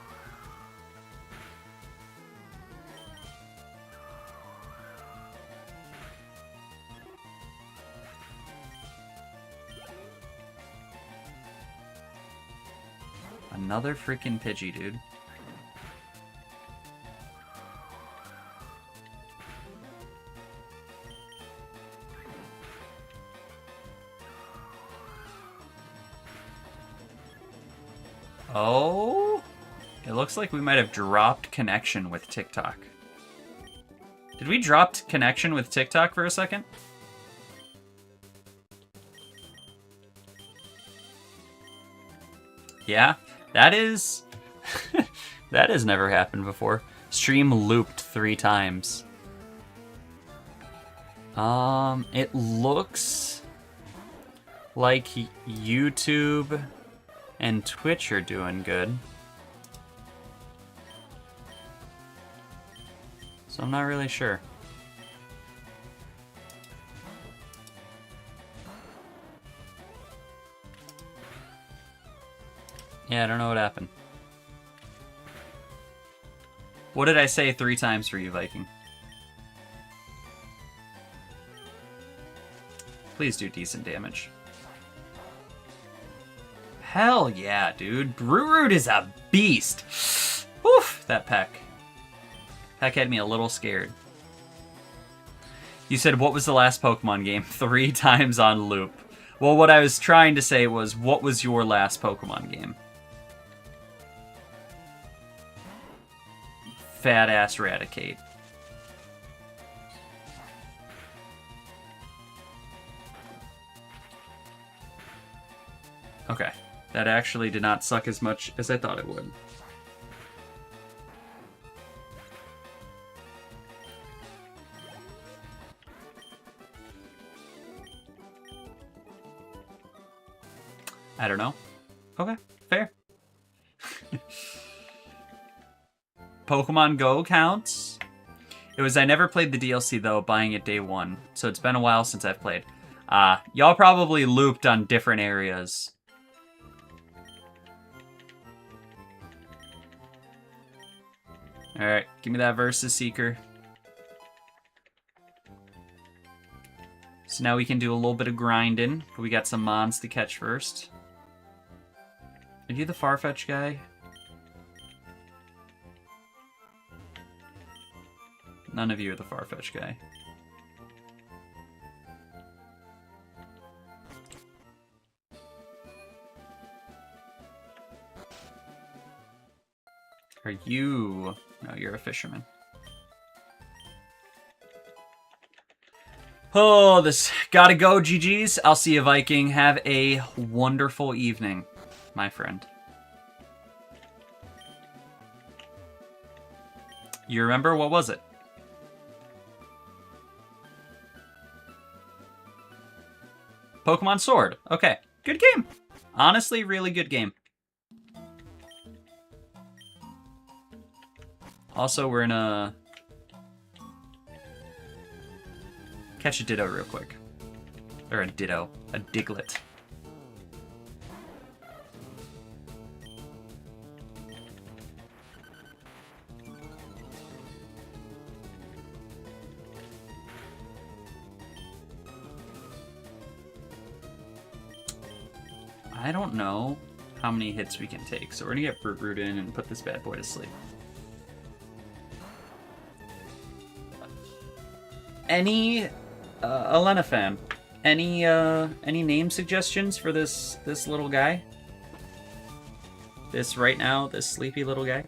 Another freaking Pidgey, dude. Oh, it looks like we might have dropped connection with TikTok. Did we drop connection with TikTok for a second? Yeah, that is... that has never happened before. Stream looped 3 times. It looks like YouTube and Twitch are doing good. So I'm not really sure. Yeah, I don't know what happened. What did I say 3 times for you, Viking? Please do decent damage. Hell yeah, dude. Brewroot is a beast. Oof, that Peck. Peck had me a little scared. You said, what was the last Pokemon game? 3 times on loop. Well, what I was trying to say was, what was your last Pokemon game? fat ass Raticate. Okay, that actually did not suck as much as I thought it would. I don't know. Okay, fair. Pokemon Go counts. I never played the DLC though, buying it day one. So it's been a while since I've played. Y'all probably looped on different areas. Alright, give me that Versus Seeker. So now we can do a little bit of grinding, but we got some mons to catch first. Are you the Farfetch guy? None of you are the Farfetch guy. Are you... No, you're a fisherman. Oh, this... Gotta go, GG's. I'll see you, Viking. Have a wonderful evening, my friend. You remember? What was it? Pokemon Sword. Okay. Good game. Honestly, really good game. Also, we're gonna catch a Ditto real quick. Or a Ditto. A Diglett. I don't know how many hits we can take, so we're gonna get Brute Root in and put this bad boy to sleep. Any Elena fan? Any name suggestions for this little guy? This right now, this sleepy little guy?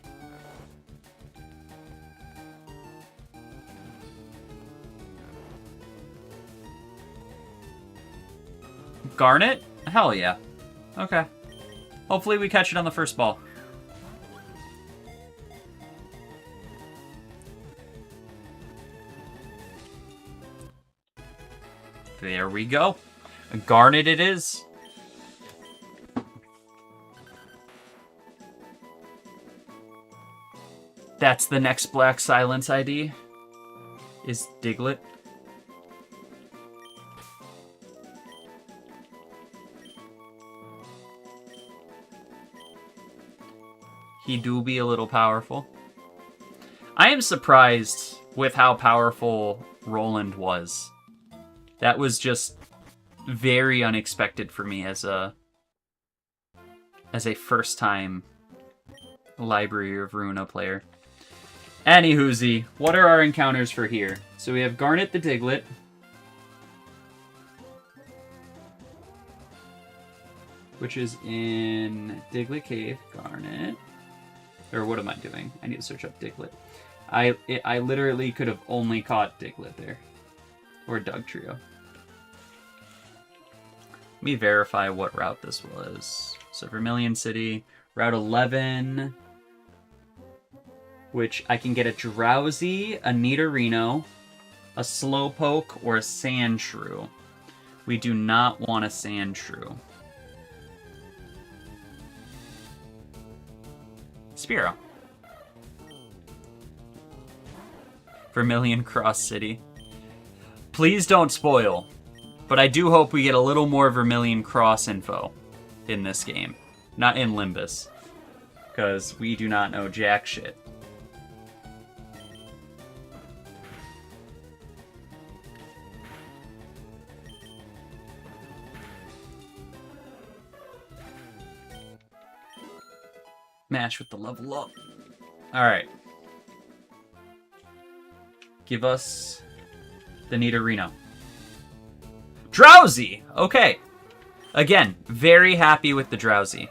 Garnet? Hell yeah. Okay. Hopefully we catch it on the first ball. There we go. Garnet it is. That's the next Black Silence ID. Is Diglett. He do be a little powerful. I am surprised with how powerful Roland was. That was just very unexpected for me as a first-time Library of Ruina player. Anywhoosie, what are our encounters for here? So we have Garnet the Diglett. Which is in Diglett Cave. Garnet. Or what am I doing? I need to search up Diglett. I literally could have only caught Diglett there. Or Doug Trio. Let me verify what route this was. So Vermilion City, Route 11, which I can get a Drowsy, a Nidorino, a Slowpoke, or a Sandshrew. We do not want a Sandshrew. Spearow. Vermilion Cross City. Please don't spoil, but I do hope we get a little more Vermilion Cross info in this game. Not in Limbus, because we do not know jack shit. Match with the level up. Alright. Give us the Nidorino. Drowsy! Okay. Again, very happy with the Drowsy.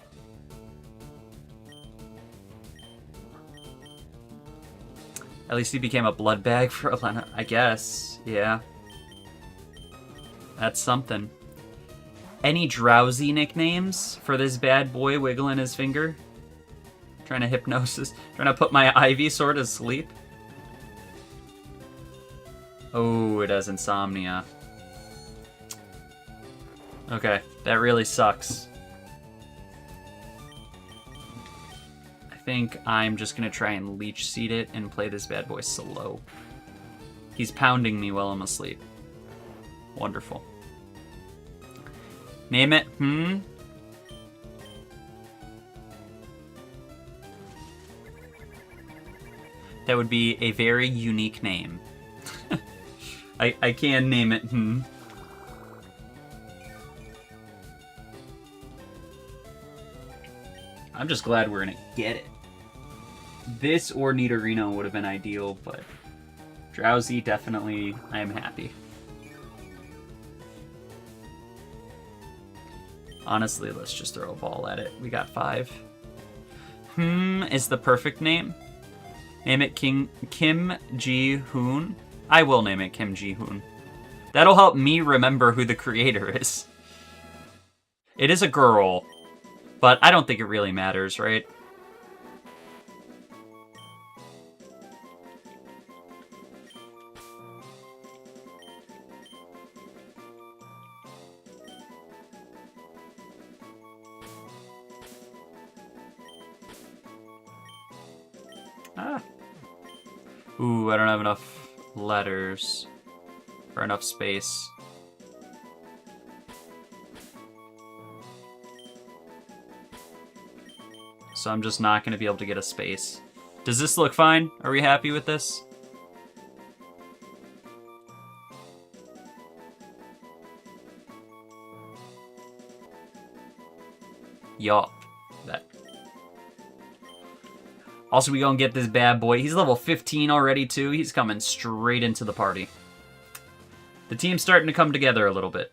At least he became a blood bag for Elena. I guess. Yeah. That's something. Any drowsy nicknames for this bad boy wiggling his finger? Trying to hypnosis. Trying to put my Ivysaur to sleep. Oh, it has insomnia. Okay, that really sucks. I think I'm just gonna try and Leech Seed it and play this bad boy slow. He's pounding me while I'm asleep. Wonderful. Name it, That would be a very unique name. I can name it, I'm just glad we're gonna get it. This or Nidorino would have been ideal, but Drowsy, definitely, I am happy. Honestly, let's just throw a ball at it. We got 5. Is the perfect name. Name it Kim Ji-hoon. I will name it Kim Ji-hoon. That'll help me remember who the creator is. It is a girl, but I don't think it really matters, right? Ooh, I don't have enough letters or enough space. So I'm just not going to be able to get a space. Does this look fine? Are we happy with this? Yup. That. Also, we gonna get this bad boy. He's level 15 already, too. He's coming straight into the party. The team's starting to come together a little bit.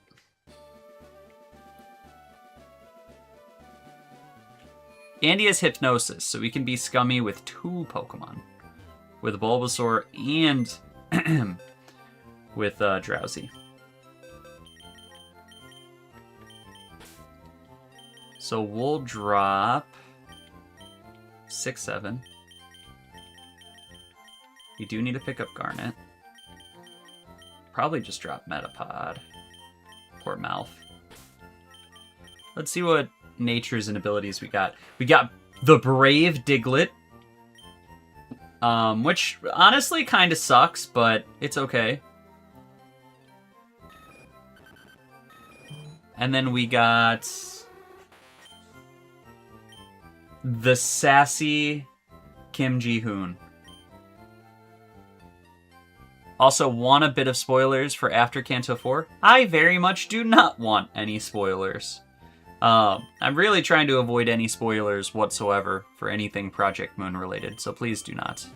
Andy has Hypnosis, so we can be scummy with 2 Pokemon. With Bulbasaur and with Drowsy. So we'll drop 6, 7. We do need to pick up Garnet. Probably just drop Metapod. Poor mouth. Let's see what natures and abilities we got. We got the Brave Diglett. Which honestly kind of sucks, but it's okay. And then we got the sassy Kim Ji-hoon. Also, want a bit of spoilers for after Kanto 4? I very much do not want any spoilers. I'm really trying to avoid any spoilers whatsoever for anything Project Moon related, so please do not.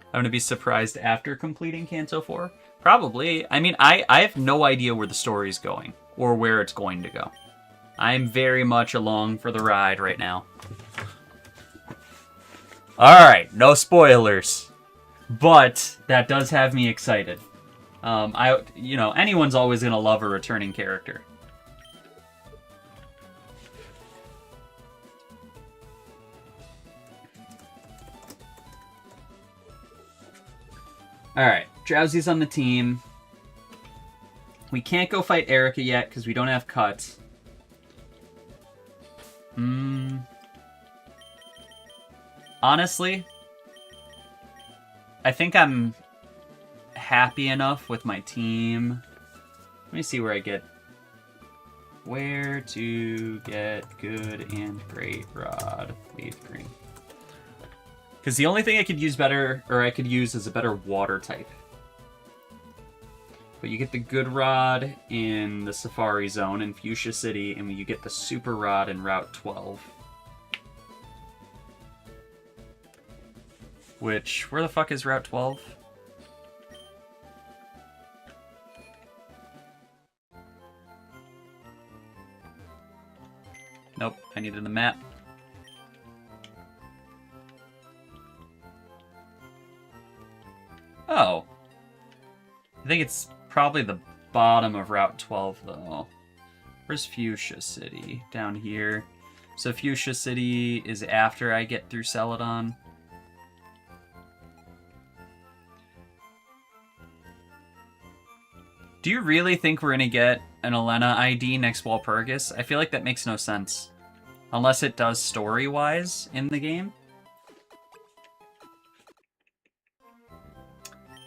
I'm going to be surprised after completing Kanto 4? Probably. I mean, I have no idea where the story's going, or where it's going to go. I'm very much along for the ride right now. Alright, no spoilers. But that does have me excited. Anyone's always going to love a returning character. Alright, Drowsy's on the team. We can't go fight Erica yet because we don't have cuts. Honestly, I think I'm happy enough with my team. Let me see where I get... Where to get good and great rod. LeafGreen. Because the only thing I could use better, or I could use is a better water type. But you get the good rod in the Safari Zone in Fuchsia City, and you get the super rod in Route 12. Which, where the fuck is Route 12? Nope, I needed the map. Oh. I think it's probably the bottom of Route 12, though. Where's Fuchsia City? Down here. So Fuchsia City is after I get through Celadon. Do you really think we're gonna get an Elena ID next Walpurgis? I feel like that makes no sense. Unless it does story-wise in the game.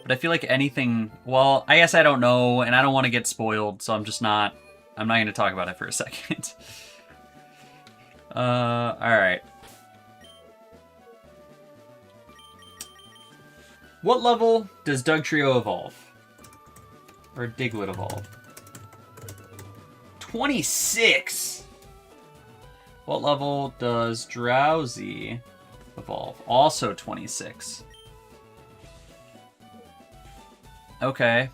But I feel like anything... Well, I guess I don't know, and I don't want to get spoiled, so I'm not going to talk about it for a second. Alright. What level does Dugtrio evolve? Or Diglett evolve? 26! What level does Drowsy evolve? Also 26. Okay.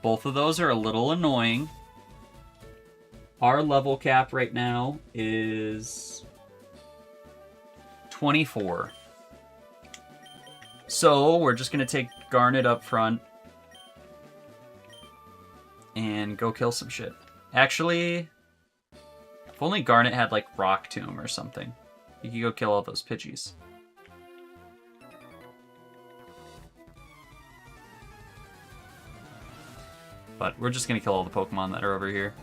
Both of those are a little annoying. Our level cap right now is 24. So we're just going to take Garnet up front and go kill some shit. Actually, if only Garnet had like Rock Tomb or something, you could go kill all those Pidgeys. But we're just going to kill all the Pokemon that are over here.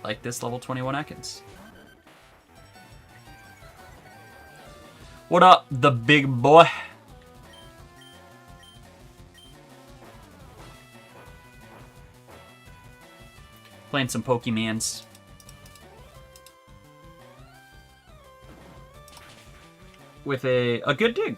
Like this level 21 Ekans. What up, the big boy? Playing some Pokemans. With a good dig.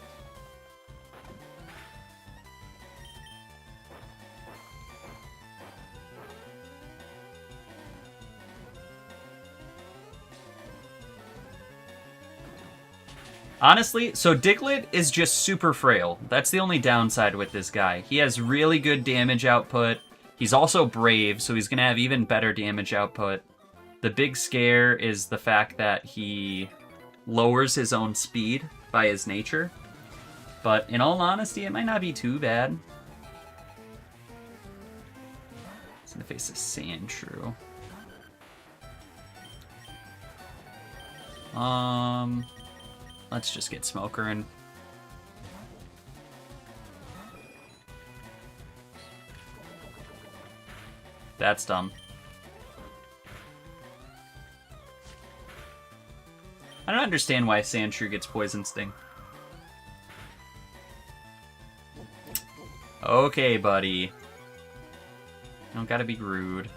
Honestly, so Diglett is just super frail. That's the only downside with this guy. He has really good damage output. He's also brave, so he's going to have even better damage output. The big scare is the fact that he lowers his own speed by his nature. But in all honesty, it might not be too bad. He's in the face of Sandshrew. Let's just get Smoker in. That's dumb. I don't understand why Sandshrew gets Poison Sting. Okay, buddy. You don't gotta be rude.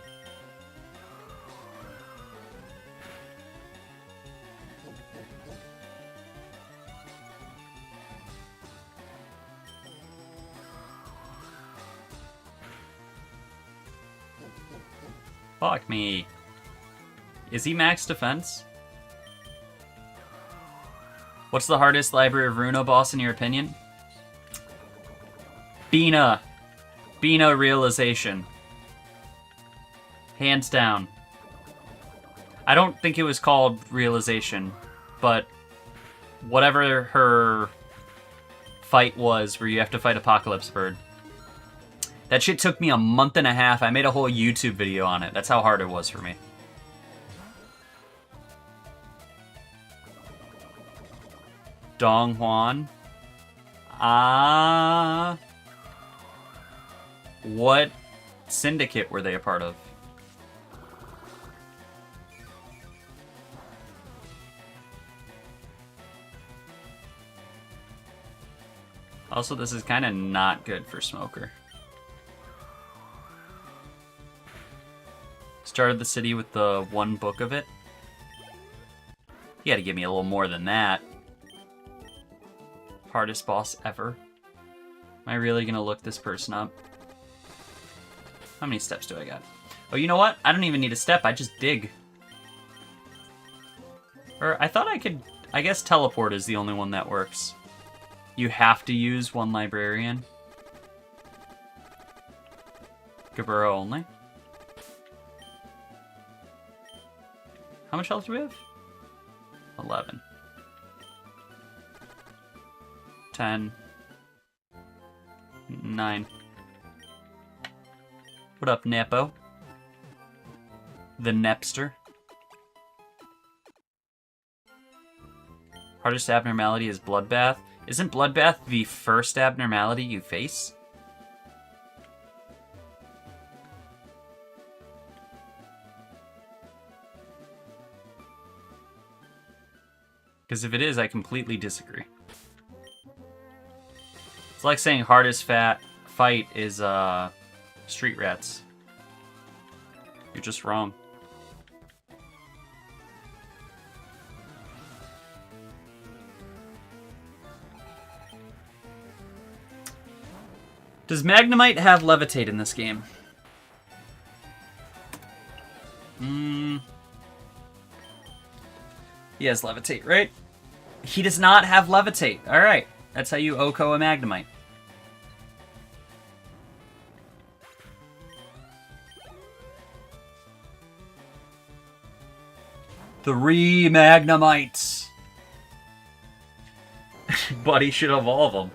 Fuck me. Is he max defense? What's the hardest Library of Runo boss in your opinion? Bina. Bina Realization. Hands down. I don't think it was called Realization, but whatever her fight was where you have to fight Apocalypse Bird. That shit took me a month and a half. I made a whole YouTube video on it. That's how hard it was for me. Dong Huan. What syndicate were they a part of? Also, this is kind of not good for Smoker. Started the city with the one book of it. You gotta give me a little more than that. Hardest boss ever. Am I really gonna look this person up? How many steps do I got? Oh, you know what? I don't even need a step. I just dig. Or I thought I could... I guess teleport is the only one that works. You have to use one librarian. Gaburo only. How much health do we have? 11. 10. 9. What up, Nepo? The Nepster. Hardest abnormality is Bloodbath. Isn't Bloodbath the first abnormality you face? Because if it is, I completely disagree. It's like saying hardest fight is street rats. You're just wrong. Does Magnemite have Levitate in this game? He has Levitate, right? He does not have Levitate. Alright. That's how you Oko a Magnemite. Three Magnemites! Buddy should evolve them.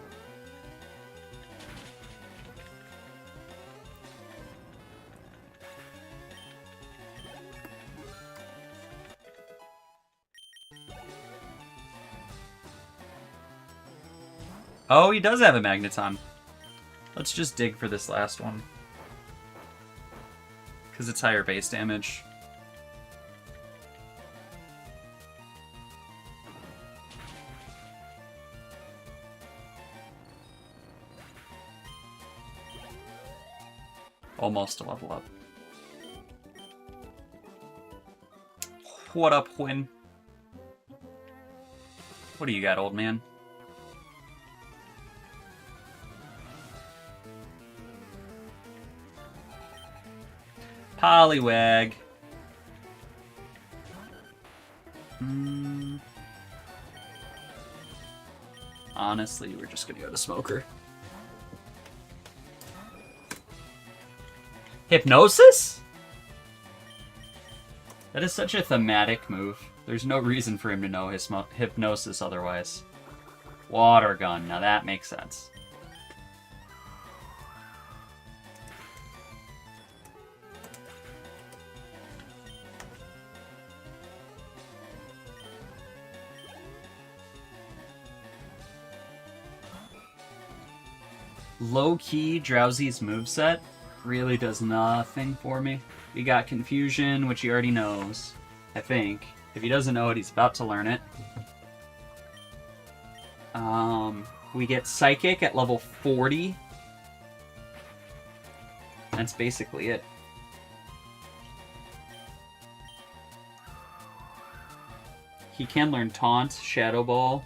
Oh, he does have a Magneton. Let's just dig for this last one. Because it's higher base damage. Almost a level up. What up, Quinn? What do you got, old man? Poliwag. Honestly, we're just gonna go to Smoker. Hypnosis? That is such a thematic move. There's no reason for him to know his Hypnosis otherwise. Water Gun, now that makes sense. Low-key, Drowsy's moveset really does nothing for me. We got Confusion, which he already knows, I think. If he doesn't know it, he's about to learn it. We get Psychic at level 40. That's basically it. He can learn Taunt, Shadow Ball,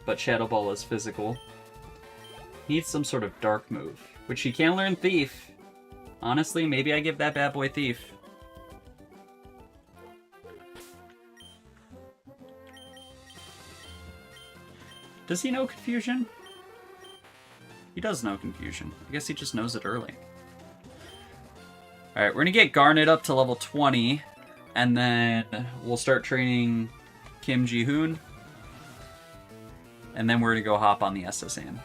but Shadow Ball is physical. Needs some sort of dark move, which he can learn Thief. Honestly, maybe I give that bad boy Thief. Does he know Confusion? He does know Confusion. I guess he just knows it early. Alright, we're gonna get Garnet up to level 20, and then we'll start training Kim Ji-hoon. And then we're gonna go hop on the SSN.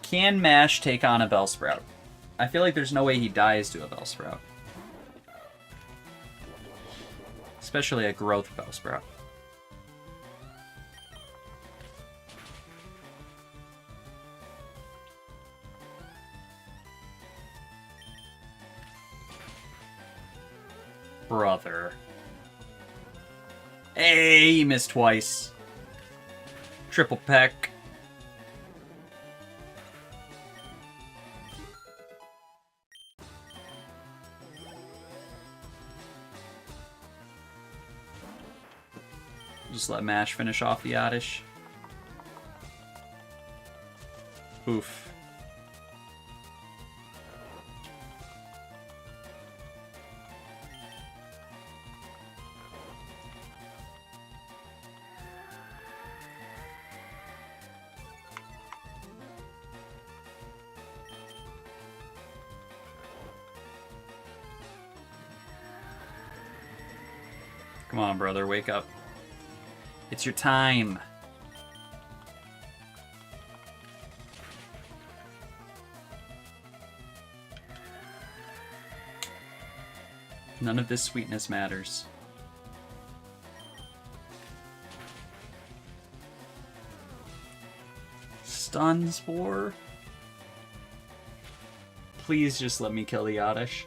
Can Mash take on a Bellsprout? I feel like there's no way he dies to a Bellsprout. Especially a growth Bellsprout. Brother. Hey, he missed twice. Triple peck. Just let Mash finish off the Oddish. Oof. Come on, brother, wake up. It's your time. None of this sweetness matters. Stun Spore? Please just let me kill the Oddish.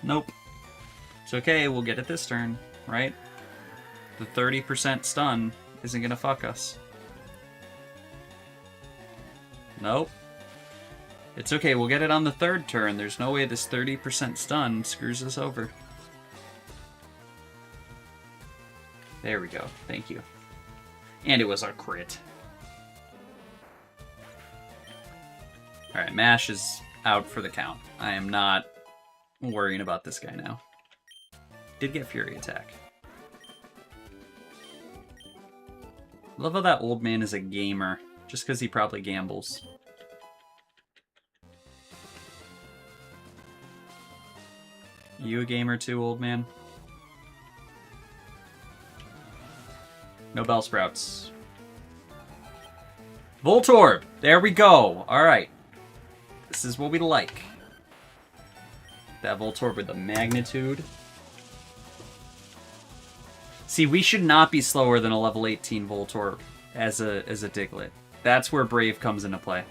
Nope. It's okay, we'll get it this turn, right? The 30% stun isn't gonna fuck us. Nope. It's okay, we'll get it on the third turn. There's no way this 30% stun screws us over. There we go, thank you. And it was our crit. Alright, Mash is out for the count. I am not worrying about this guy now. Did get Fury Attack. Love how that old man is a gamer, just because he probably gambles. You a gamer too, old man? No Bellsprouts. Voltorb! There we go! Alright. This is what we like. That Voltorb with the magnitude. See, we should not be slower than a level 18 Voltorb as a Diglett. That's where Brave comes into play.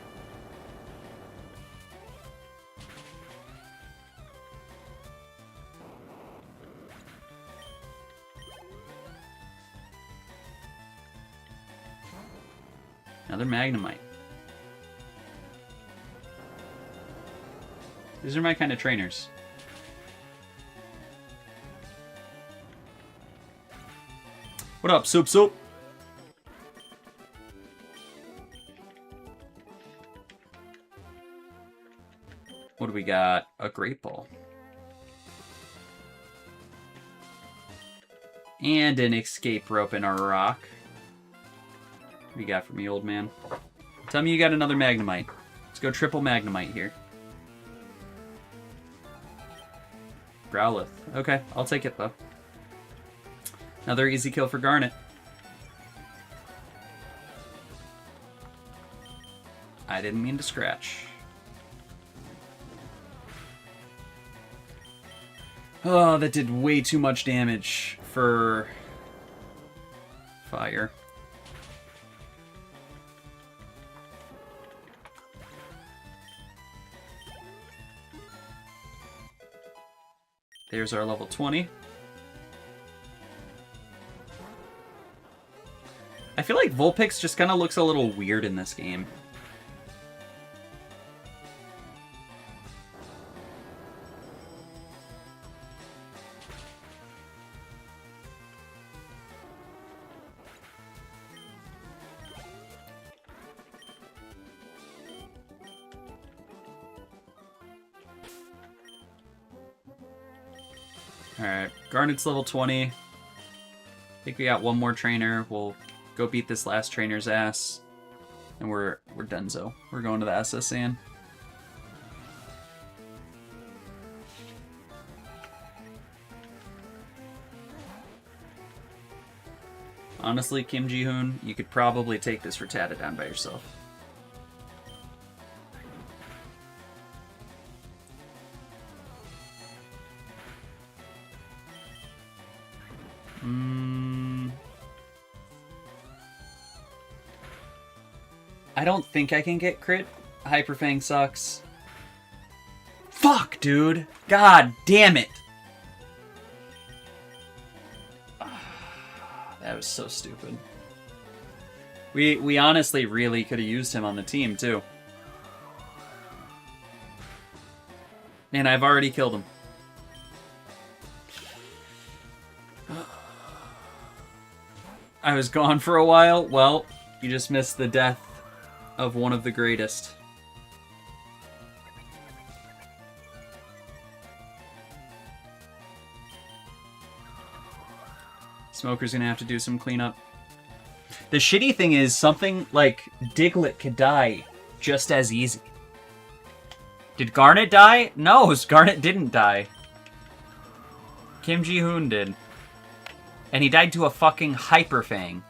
Another Magnemite. These are my kind of trainers. What up, Soup Soup? What do we got? A Great Ball. And an Escape Rope and a Rock. What do you got for me, old man? Tell me you got another Magnemite. Let's go triple Magnemite here. Growlithe. Okay, I'll take it, though. Another easy kill for Garnet. I didn't mean to scratch. Oh, that did way too much damage for fire. There's our level 20. I feel like Vulpix just kind of looks a little weird in this game. Alright, Garnet's level 20. I think we got one more trainer. We'll go beat this last trainer's ass. And we're donezo. We're going to the SS Sand. Honestly, Kim Ji-hoon, you could probably take this Rattata down by yourself. I don't think I can get crit. Hyper Fang sucks. Fuck, dude. God damn it. That was so stupid. We honestly really could have used him on the team, too. And I've already killed him. I was gone for a while. Well, you just missed the death of one of the greatest. Smoker's gonna have to do some cleanup. The shitty thing is something like Diglett could die just as easy. Did Garnet die? No, Garnet didn't die. Kim Ji-hoon did. And he died to a fucking Hyper Fang.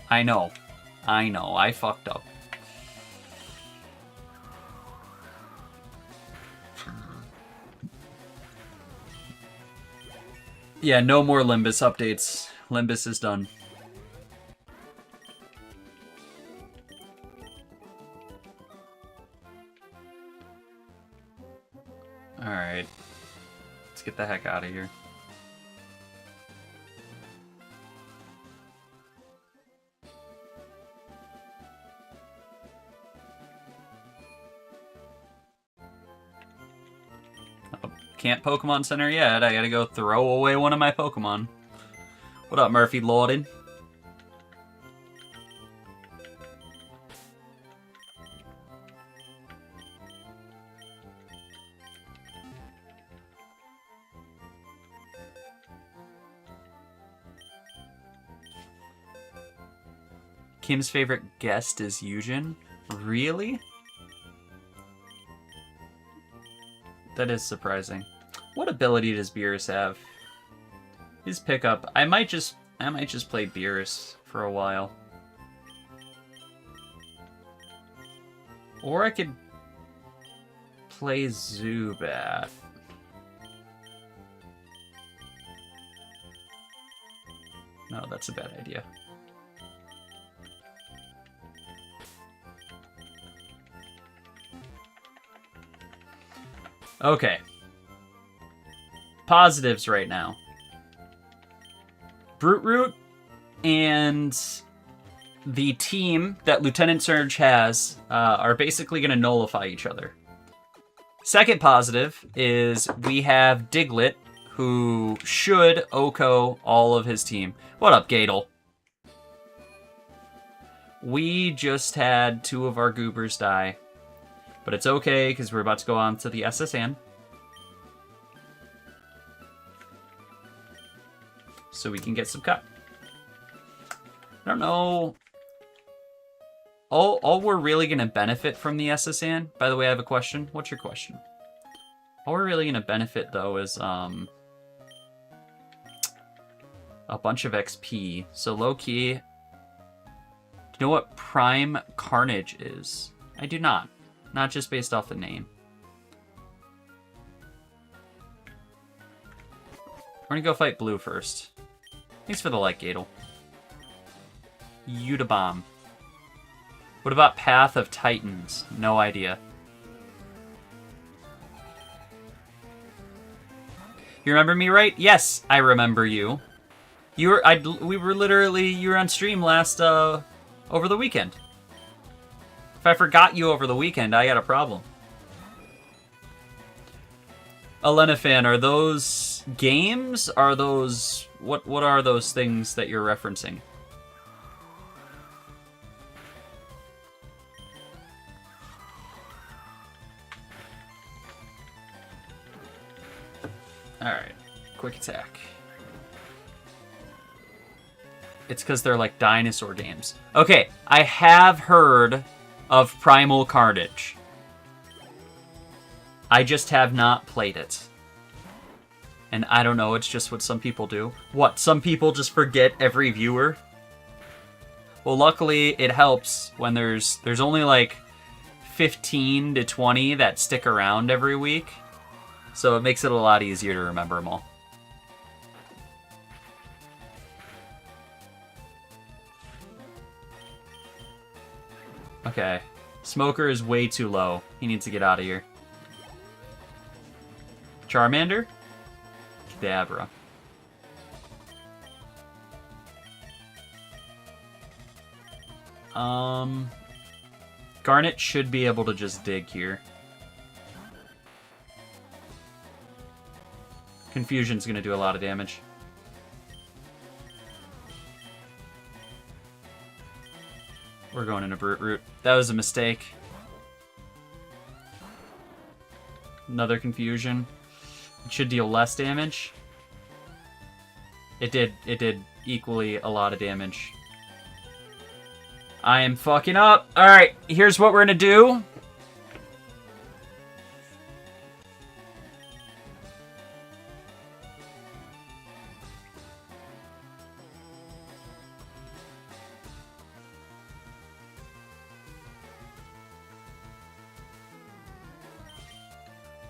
I know. I fucked up. Yeah, no more Limbus updates. Limbus is done. Alright. Let's get the heck out of here. Can't Pokemon Center yet. I gotta go throw away one of my Pokemon. What up, Murphy Lorden? Kim's favorite guest is Yujin? Really? That is surprising. What ability does Beerus have? His pickup. I might just play Beerus for a while. Or I could play Zubat. No, that's a bad idea. Okay. Positives right now. Brute Root and the team that Lieutenant Surge has are basically going to nullify each other. Second positive is we have Diglett, who should OHKO all of his team. What up, Gadel? We just had 2 of our goobers die. But it's okay, because we're about to go on to the SSN. So we can get some cut. I don't know. All we're really going to benefit from the SSN... By the way, I have a question. What's your question? All we're really going to benefit, though, is a bunch of XP. So low-key... Do you know what Prime Carnage is? I do not. Not just based off the name. We're gonna go fight Blue first. Thanks for the like, Gadel. Udabomb. What about Path of Titans? No idea. You remember me, right? Yes, I remember you. You were you were on stream last over the weekend. If I forgot you over the weekend, I got a problem. Elenifan, are those games? Are those... What are those things that you're referencing? Alright. Quick attack. It's because they're like dinosaur games. Okay, I have heard of Primal Carnage. I just have not played it. And I don't know, it's just what some people do. What, some people just forget every viewer? Well, luckily it helps when there's only like 15 to 20 that stick around every week. So it makes it a lot easier to remember them all. Okay. Smoker is way too low. He needs to get out of here. Charmander? Kadabra. Garnet should be able to just dig here. Confusion's gonna do a lot of damage. We're going into Brute Root. That was a mistake. Another Confusion. It should deal less damage. It did equally a lot of damage. I am fucking up. Alright, here's what we're gonna do.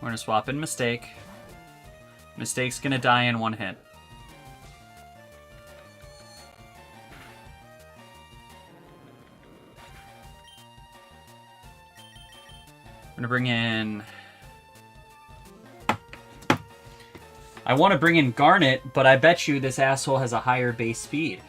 We're gonna swap in Mistake. Mistake's gonna die in one hit. I'm gonna bring in... I want to bring in Garnet, but I bet you this asshole has a higher base speed.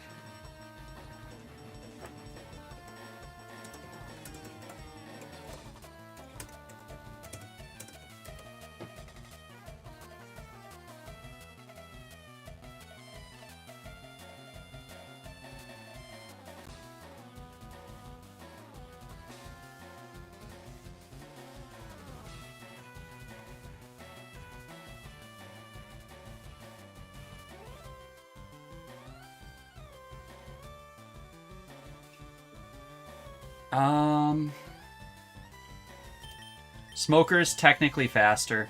Smoker's technically faster.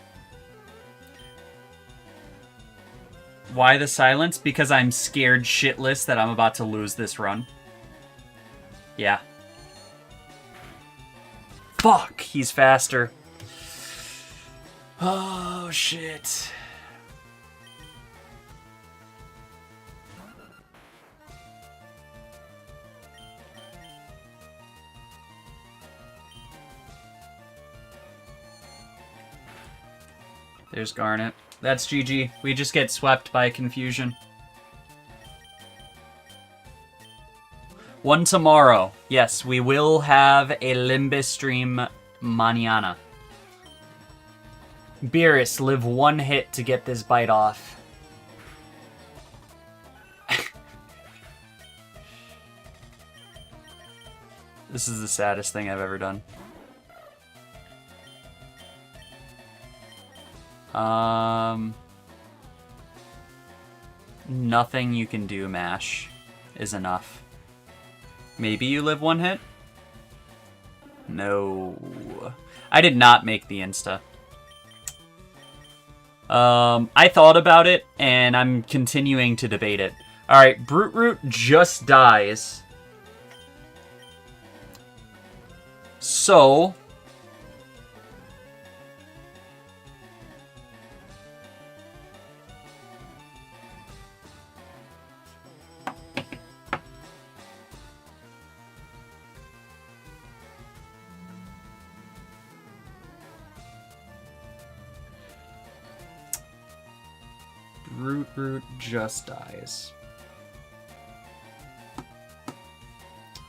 Why the silence? Because I'm scared shitless that I'm about to lose this run. Yeah. Fuck, he's faster. Oh, shit. There's Garnet. That's GG. We just get swept by confusion. One tomorrow. Yes, we will have a Limbus stream mañana. Beerus, live one hit to get this bite off. This is the saddest thing I've ever done. Nothing you can do, Mash, is enough. Maybe you live one hit? No. I did not make the Insta. I thought about it, and I'm continuing to debate it. Alright, Brute Root just dies. So... Root just dies.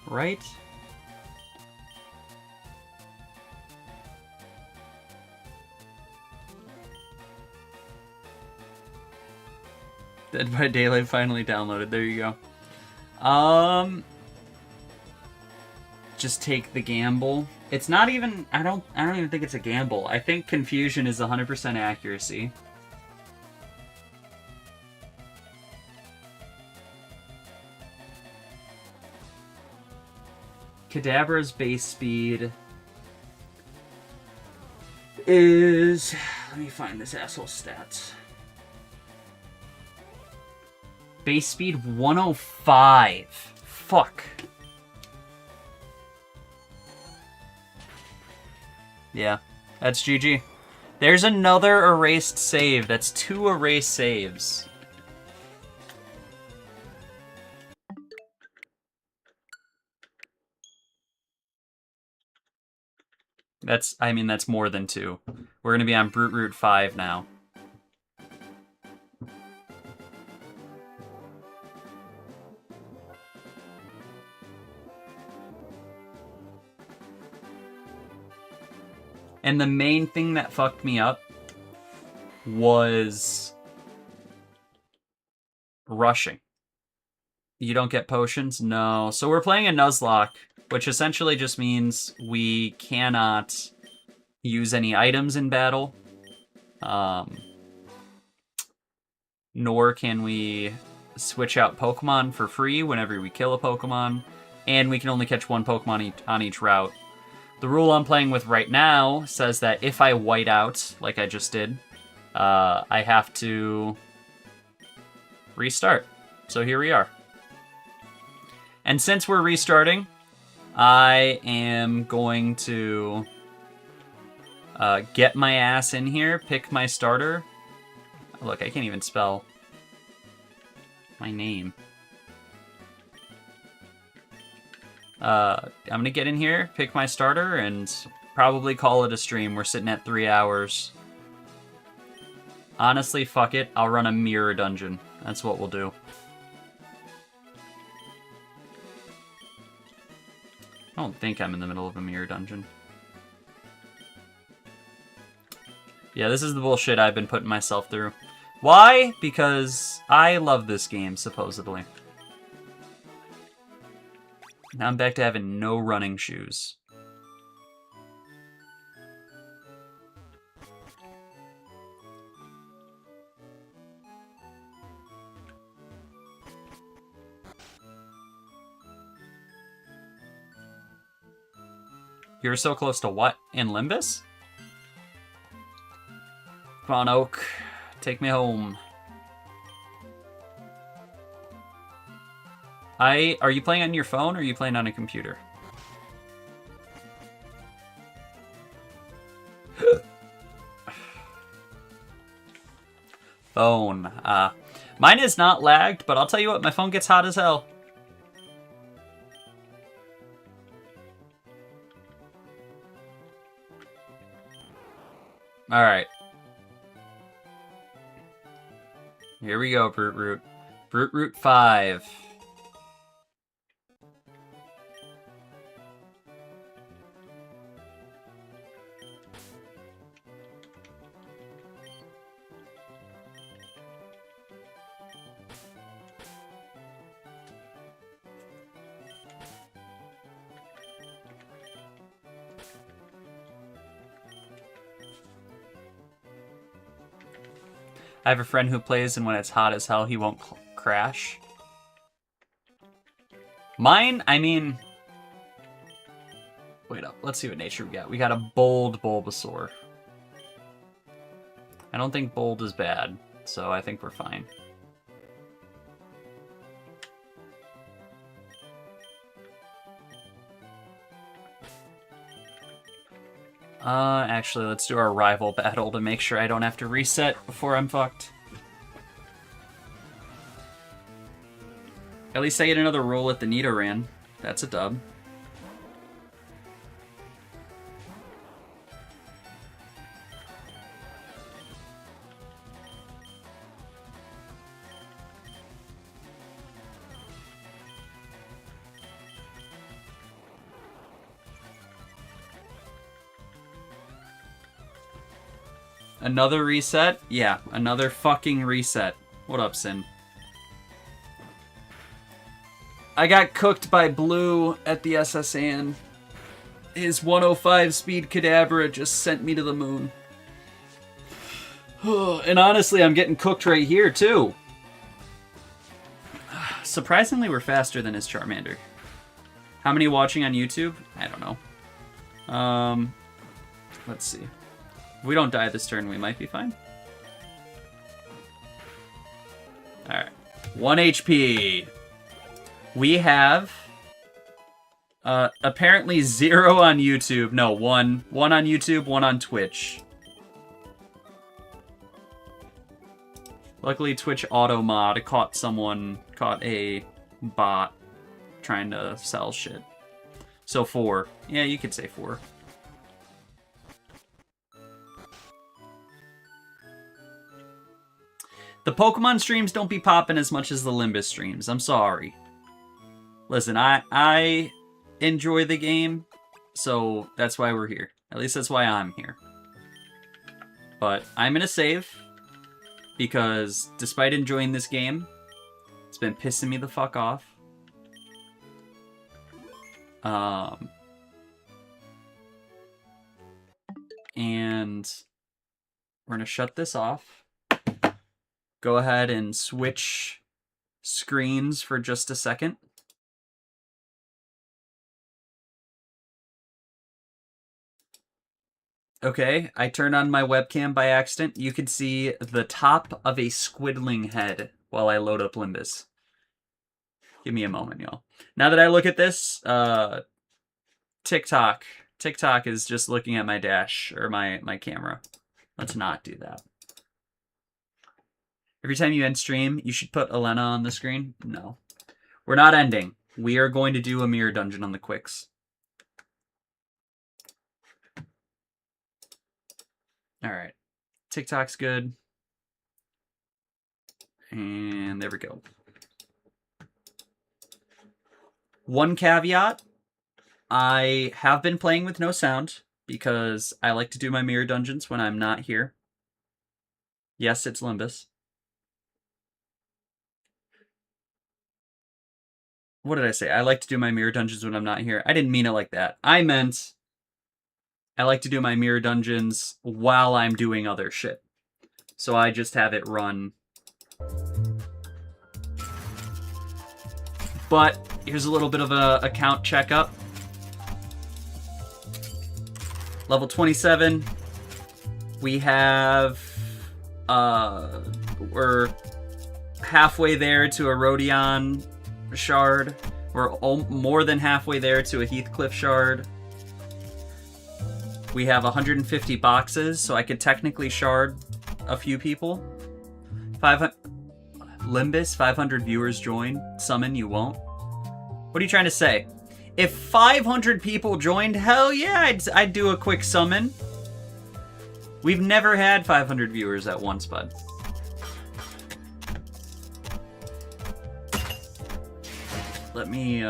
Right? Dead by Daylight finally downloaded. There you go. Just take the gamble. It's not even... I don't even think it's a gamble. I think Confusion is 100% accuracy. Kadabra's base speed is... Let me find this asshole's stats. Base speed 105. Fuck. Yeah, that's GG. There's another erased save. That's 2 erased saves. That's more than 2. We're going to be on Brute Root 5 now. And the main thing that fucked me up was rushing. You don't get potions? No. So we're playing a Nuzlock, which essentially just means we cannot use any items in battle. Nor can we switch out Pokemon for free whenever we kill a Pokemon. and we can only catch one Pokemon on each route. The rule I'm playing with right now says that if I white out, like I just did, I have to restart. So here we are. And since we're restarting, I am going to get my ass in here, pick my starter. Look, I can't even spell my name. I'm going to get in here, pick my starter, and probably call it a stream. We're sitting at 3 hours. Honestly, fuck it. I'll run a mirror dungeon. That's what we'll do. I don't think I'm in the middle of a mirror dungeon. Yeah, this is the bullshit I've been putting myself through. Why? Because I love this game, supposedly. Now I'm back to having no running shoes. You're so close to what? In Limbus? Come on, Oak. Take me home. Are you playing on your phone or are you playing on a computer? Phone. Mine is not lagged, but I'll tell you what, my phone gets hot as hell. Alright. Here we go, Brute Root. Brute Root 5. I have a friend who plays, and when it's hot as hell, he won't crash. Mine, I mean... Wait up, let's see what nature we got. We got a bold Bulbasaur. I don't think bold is bad, so I think we're fine. Actually, let's do our rival battle to make sure I don't have to reset before I'm fucked. At least I get another roll at the Nidoran. That's a dub. Another reset? Yeah, another fucking reset. What up, Sin? I got cooked by Blue at the SSN. His 105 speed Kadabra just sent me to the moon. And honestly, I'm getting cooked right here, too. Surprisingly, we're faster than his Charmander. How many watching on YouTube? I don't know. Let's see. If we don't die this turn, we might be fine. Alright. 1 HP. We have... apparently 0 on YouTube. No, 1. 1 on YouTube, 1 on Twitch. Luckily, Twitch auto mod caught a bot trying to sell shit. So 4. Yeah, you could say 4. The Pokemon streams don't be popping as much as the Limbus streams. I'm sorry. Listen, I enjoy the game, so that's why we're here. At least that's why I'm here. But I'm gonna save, because despite enjoying this game, it's been pissing me the fuck off. And we're gonna shut this off. Go ahead and switch screens for just a second. Okay, I turned on my webcam by accident. You can see the top of a squiddling head while I load up Limbus. Give me a moment, y'all. Now that I look at this, TikTok is just looking at my dash, or my camera. Let's not do that. Every time you end stream, you should put Elena on the screen. No. We're not ending. We are going to do a mirror dungeon on the quicks. Alright. TikTok's good. And there we go. One caveat. I have been playing with no sound because I like to do my mirror dungeons when I'm not here. Yes, it's Limbus. What did I say? I like to do my mirror dungeons when I'm not here. I didn't mean it like that. I meant I like to do my mirror dungeons while I'm doing other shit. So I just have it run. But here's a little bit of a account checkup. Level 27. We have we're halfway there to a Rodion shard. We're more than halfway there to a Heathcliff shard. We have 150 boxes, so I could technically shard a few people. 500 Limbus, 500 viewers join. Summon, you won't. What are you trying to say? If 500 people joined, hell yeah, I'd do a quick summon. We've never had 500 viewers at once, bud. Let me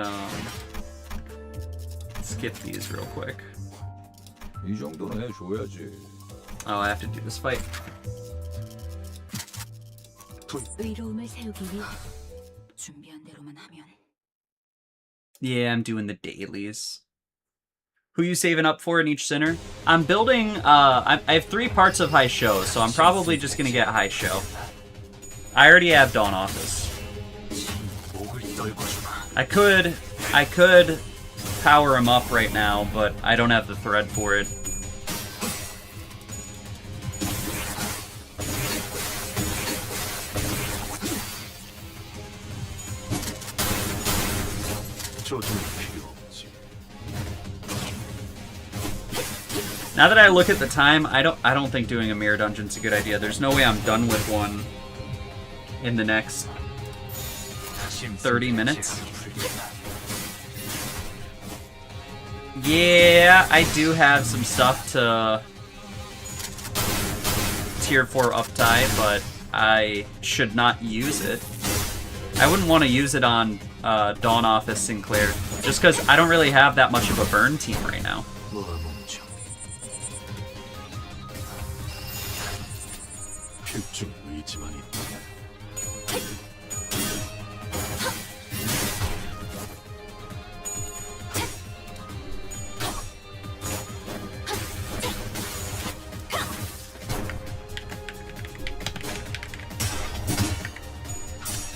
skip these real quick. Oh, I have to do this fight. Yeah, I'm doing the dailies. Who you saving up for in each center? I'm building, I have 3 parts of High Show, so I'm probably just gonna get High Show. I already have Dawn Office. I could power him up right now, but I don't have the thread for it. Now that I look at the time, I don't think doing a mirror dungeon's a good idea. There's no way I'm done with one in the next 30 minutes. Yeah, I do have some stuff to tier 4 uptie, but I should not use it. I wouldn't want to use it on Dawn Office Sinclair, just because I don't really have that much of a burn team right now.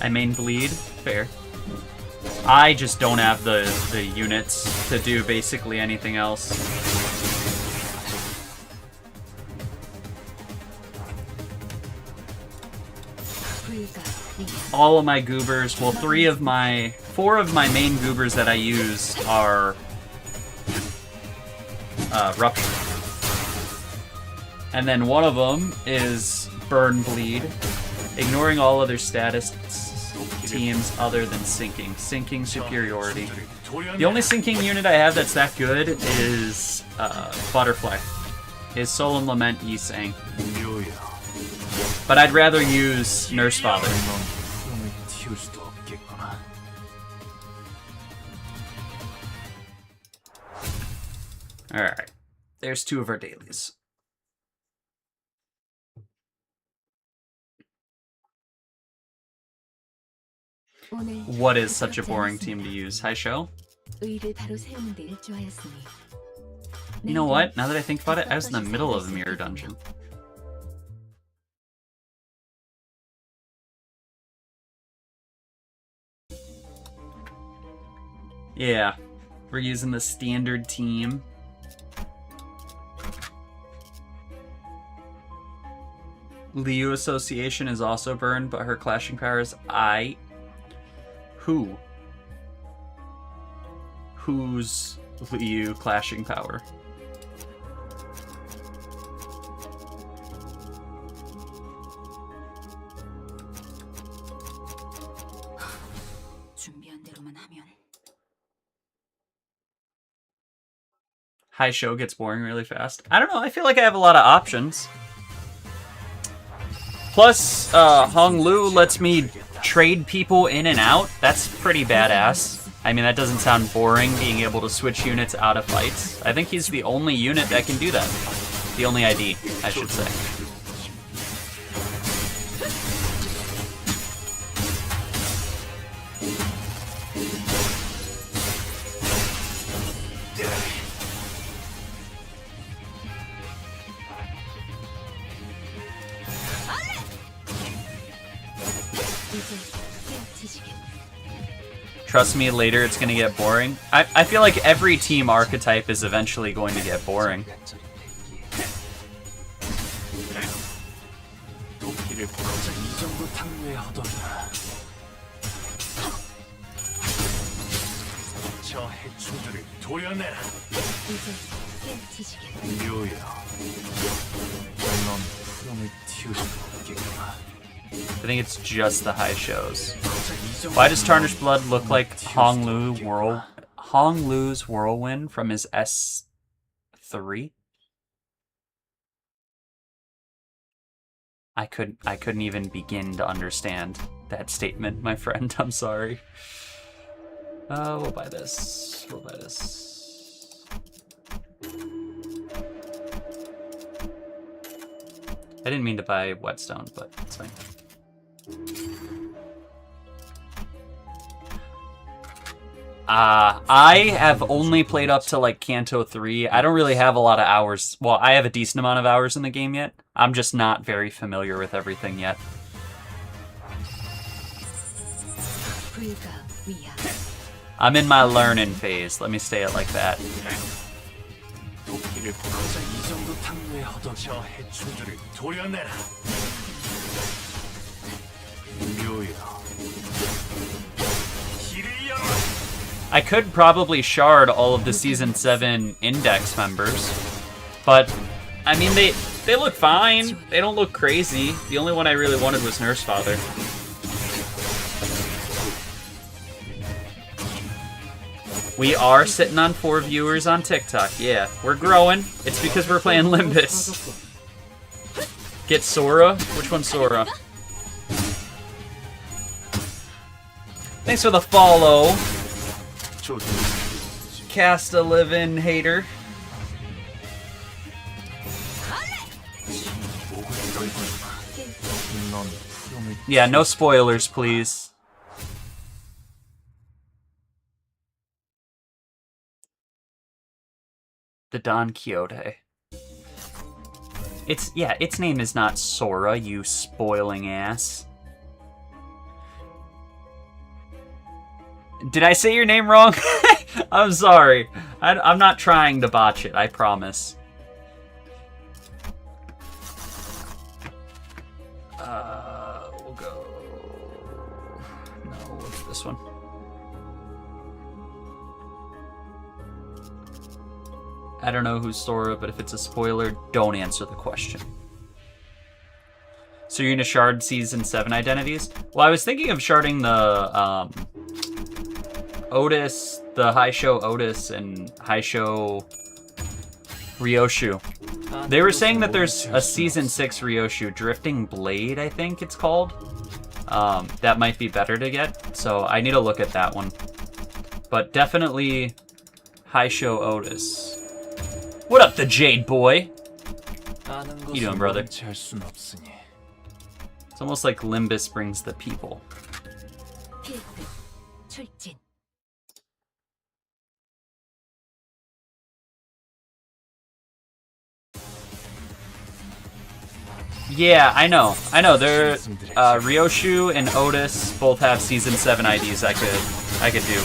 I main bleed, fair. I just don't have the units to do basically anything else. All of my goobers, well, 4 of my main goobers that I use are Rupture. And then one of them is Burn Bleed, ignoring all other status teams other than Sinking. Sinking superiority. The only Sinking unit I have that's that good is Butterfly. Is Solemn Lament Yisang. But I'd rather use Nurse Father. Alright. There's 2 of our dailies. What is such a boring team to use? High Show? You know what? Now that I think about it, I was in the middle of the mirror dungeon. Yeah, we're using the standard team. Liu Association is also burned, but her clashing power is I. Who? Who's Liu clashing power? High show gets boring really fast. I don't know, I feel like I have a lot of options. Plus, Hong Lu lets me trade people in and out. That's pretty badass. I mean, that doesn't sound boring, being able to switch units out of fights. I think he's the only unit that can do that. The only ID, I should say. Trust me, later it's going to get boring. I feel like every team archetype is eventually going to get boring. I think it's just the high shows. Why does Tarnished Blood look like Hong Lu's Whirlwind from his S3? I couldn't even begin to understand that statement, my friend. I'm sorry. We'll buy this. We'll buy this. I didn't mean to buy Whetstone, but it's fine. I have only played up to like Kanto 3. I don't really have a lot of hours. Well, I have a decent amount of hours in the game yet. I'm just not very familiar with everything yet. I'm in my learning phase. Let me stay it like that. I could probably shard all of the Season 7 Index members, but, I mean, they look fine. They don't look crazy. The only one I really wanted was Nurse Father. We are sitting on 4 viewers on TikTok. Yeah, we're growing. It's because we're playing Limbus. Get Sora? Which one's Sora? Thanks for the follow. Cast a living hater. Yeah, no spoilers, please. The Don Quixote. Its name is not Sora, you spoiling ass. Did I say your name wrong? I'm sorry. I'm not trying to botch it, I promise. We'll go... No, what's this one? I don't know who's Sora, but if it's a spoiler, don't answer the question. So you're gonna shard Season 7 identities? Well, I was thinking of sharding the, Otis, the High Show Otis and High Show Ryoshu. They were saying that there's a Season 6 Ryoshu, Drifting Blade, I think it's called. That might be better to get, so I need to look at that one. But definitely High Show Otis. What up, the Jade Boy? How you doing, brother? It's almost like Limbus brings the people. Yeah, I know. They're Ryoshu and Otis both have Season 7 IDs I could do.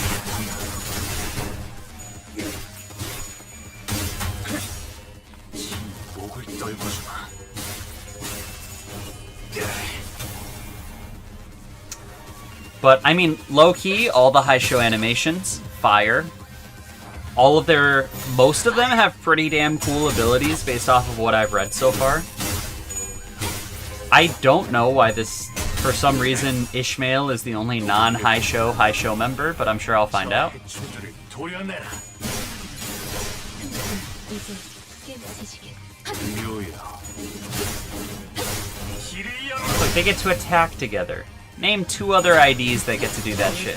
But, I mean, low-key, all the high show animations, fire. Most of them have pretty damn cool abilities based off of what I've read so far. I don't know why for some reason, Ishmael is the only non-high show member, but I'm sure I'll find out. Look, they get to attack together. Name 2 other IDs that get to do that shit.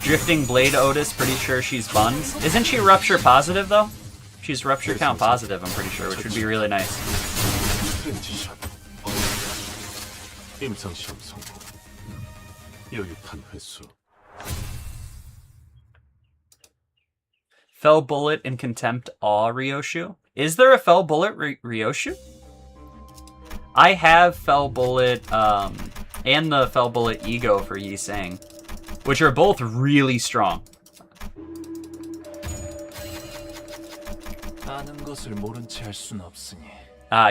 Drifting Blade Otis, pretty sure she's buns. Isn't she Rupture positive, though? She's Rupture count positive, I'm pretty sure, which would be really nice. Fell Bullet in Contempt Awe Ryoshu? Is there a Fell Bullet Ryoshu? I have Fell Bullet, and the Fell Bullet Ego for Yi Sang, which are both really strong.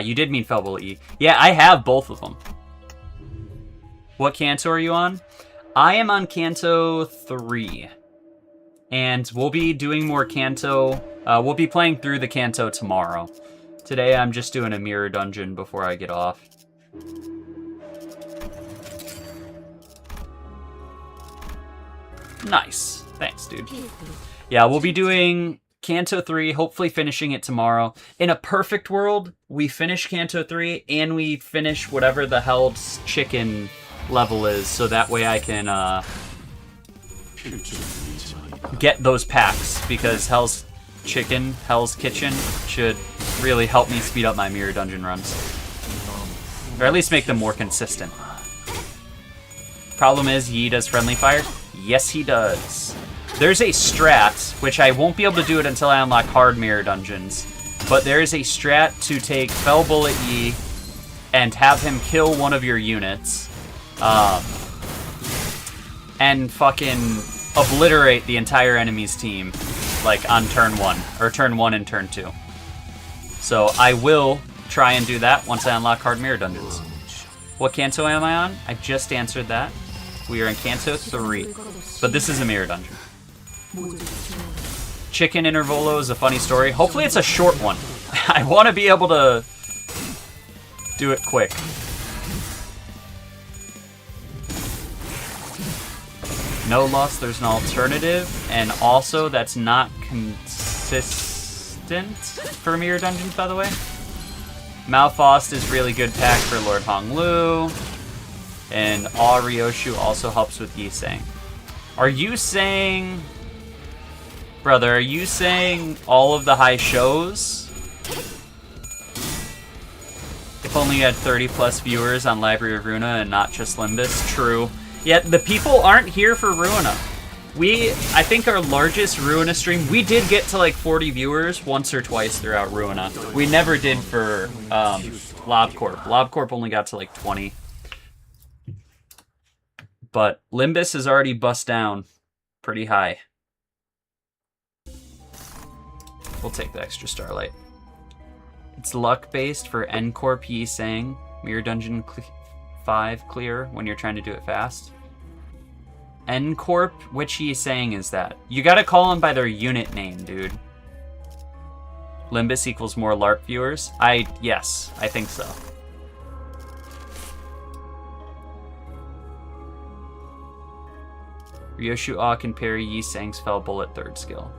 You did mean Fell Bullet E. Yeah, I have both of them. What Kanto are you on? I am on Kanto 3. And we'll be doing more Kanto. We'll be playing through the Kanto tomorrow. Today I'm just doing a mirror dungeon before I get off. Nice. Thanks, dude. Yeah, we'll be doing Kanto 3, hopefully finishing it tomorrow. In a perfect world, we finish Kanto 3 and we finish whatever the Hell's Chicken level is, so that way I can get those packs, because Hell's Kitchen should really help me speed up my mirror dungeon runs. Or at least make them more consistent. Problem is, Yi does friendly fire? Yes, he does. There's a strat, which I won't be able to do it until I unlock hard mirror dungeons, but there is a strat to take Fell Bullet Yi and have him kill one of your units, and fucking obliterate the entire enemy's team, like on turn 1, or turn 1 and turn 2. So I will try and do that once I unlock hard mirror dungeons. What Kanto am I on? I just answered that. We are in Kanto 3, but this is a mirror dungeon. Chicken Intervolo is a funny story. Hopefully it's a short one. I want to be able to do it quick. No loss, there's an alternative, and also that's not consistent for mirror dungeons, by the way. Malfost is really good pack for Lord Honglu, and Awe Ryoshu also helps with Yi Sang. Are you saying, brother, are you saying all of the high shows? If only you had 30 plus viewers on Library of Runa and not just Limbus? True. Yet the people aren't here for Ruina. I think our largest Ruina stream, we did get to like 40 viewers once or twice throughout Ruina. We never did for LobCorp. LobCorp only got to like 20. But Limbus is already bust down pretty high. We'll take the extra Starlight. It's luck-based for N-Corp Yi Sang. Mirror Dungeon 5 clear when you're trying to do it fast. N-Corp? Which Yi Sang is that? You gotta call them by their unit name, dude. Limbus equals more LARP viewers? Yes, I think so. Ryoshu Awe can parry Yi Sang's Fell Bullet 3rd skill.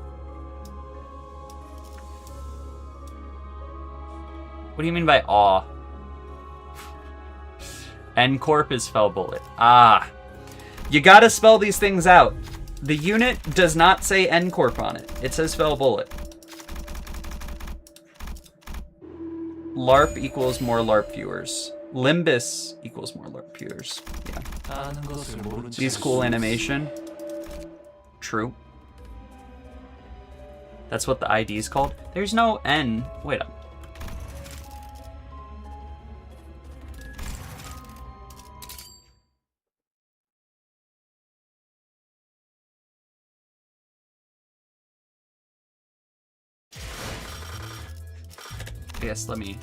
What do you mean by Awe? N-Corp is Fell Bullet. Ah. You gotta spell these things out. The unit does not say N-Corp on it. It says Fell Bullet. LARP equals more LARP viewers. Limbus equals more LARP viewers. Yeah. These cool animation. True. That's what the ID is called. There's no N. Wait up. Yes, let me.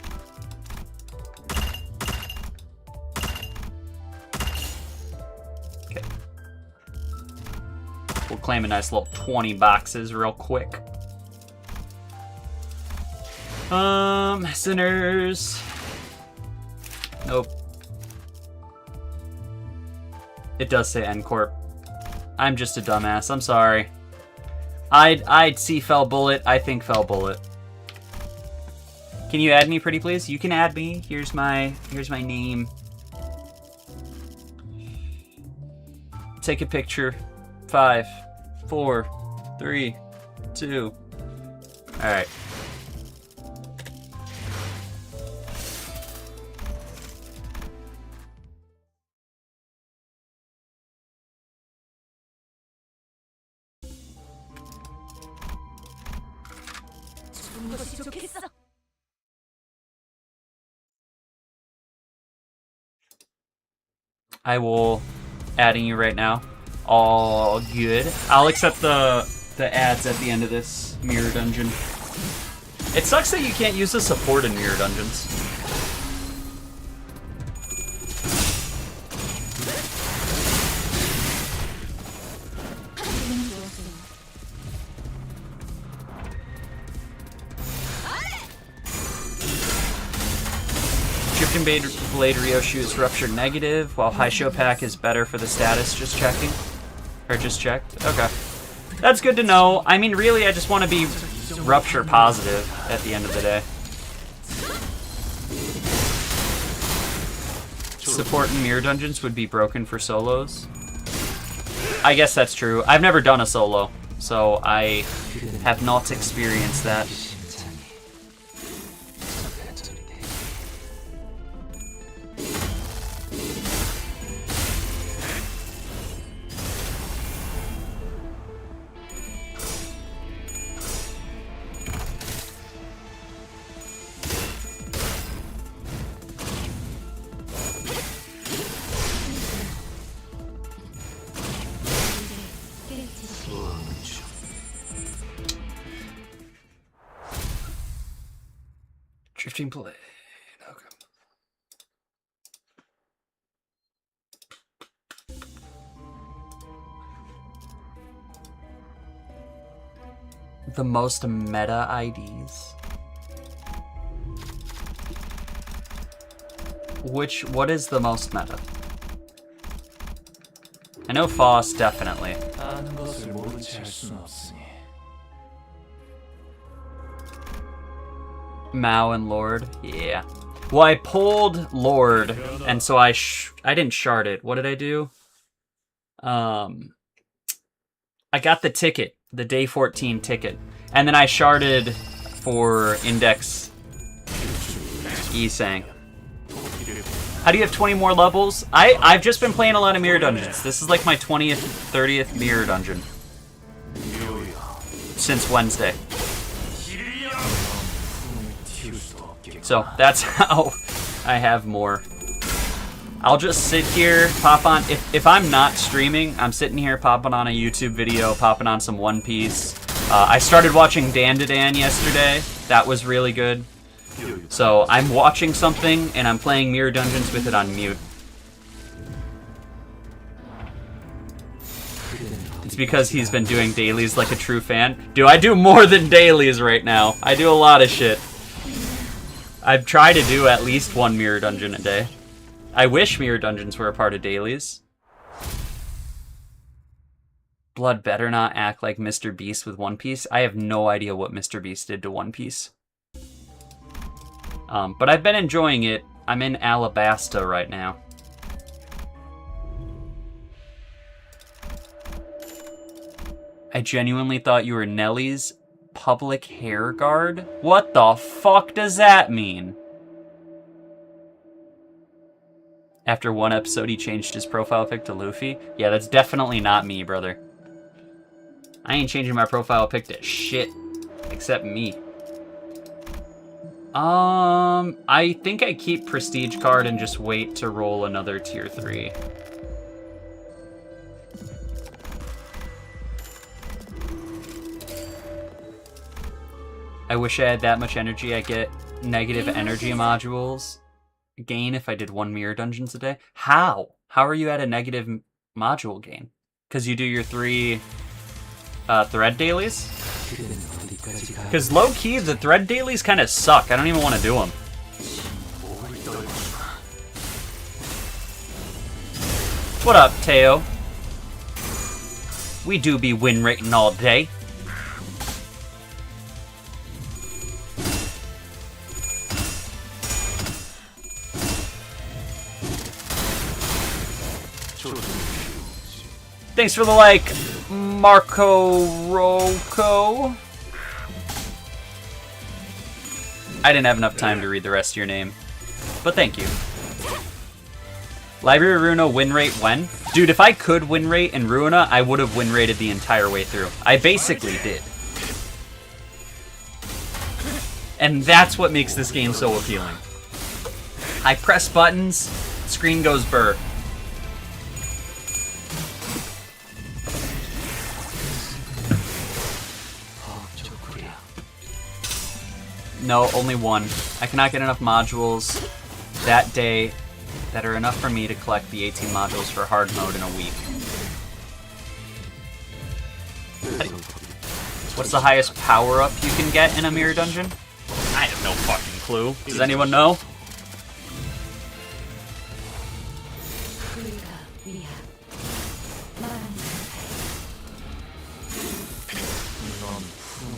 We'll claim a nice little 20 boxes real quick. Sinners. Nope. It does say N Corp. I'm just a dumbass. I'm sorry. I'd see Fell Bullet. I think Fell Bullet. Can you add me, pretty please? You can add me. Here's my name. Take a picture. 5, 4, 3, 2. All right. I will adding you right now. All good. I'll accept the ads at the end of this mirror dungeon. It sucks that you can't use the support in mirror dungeons. Drifting Blade Ryoshu is ruptured negative, while High Show Pack is better for the status. Just checking. Or just checked. Okay. That's good to know. I mean, really, I just want to be rupture positive at the end of the day. Support in mirror dungeons would be broken for solos. I guess that's true. I've never done a solo, so I have not experienced that. Drifting Blade. Okay. The most meta IDs. What is the most meta? I know Foss, definitely. Mao and Lord, yeah. Well, I pulled Lord, and so I didn't shard it. What did I do? I got the ticket, the day 14 ticket, and then I sharded for Index Esang. How do you have 20 more levels? I've just been playing a lot of mirror dungeons. This is like my 20th, 30th mirror dungeon since Wednesday. So that's how I have more. I'll just sit here, pop on. If I'm not streaming, I'm sitting here popping on a YouTube video, popping on some One Piece. I started watching Dan to Dan yesterday. That was really good. So I'm watching something and I'm playing mirror dungeons with it on mute. It's because he's been doing dailies like a true fan. Dude, I do more than dailies right now. I do a lot of shit. I've tried to do at least one mirror dungeon a day. I wish mirror dungeons were a part of dailies. Blood better not act like Mr. Beast with One Piece. I have no idea what Mr. Beast did to One Piece. But I've been enjoying it. I'm in Alabasta right now. I genuinely thought you were Nelly's public hair guard? What the fuck does that mean? After one episode, he changed his profile pic to Luffy. Yeah, that's definitely not me, brother. I ain't changing my profile pic to shit. Except me. I think I keep Prestige card and just wait to roll another tier 3. I wish I had that much energy. I get negative energy modules gain if I did 1 mirror dungeons a day. How? How are you at a negative module gain? Because you do your 3 thread dailies. Because low-key, the thread dailies kind of suck. I don't even want to do them. What up, Teo? We do be win rating all day. Thanks for the like, Marco Rocco. I didn't have enough time to read the rest of your name, but thank you. Library Runa win rate when? Dude, if I could win rate in Runa, I would have win rated the entire way through. I basically did. And that's what makes this game so appealing. I press buttons, screen goes burr. No, only one. I cannot get enough modules that day that are enough for me to collect the 18 modules for hard mode in a week. What's the highest power-up you can get in a mirror dungeon? I have no fucking clue. Does anyone know?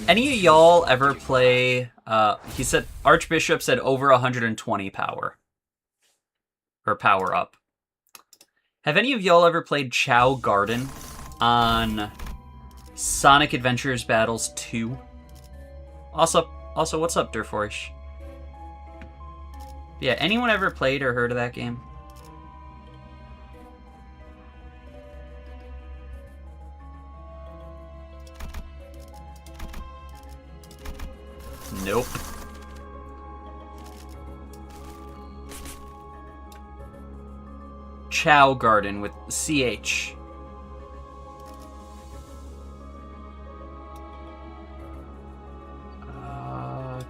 Any of y'all ever play, he said, Archbishop said over 120 power. Or power up. Have any of y'all ever played Chow Garden on Sonic Adventures Battles 2? Also, what's up, Durforish? Yeah, anyone ever played or heard of that game? Nope. Chow Garden with CH.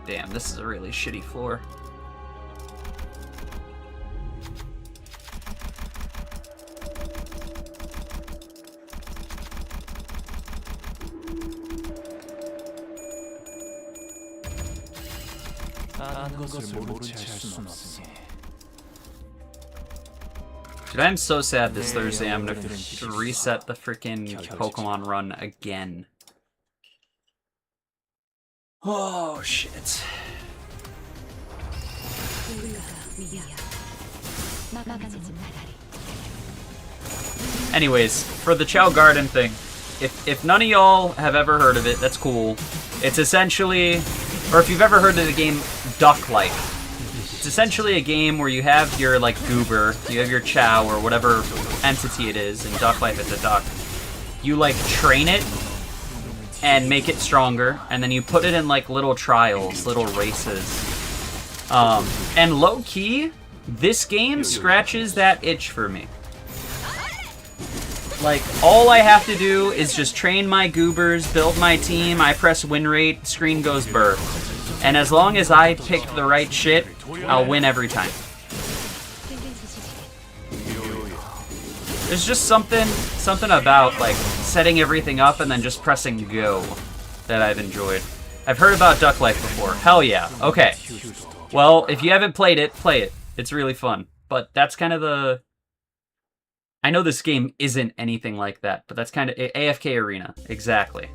Damn, this is a really shitty floor. Dude, I'm so sad this Thursday I'm gonna reset the freaking Pokemon run again. Oh, shit. Anyways, for the Chow Garden thing, if none of y'all have ever heard of it, that's cool. It's essentially, or if you've ever heard of the game Duck-like, it's essentially a game where you have your, like, goober, you have your Chow, or whatever entity it is, in Duck Life it's a duck. You, like, train it, and make it stronger, and then you put it in, like, little trials, little races. And low-key, this game scratches that itch for me. Like, all I have to do is just train my goobers, build my team, I press win rate, screen goes burr. And as long as I pick the right shit, I'll win every time. There's just something about, like, setting everything up and then just pressing go that I've enjoyed. I've heard about Duck Life before. Hell yeah. Okay. Well, if you haven't played it, play it. It's really fun. But that's kind of the... I know this game isn't anything like that, but that's kind of AFK Arena. Exactly.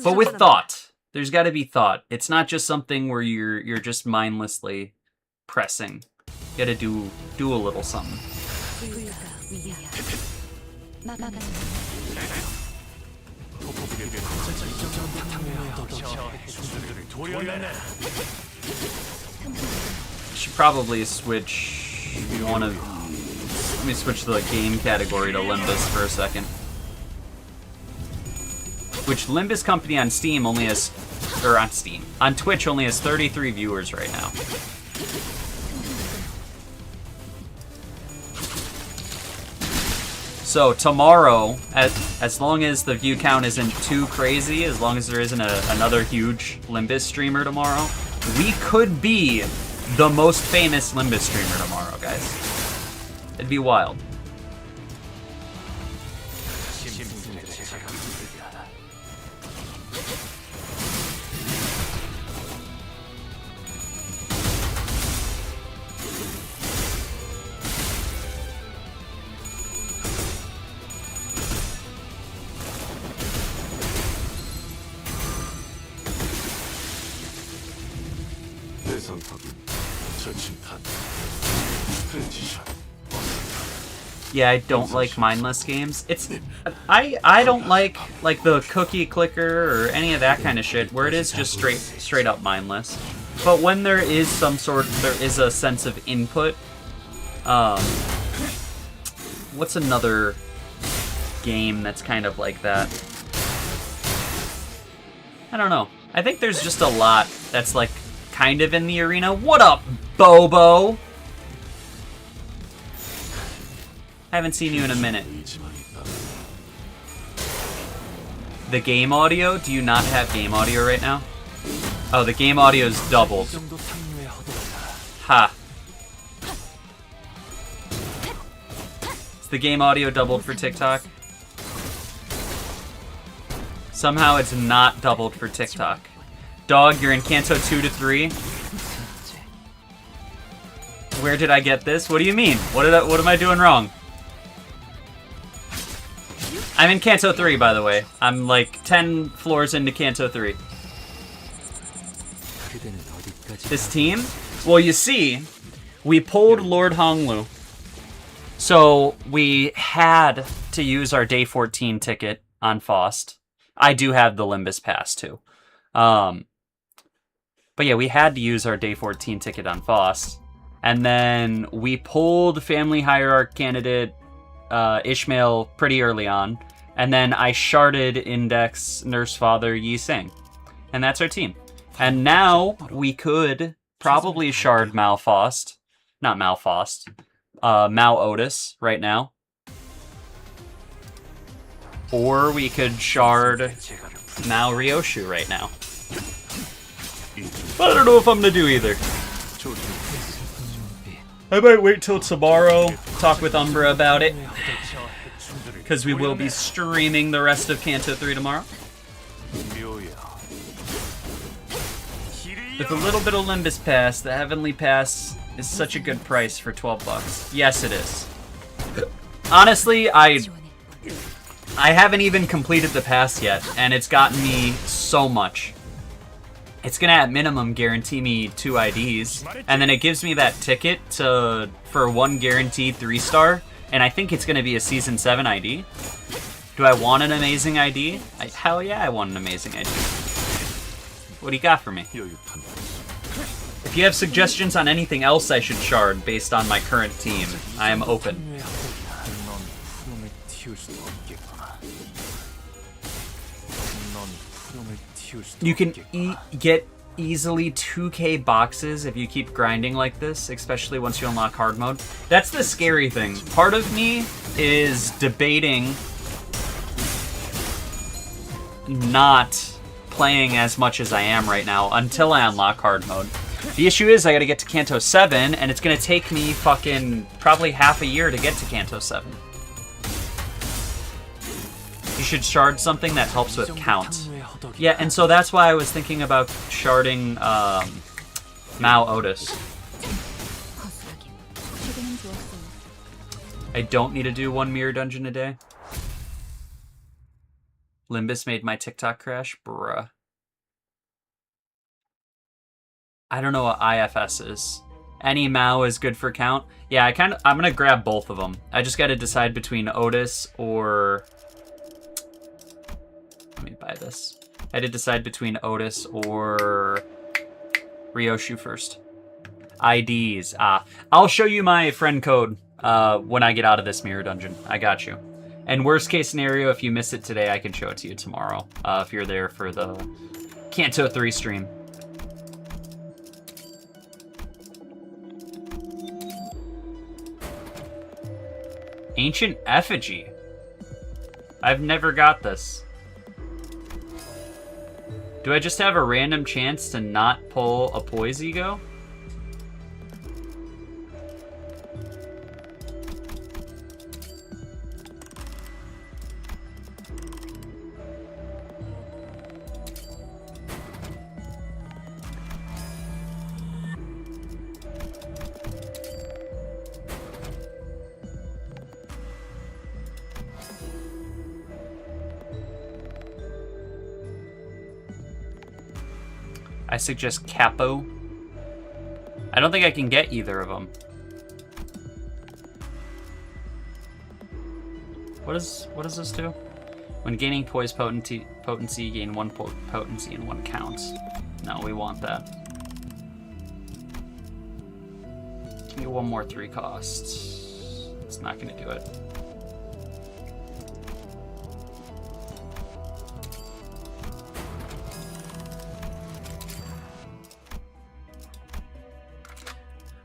But with thought. There's got to be thought. It's not just something where you're just mindlessly pressing. You gotta do a little something. Should probably switch one of... Let me switch the game category to Limbus for a second. Which Limbus Company on Steam only has... Or on Steam. On Twitch only has 33 viewers right now. So tomorrow, as long as the view count isn't too crazy, as long as there isn't another huge Limbus streamer tomorrow, we could be the most famous Limbus streamer tomorrow, guys. It'd be wild. Yeah, I don't like mindless games. I don't like the cookie clicker or any of that kind of shit where it is just straight up mindless. But when there is a sense of input. What's another game that's kind of like that? I don't know. I think there's just a lot that's like kind of in the arena. What up, Bobo? I haven't seen you in a minute. The game audio? Do you not have game audio right now? Oh, the game audio is doubled. Ha. Is the game audio doubled for TikTok? Somehow it's not doubled for TikTok. Dog, you're in Kanto 2 to 3. Where did I get this? What do you mean? What am I doing wrong? I'm in Kanto 3, by the way. I'm like 10 floors into Kanto 3. This team? Well, you see, we pulled Lord Honglu. So we had to use our day 14 ticket on Faust. I do have the Limbus Pass, too. But yeah, we had to use our day 14 ticket on Faust. And then we pulled Family Hierarch candidate Ishmael pretty early on. And then I sharded Index Nurse Father Yi Sing. And that's our team. And now we could probably shard Malfaust. Not Malfaust. Mal Otis right now. Or we could shard Mal Ryoshu right now. But I don't know if I'm going to do either. I might wait till tomorrow, talk with Umbra about it. Because we will be streaming the rest of Kanto 3 tomorrow. With a little bit of Limbus Pass, the Heavenly Pass is such a good price for 12 bucks. Yes, it is. Honestly, I haven't even completed the pass yet, and it's gotten me so much. It's gonna at minimum guarantee me 2 IDs, and then it gives me that ticket for 1 guaranteed 3-star, and I think it's gonna be a Season 7 ID. Do I want an amazing ID? Hell yeah, I want an amazing ID. What do you got for me? If you have suggestions on anything else I should shard based on my current team, I am open. You can get easily 2k boxes if you keep grinding like this, especially once you unlock hard mode. That's the scary thing. Part of me is debating not playing as much as I am right now until I unlock hard mode. The issue is I gotta get to Kanto 7, and it's gonna take me fucking probably half a year to get to Kanto 7. You should shard something that helps with count. Yeah, and so that's why I was thinking about sharding Mal Otis. I don't need to do 1 mirror dungeon a day. Limbus made my TikTok crash? Bruh. I don't know what IFS is. Any Mao is good for count. Yeah, I'm gonna grab both of them. I just gotta decide between Otis or... Let me buy this. I did decide between Otis or Ryoshu first. IDs. I'll show you my friend code when I get out of this mirror dungeon. I got you. And worst case scenario, if you miss it today, I can show it to you tomorrow. If you're there for the Kanto 3 stream. Ancient Effigy. I've never got this. Do I just have a random chance to not pull a Poise Ego? I suggest Capo. I don't think I can get either of them. What does this do? When gaining poise potency, gain 1 potency and 1 counts. No, we want that. Give me 1 more 3 costs. It's not gonna do it.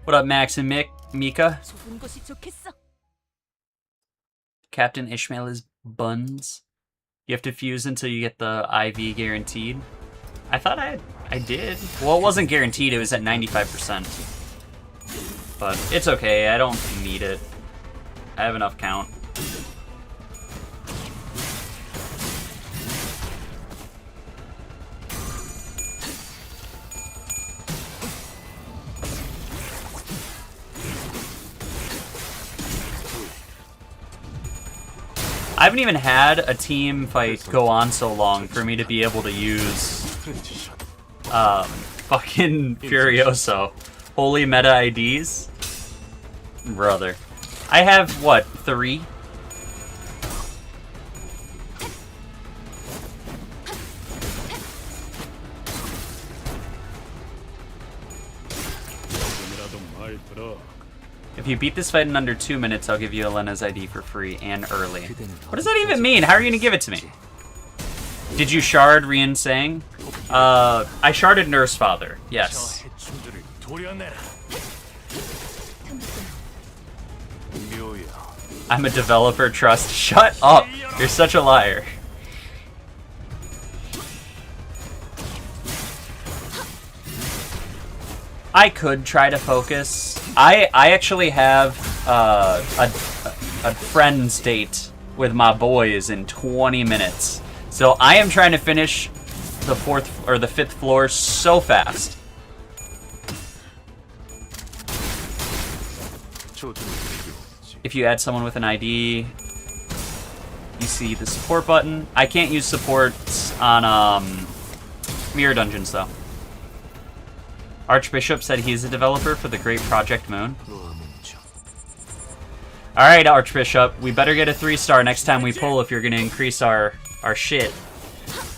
What up, Max and Mika? Captain Ishmael is buns. You have to fuse until you get the IV guaranteed. I thought I did. Well, it wasn't guaranteed. It was at 95%. But it's okay. I don't need it. I have enough count. I haven't even had a team fight go on so long for me to be able to use fucking Furioso. Holy meta IDs? Brother. I have, what, 3? If you beat this fight in under 2 minutes, I'll give you Elena's ID for free and early. What does that even mean? How are you going to give it to me? Did you shard Rian Sang? I sharded Nurse Father, yes. I'm a developer, trust. Shut up! You're such a liar. I could try to focus. I actually have a friend's date with my boys in 20 minutes. So I am trying to finish the 4th or the 5th floor so fast. If you add someone with an ID, you see the support button. I can't use support on Mirror Dungeons though. Archbishop said he's a developer for the Great Project Moon. Alright, Archbishop. We better get a 3-star next time we pull if you're going to increase our shit.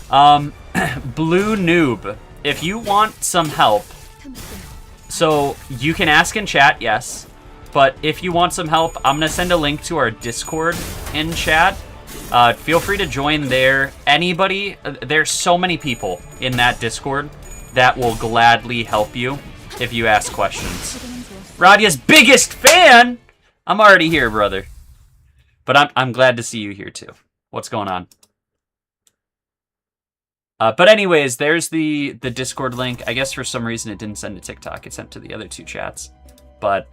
Blue Noob. If you want some help, so you can ask in chat, yes. But if you want some help, I'm going to send a link to our Discord in chat. Feel free to join there. Anybody, there's so many people in that Discord that will gladly help you if you ask questions. Radia's biggest fan! I'm already here, brother. But I'm glad to see you here, too. What's going on? But anyways, there's the Discord link. I guess for some reason it didn't send to TikTok. It sent to the other 2 chats. But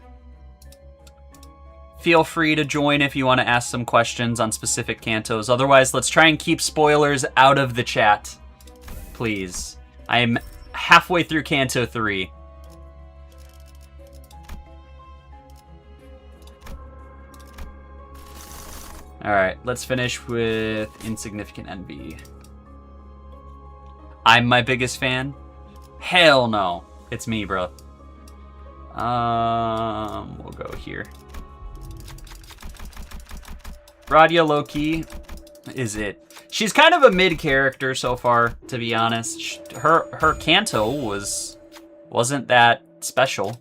feel free to join if you want to ask some questions on specific cantos. Otherwise, let's try and keep spoilers out of the chat. Please. I'm halfway through Canto 3. Alright, let's finish with Insignificant Envy. I'm my biggest fan? Hell no. It's me, bro. We'll go here. Radia low-key is it. She's kind of a mid character so far, to be honest. Her canto wasn't that special.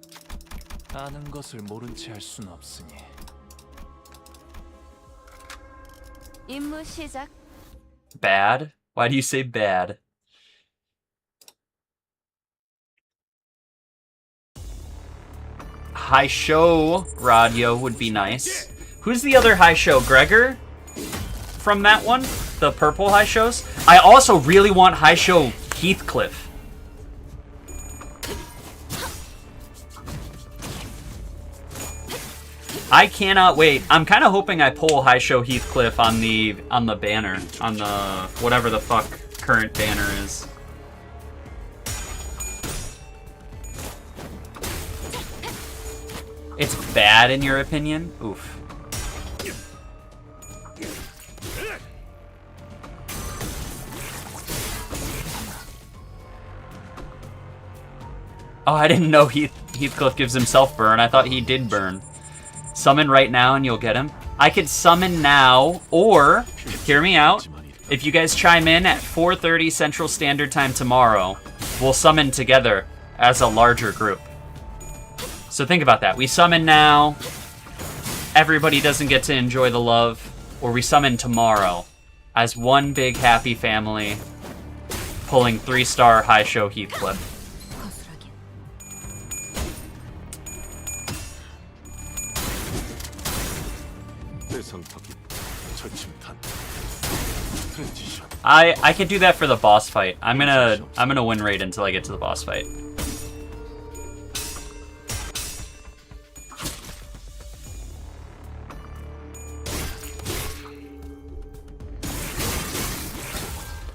Bad? Why do you say bad? High show radio would be nice. Who's the other high show? Gregor? From that one? The purple high shows? I also really want high show Heathcliff. I cannot wait. I'm kind of hoping I pull high show Heathcliff on the banner, on the whatever the fuck current banner is. It's bad in your opinion? Oof. Oh, I didn't know Heathcliff gives himself burn. I thought he did burn. Summon right now and you'll get him. I could summon now, or, hear me out, if you guys chime in at 4:30 Central Standard Time tomorrow, we'll summon together as a larger group. So think about that. We summon now, everybody doesn't get to enjoy the love, or we summon tomorrow as one big happy family pulling 3-star high show Heathcliff. I could do that for the boss fight. I'm gonna win raid until I get to the boss fight.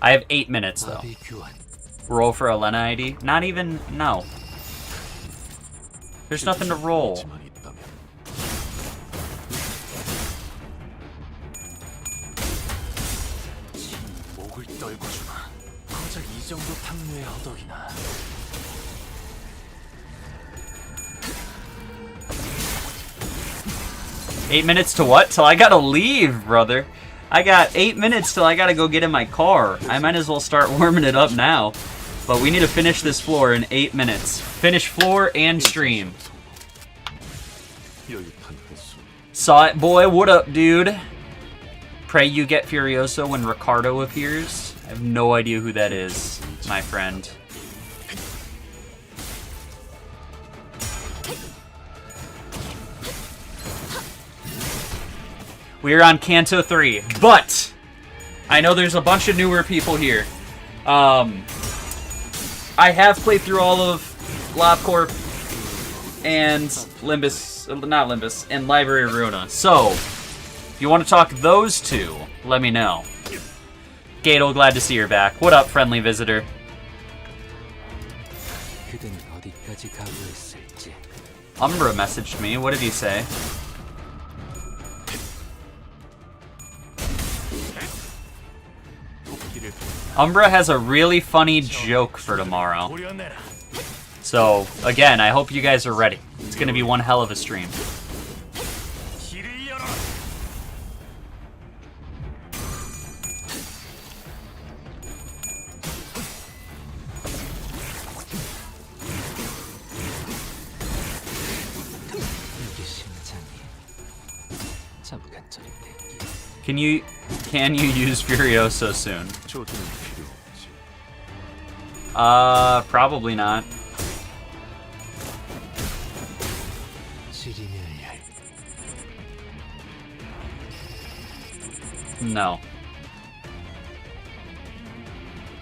I have 8 minutes though. Roll for Elena ID? Not even, no. There's nothing to roll. Eight minutes to what? Till I gotta leave, brother. I got 8 minutes till I gotta go get in my car. I might as well start warming it up now. But we need to finish this floor in 8 minutes. Finish floor and stream. Saw it, boy. What up, dude? Pray you get Furioso when Ricardo appears. I have no idea who that is, my friend. We're on Kanto 3, but I know there's a bunch of newer people here. I have played through all of LabCorp and not Limbus, and Library Runa. So, if you want to talk those two, let me know. Gato, glad to see you're back. What up, friendly visitor? Umbra messaged me. What did he say? Umbra has a really funny joke for tomorrow. So, again, I hope you guys are ready. It's going to be one hell of a stream. Can you use Furioso soon? Probably not. No.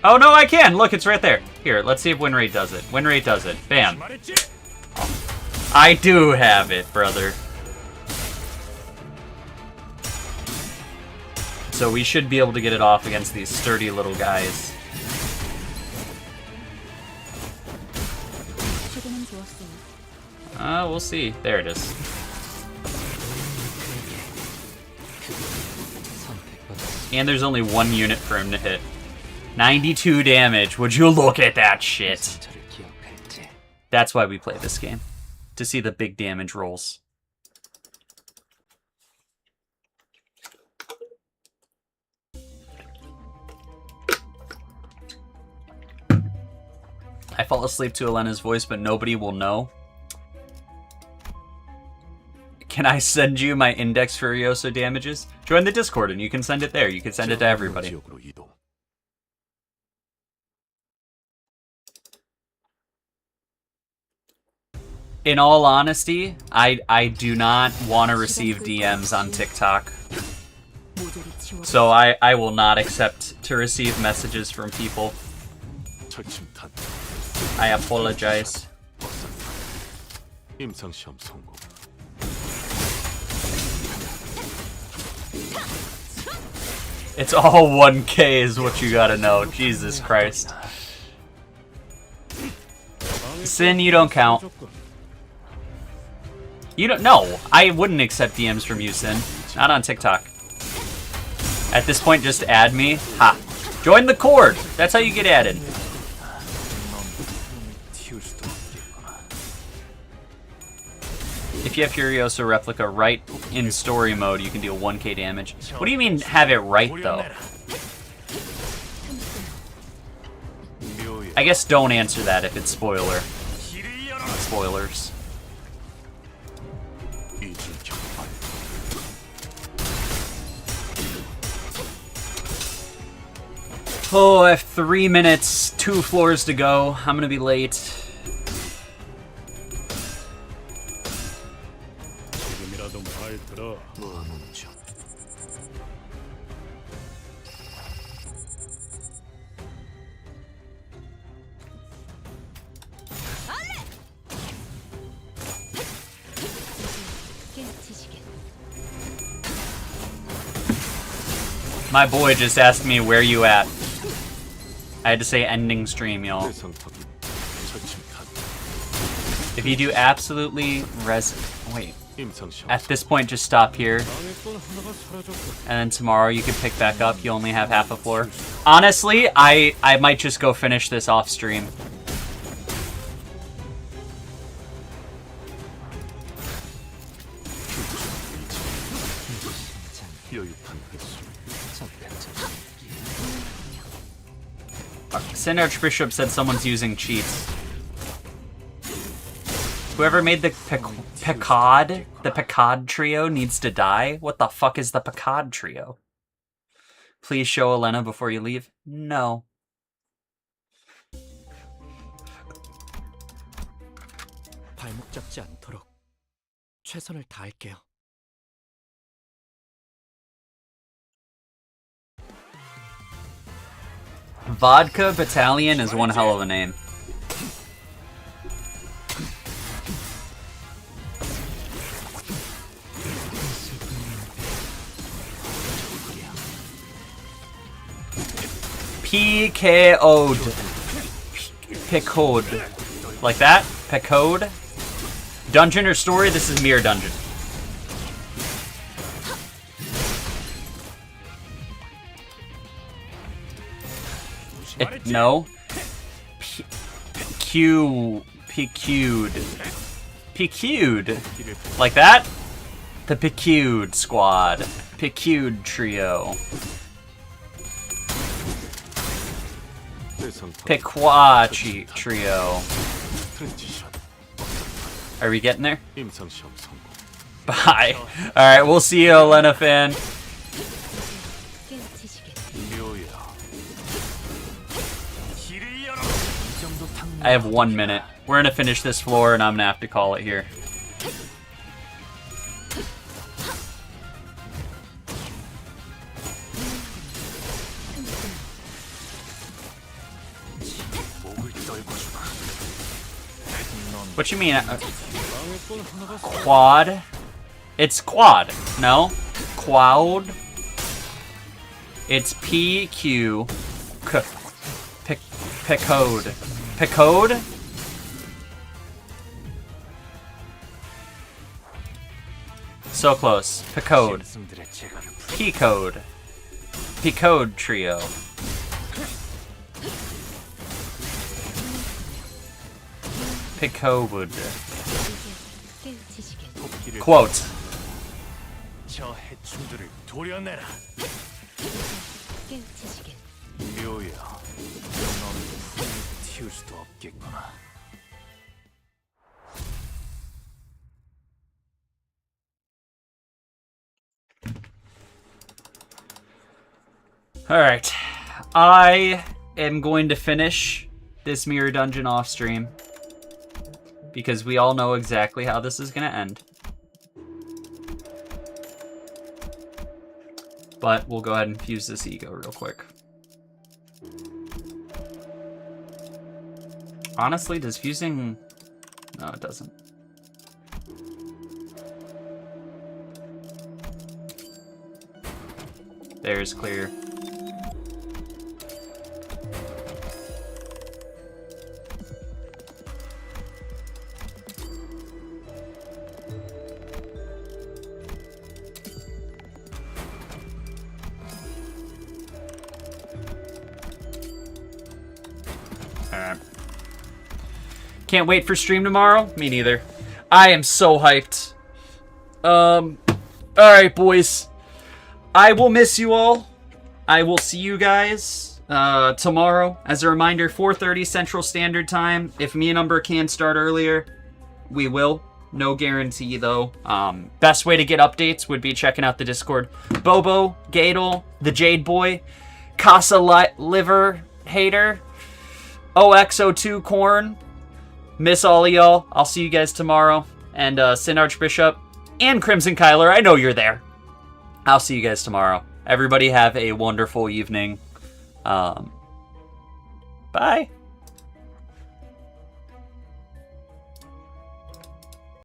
Oh, no, I can! Look, it's right there. Here, let's see if win rate does it. Win rate does it. Bam. I do have it, brother. So we should be able to get it off against these sturdy little guys. We'll see. There it is. And there's only 1 unit for him to hit. 92 damage. Would you look at that shit? That's why we play this game. To see the big damage rolls. I fall asleep to Elena's voice, but nobody will know. Can I send you my Index Furioso damages? Join the Discord and you can send it there. You can send it to everybody. In all honesty, I do not want to receive DMs on TikTok. So I will not accept to receive messages from people. I apologize. It's all 1K is what you gotta know. Jesus Christ. Sin, you don't count. You don't... No, I wouldn't accept DMs from you, Sin. Not on TikTok. At this point, just add me. Ha. Join the Cord. That's how you get added. if you have Furioso Replica right in story mode, you can deal 1k damage. What do you mean have it right, though? I guess don't answer that if it's spoiler. Spoilers. Oh, I have 3 minutes, 2 floors to go. I'm gonna be late. My boy just asked me where you at. I had to say ending stream, y'all. If you do absolutely wait. At this point, just stop here. And then tomorrow you can pick back up. You only have half a floor. Honestly, I might just go finish this off stream. Sin Archbishop said someone's using cheats. Whoever made the Picard trio needs to die? What the fuck is the Picard trio? Please show Elena before you leave? No. 발목 잡지 않도록 최선을 다할게요. Vodka Battalion is one hell of a name. PKO'd. Picode. Like that? Picode? Dungeon or story? This is Mirror Dungeon. No. PQ'd. Like that? The PQ'd squad. PQ'd trio. Pequachi trio. Are we getting there? Bye. Alright, we'll see you, Elena fan. I have 1 minute. We're gonna finish this floor and I'm gonna have to call it here. What you mean? Quad? It's quad. No? Quad? It's PQ. Picode. Picode? So close. Picode. P-code. P-code trio. Picode. Quote. Alright. I am going to finish this mirror dungeon off stream, because we all know exactly how this is going to end. But we'll go ahead and fuse this ego real quick. Honestly, does fusing... No, it doesn't. There's clear. Can't wait for stream tomorrow? Me neither. I am so hyped. Alright, boys. I will miss you all. I will see you guys tomorrow. As a reminder, 4:30 Central Standard Time. If me and Umber can start earlier, we will. No guarantee, though. Best way to get updates would be checking out the Discord. Bobo, Gadel, the Jade Boy, Casa Liver Hater, OXO2 Corn. Miss all of y'all. I'll see you guys tomorrow. And Sin Archbishop and Crimson Kyler, I know you're there. I'll see you guys tomorrow. Everybody have a wonderful evening. Bye.